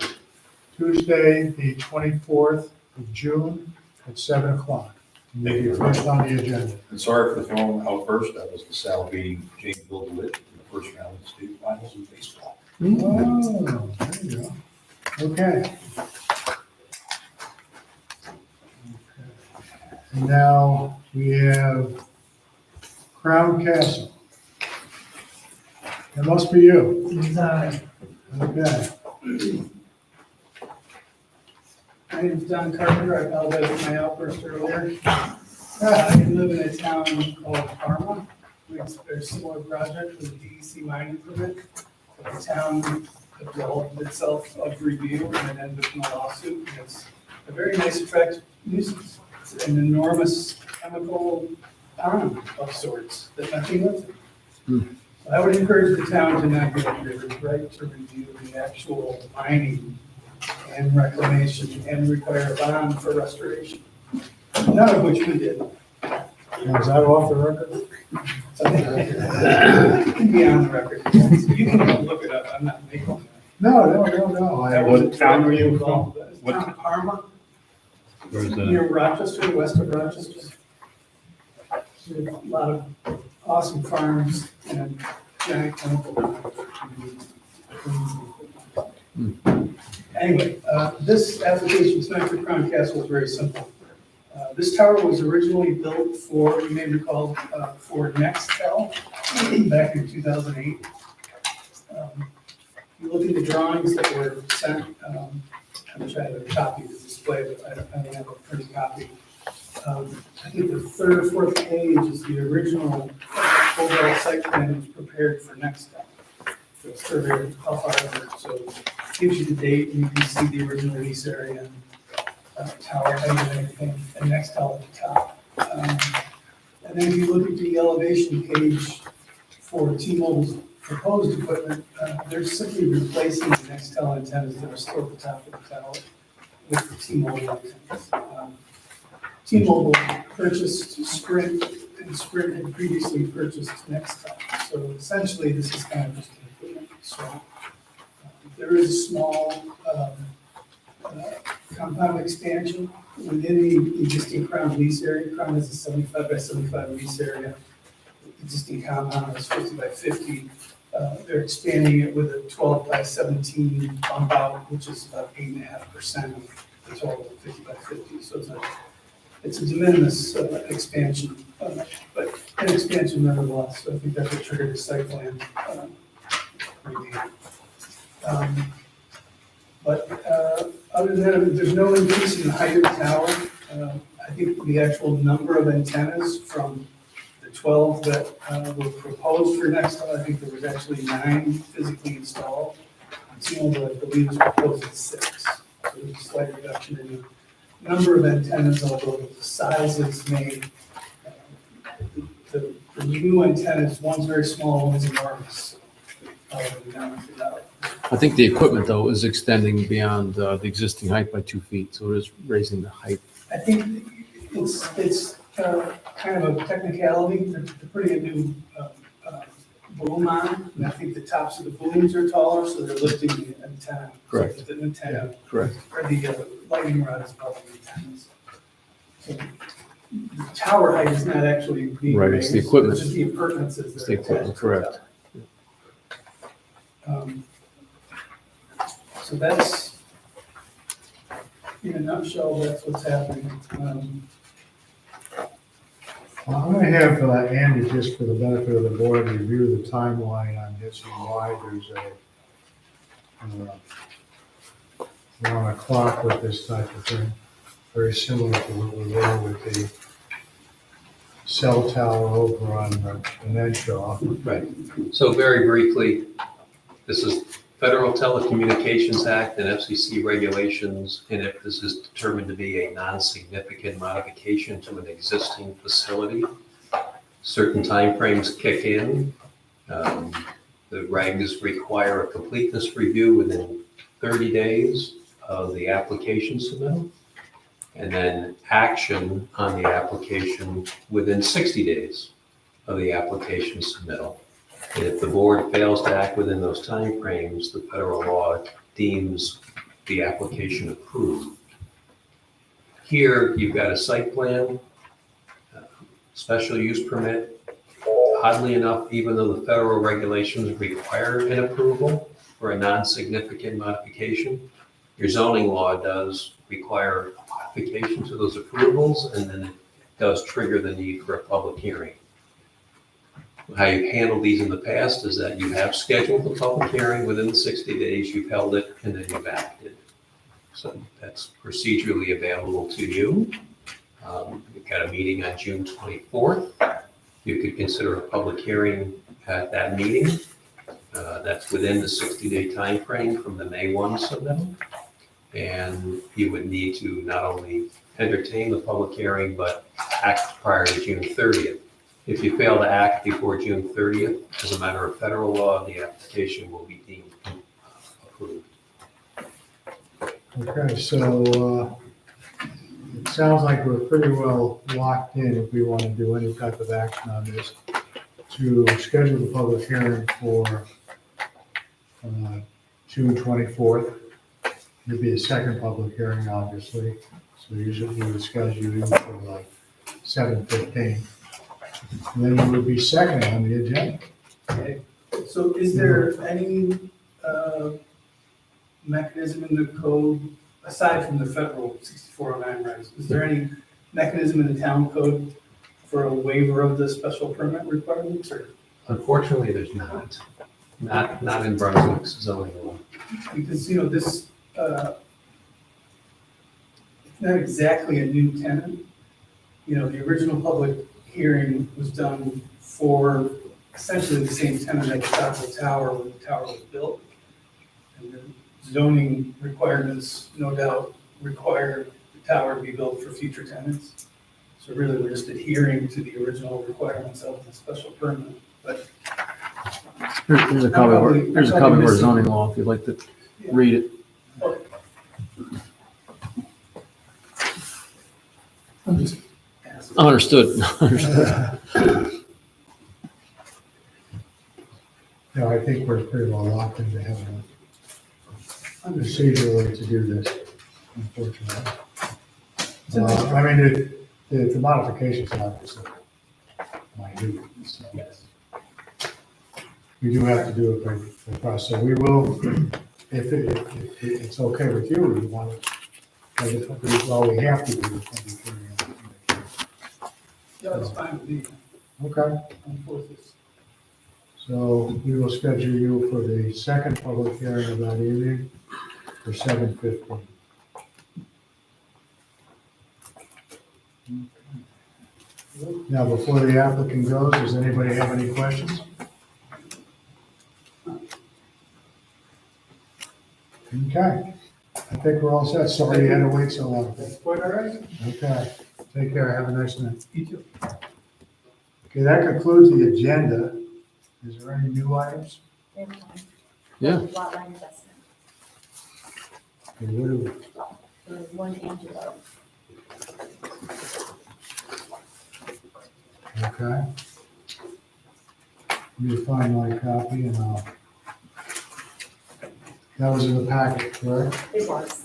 Tuesday, the 24th of June at 7 o'clock. You'll be first on the agenda. And sorry for the film outburst, that was the Sal beating James Bill DeWitt in the first round of the state finals in baseball. Oh, there you go. Okay. And now we have Crown Castle. It must be you. Okay. My name is Don Carpenter. I apologize for my outburst earlier. I live in a town called Parma. It's a very similar project with a DEC mining permit. The town developed itself of review and it ended up in a lawsuit. And it's a very nice attractive nuisance. It's an enormous chemical pond of sorts that nothing lives in. I would encourage the town to not give up their right to review the actual mining and reclamation and require a bond for restoration. None of which we did. Now, is that off the record? It can be on the record. You can look it up. I'm not making that. No. That was What town are you from? What town? Parma, Where's that? near Rochester, west of Rochester. There's a lot of awesome farms and giant chemical. Anyway, this application tonight for Crown Castle is very simple. This tower was originally built for, you may recall, for Nextel back in 2008. You look at the drawings that were sent, I'm trying to copy the display, but I don't have a printed copy. I think the third or fourth page is the original overall site plan that was prepared for Nextel. So it's surveyed how far over, so it gives you the date, and you can see the original lease area, tower height and everything, and Nextel at the top. And then if you look at the elevation page for T-Mobile's proposed equipment, they're simply replacing the Nextel antennas that are still at the top of the tower with the T-Mobile antennas. T-Mobile purchased Sprint, and Sprint had previously purchased Nextel. So essentially, this is kind of just an equipment swap. There is a small compound expansion within the existing Crown lease area. Crown has a 75 by 75 lease area. The existing compound is 50 by 50. They're expanding it with a 12 by 17 bump out, which is about 8.5% of the total 50 by 50. So it's a de minimis expansion, but an expansion nevertheless. So I think that's what triggered the site plan review. But other than that, there's no increase in the height of the tower. I think the actual number of antennas from the 12 that were proposed for Nextel, I think there was actually 9 physically installed. T-Mobile, I believe, was proposing 6. So there's a slight reduction in the number of antennas, although the sizes may, the new antennas, one's very small, one's enormous. I think the equipment, though, is extending beyond the existing height by 2 feet, so it is raising the height. I think it's kind of a technicality. They're putting a new boom on, and I think the tops of the booms are taller, so they're lifting the antenna. Correct. So the antenna, Correct. or the lightning rod is above the antennas. So the tower height is not actually being Right, raised. it's the equipment. It's just the appurtenances. It's the equipment, correct. So that's, in a nutshell, that's what's happening. Well, I'm going to have Andy, just for the benefit of the board, review the timeline on this and why there's we're on a clock with this type of thing, very similar to what we were with the cell tower over on Nenshaw. Right. So very briefly, this is Federal Telecommunications Act and FCC regulations, and if this is determined to be a non-significant modification to an existing facility, certain timeframes kick in. The regs require a completeness review within 30 days of the application submittal, and then action on the application within 60 days of the application submittal. And if the board fails to act within those timeframes, the federal law deems the application approved. Here, you've got a site plan, special use permit. Oddly enough, even though the federal regulations require an approval for a non-significant modification, your zoning law does require a modification to those approvals, and then it does trigger the need for a public hearing. How you've handled these in the past is that you have scheduled the public hearing within the 60 days, you've held it, and then you've acted. So that's procedurally available to you. We've got a meeting on June 24th. You could consider a public hearing at that meeting. That's within the 60-day timeframe from the May 1 submittal. And you would need to not only entertain the public hearing, but act prior to June 30th. If you fail to act before June 30th, as a matter of federal law, the application will be deemed approved. Okay, so it sounds like we're pretty well locked in if we want to do any type of action on this, to schedule the public hearing for June 24th. There'd be a second public hearing, obviously, so usually we would schedule you for like 7:15. And then it would be second on the agenda. Okay. So is there any mechanism in the code, aside from the federal 6409 regs, is there any mechanism in the town code for a waiver of the special permit requirements, or? Unfortunately, there's not. Not in Brunswick's zoning law. Because, this, it's not exactly a new tenant. The original public hearing was done for essentially the same tenant at the top of the tower when the tower was built. And the zoning requirements, no doubt, require the tower to be built for future tenants. So really, we're just adhering to the original requirements of the special permit. But Here's a copy of our zoning law, if you'd like to read it. I'm just asking. Understood. No, I think we're pretty well locked into having a procedurally to do this, unfortunately. I mean, the modification's obviously minute, so. we do have to do it by process. So we will, if it's okay with you, we want to, well, we have to do it. Yeah, it's fine with me. Okay, I'm for this. so we will schedule you for the second public hearing of that evening for 7:15. Now, before the applicant goes, does anybody have any questions? Okay, I think we're all set. Sorry you had to wait so long. That's quite all right. Okay, take care. Have a nice night. You too. Okay, that concludes the agenda. Is there any new items? Yeah. Lot line adjustment. Okay, what do we? There was one Angelo. Okay. Let me find my copy and that was in the packet, correct? It was.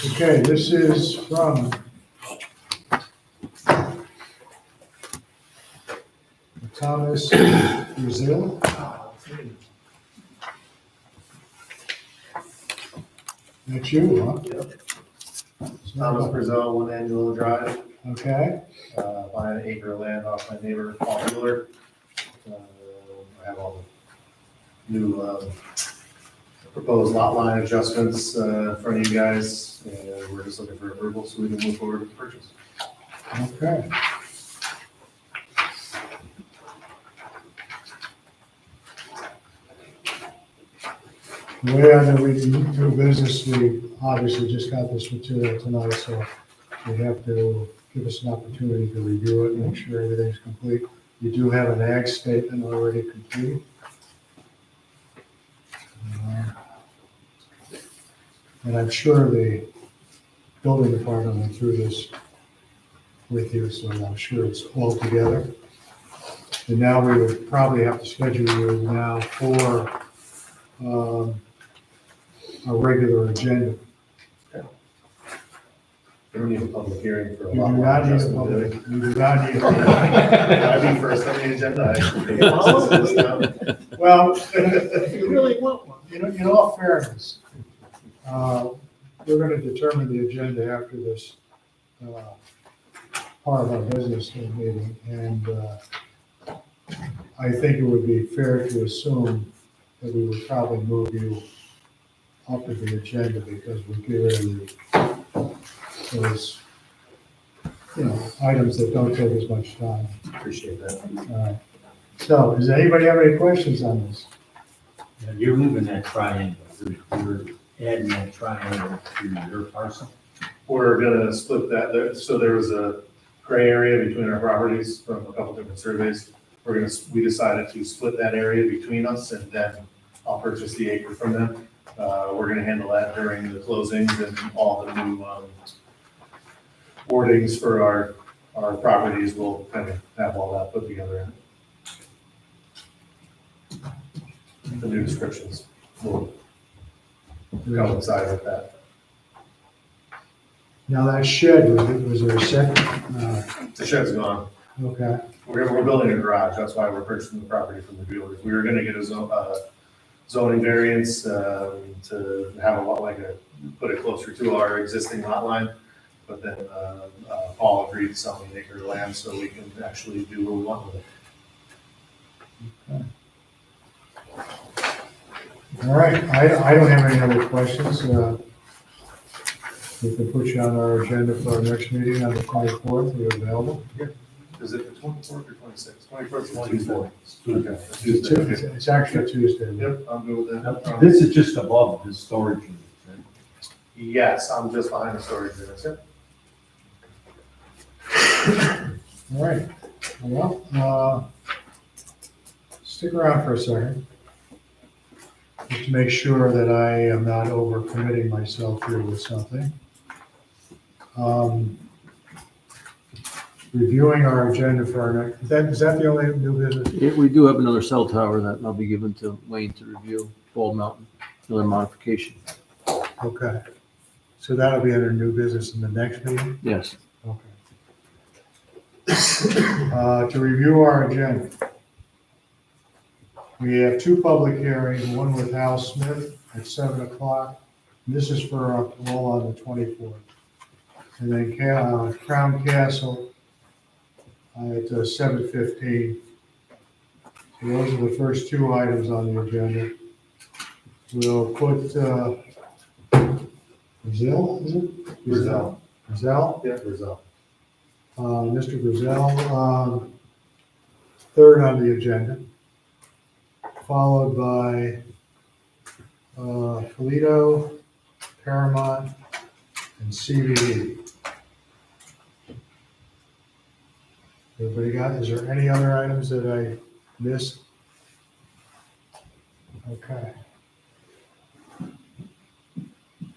Okay, this is from Thomas Brazil. That's you, huh? Thomas Brazil, 1 Angelo Drive, Okay, buying an acre of land off my neighbor, Paul Mueller. I have all the new proposed lot line adjustments in front of you guys, and we're just looking for approval so we can move forward with the purchase. okay. The way I know we do business, we obviously just got this material tonight, so we have to give us an opportunity to review it, make sure everything's complete. You do have an ag statement already complete. And I'm sure the building department went through this with you, so I'm sure it's all together. And now we would probably have to schedule you now for a regular agenda. We don't need a public hearing for a You lot do line not need a adjustment, do we? public, you do not need a. I'd be first on the agenda. Well, If you really want one. in all fairness, we're gonna determine the agenda after this, part of our business meeting, and, I think it would be fair to assume that we would probably move you up to the agenda because we're giving you those, items that don't take as much time. Appreciate that. All right. So, does anybody have any questions on this? You're moving that triangle, you're adding that triangle to your parcel? We're gonna split that, so there was a gray area between our properties from a couple different surveys. We decided to split that area between us, and then I'll purchase the acre from them. We're gonna handle that during the closings and all the new, wordings for our properties. We'll kind of have all that put together in the new descriptions. Will coincide with that. Now, that shed, was there a second? The shed's gone. Okay, We're building a garage, that's why we're purchasing the property from the dealers. We were gonna get a zoning variance, to have a lot put it closer to our existing lot line. But then, Paul agreed to sell me an acre of land so we can actually do what we want with it. all right, I don't have any other questions. We can put you on our agenda for our next meeting on the 24th, you're available. Is it the 24th or 26th? 24th, 24th. Okay. It's actually a Tuesday. Yep, I'm good with that. This is just above the storage unit, right? Yes, I'm just behind the storage units, yep. All right, well, stick around for a second. Just to make sure that I am not overcommitting myself here with something. Reviewing our agenda for our next, is that the only new business? Yeah, we do have another cell tower that I'll be given to Wayne to review, Bald Mountain, another modification. Okay, so that'll be under new business in the next meeting? Yes. Okay. To review our agenda. We have two public hearings, one with Hal Smith at 7 o'clock. This is for all on the 24th. And then Crown Castle at 7:15. So those are the first two items on the agenda. We'll put Brazil, is it? Brazil. Brazil? Yeah, Brazil. Mr. Brazil, third on the agenda, followed by Toledo, Paramount, and CVE. Everybody got, is there any other items that I missed? Okay.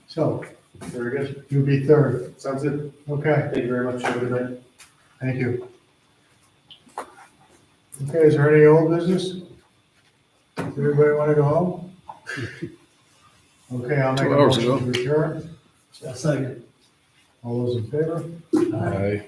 So, Very good. you'll be third. Sounds good. Okay, Thank you very much. Have a good night. thank you. Okay, is there any old business? Does everybody want to go home? Okay, I'll make a 2 hours motion ago. to adjourn. Second. All those in favor? Aye.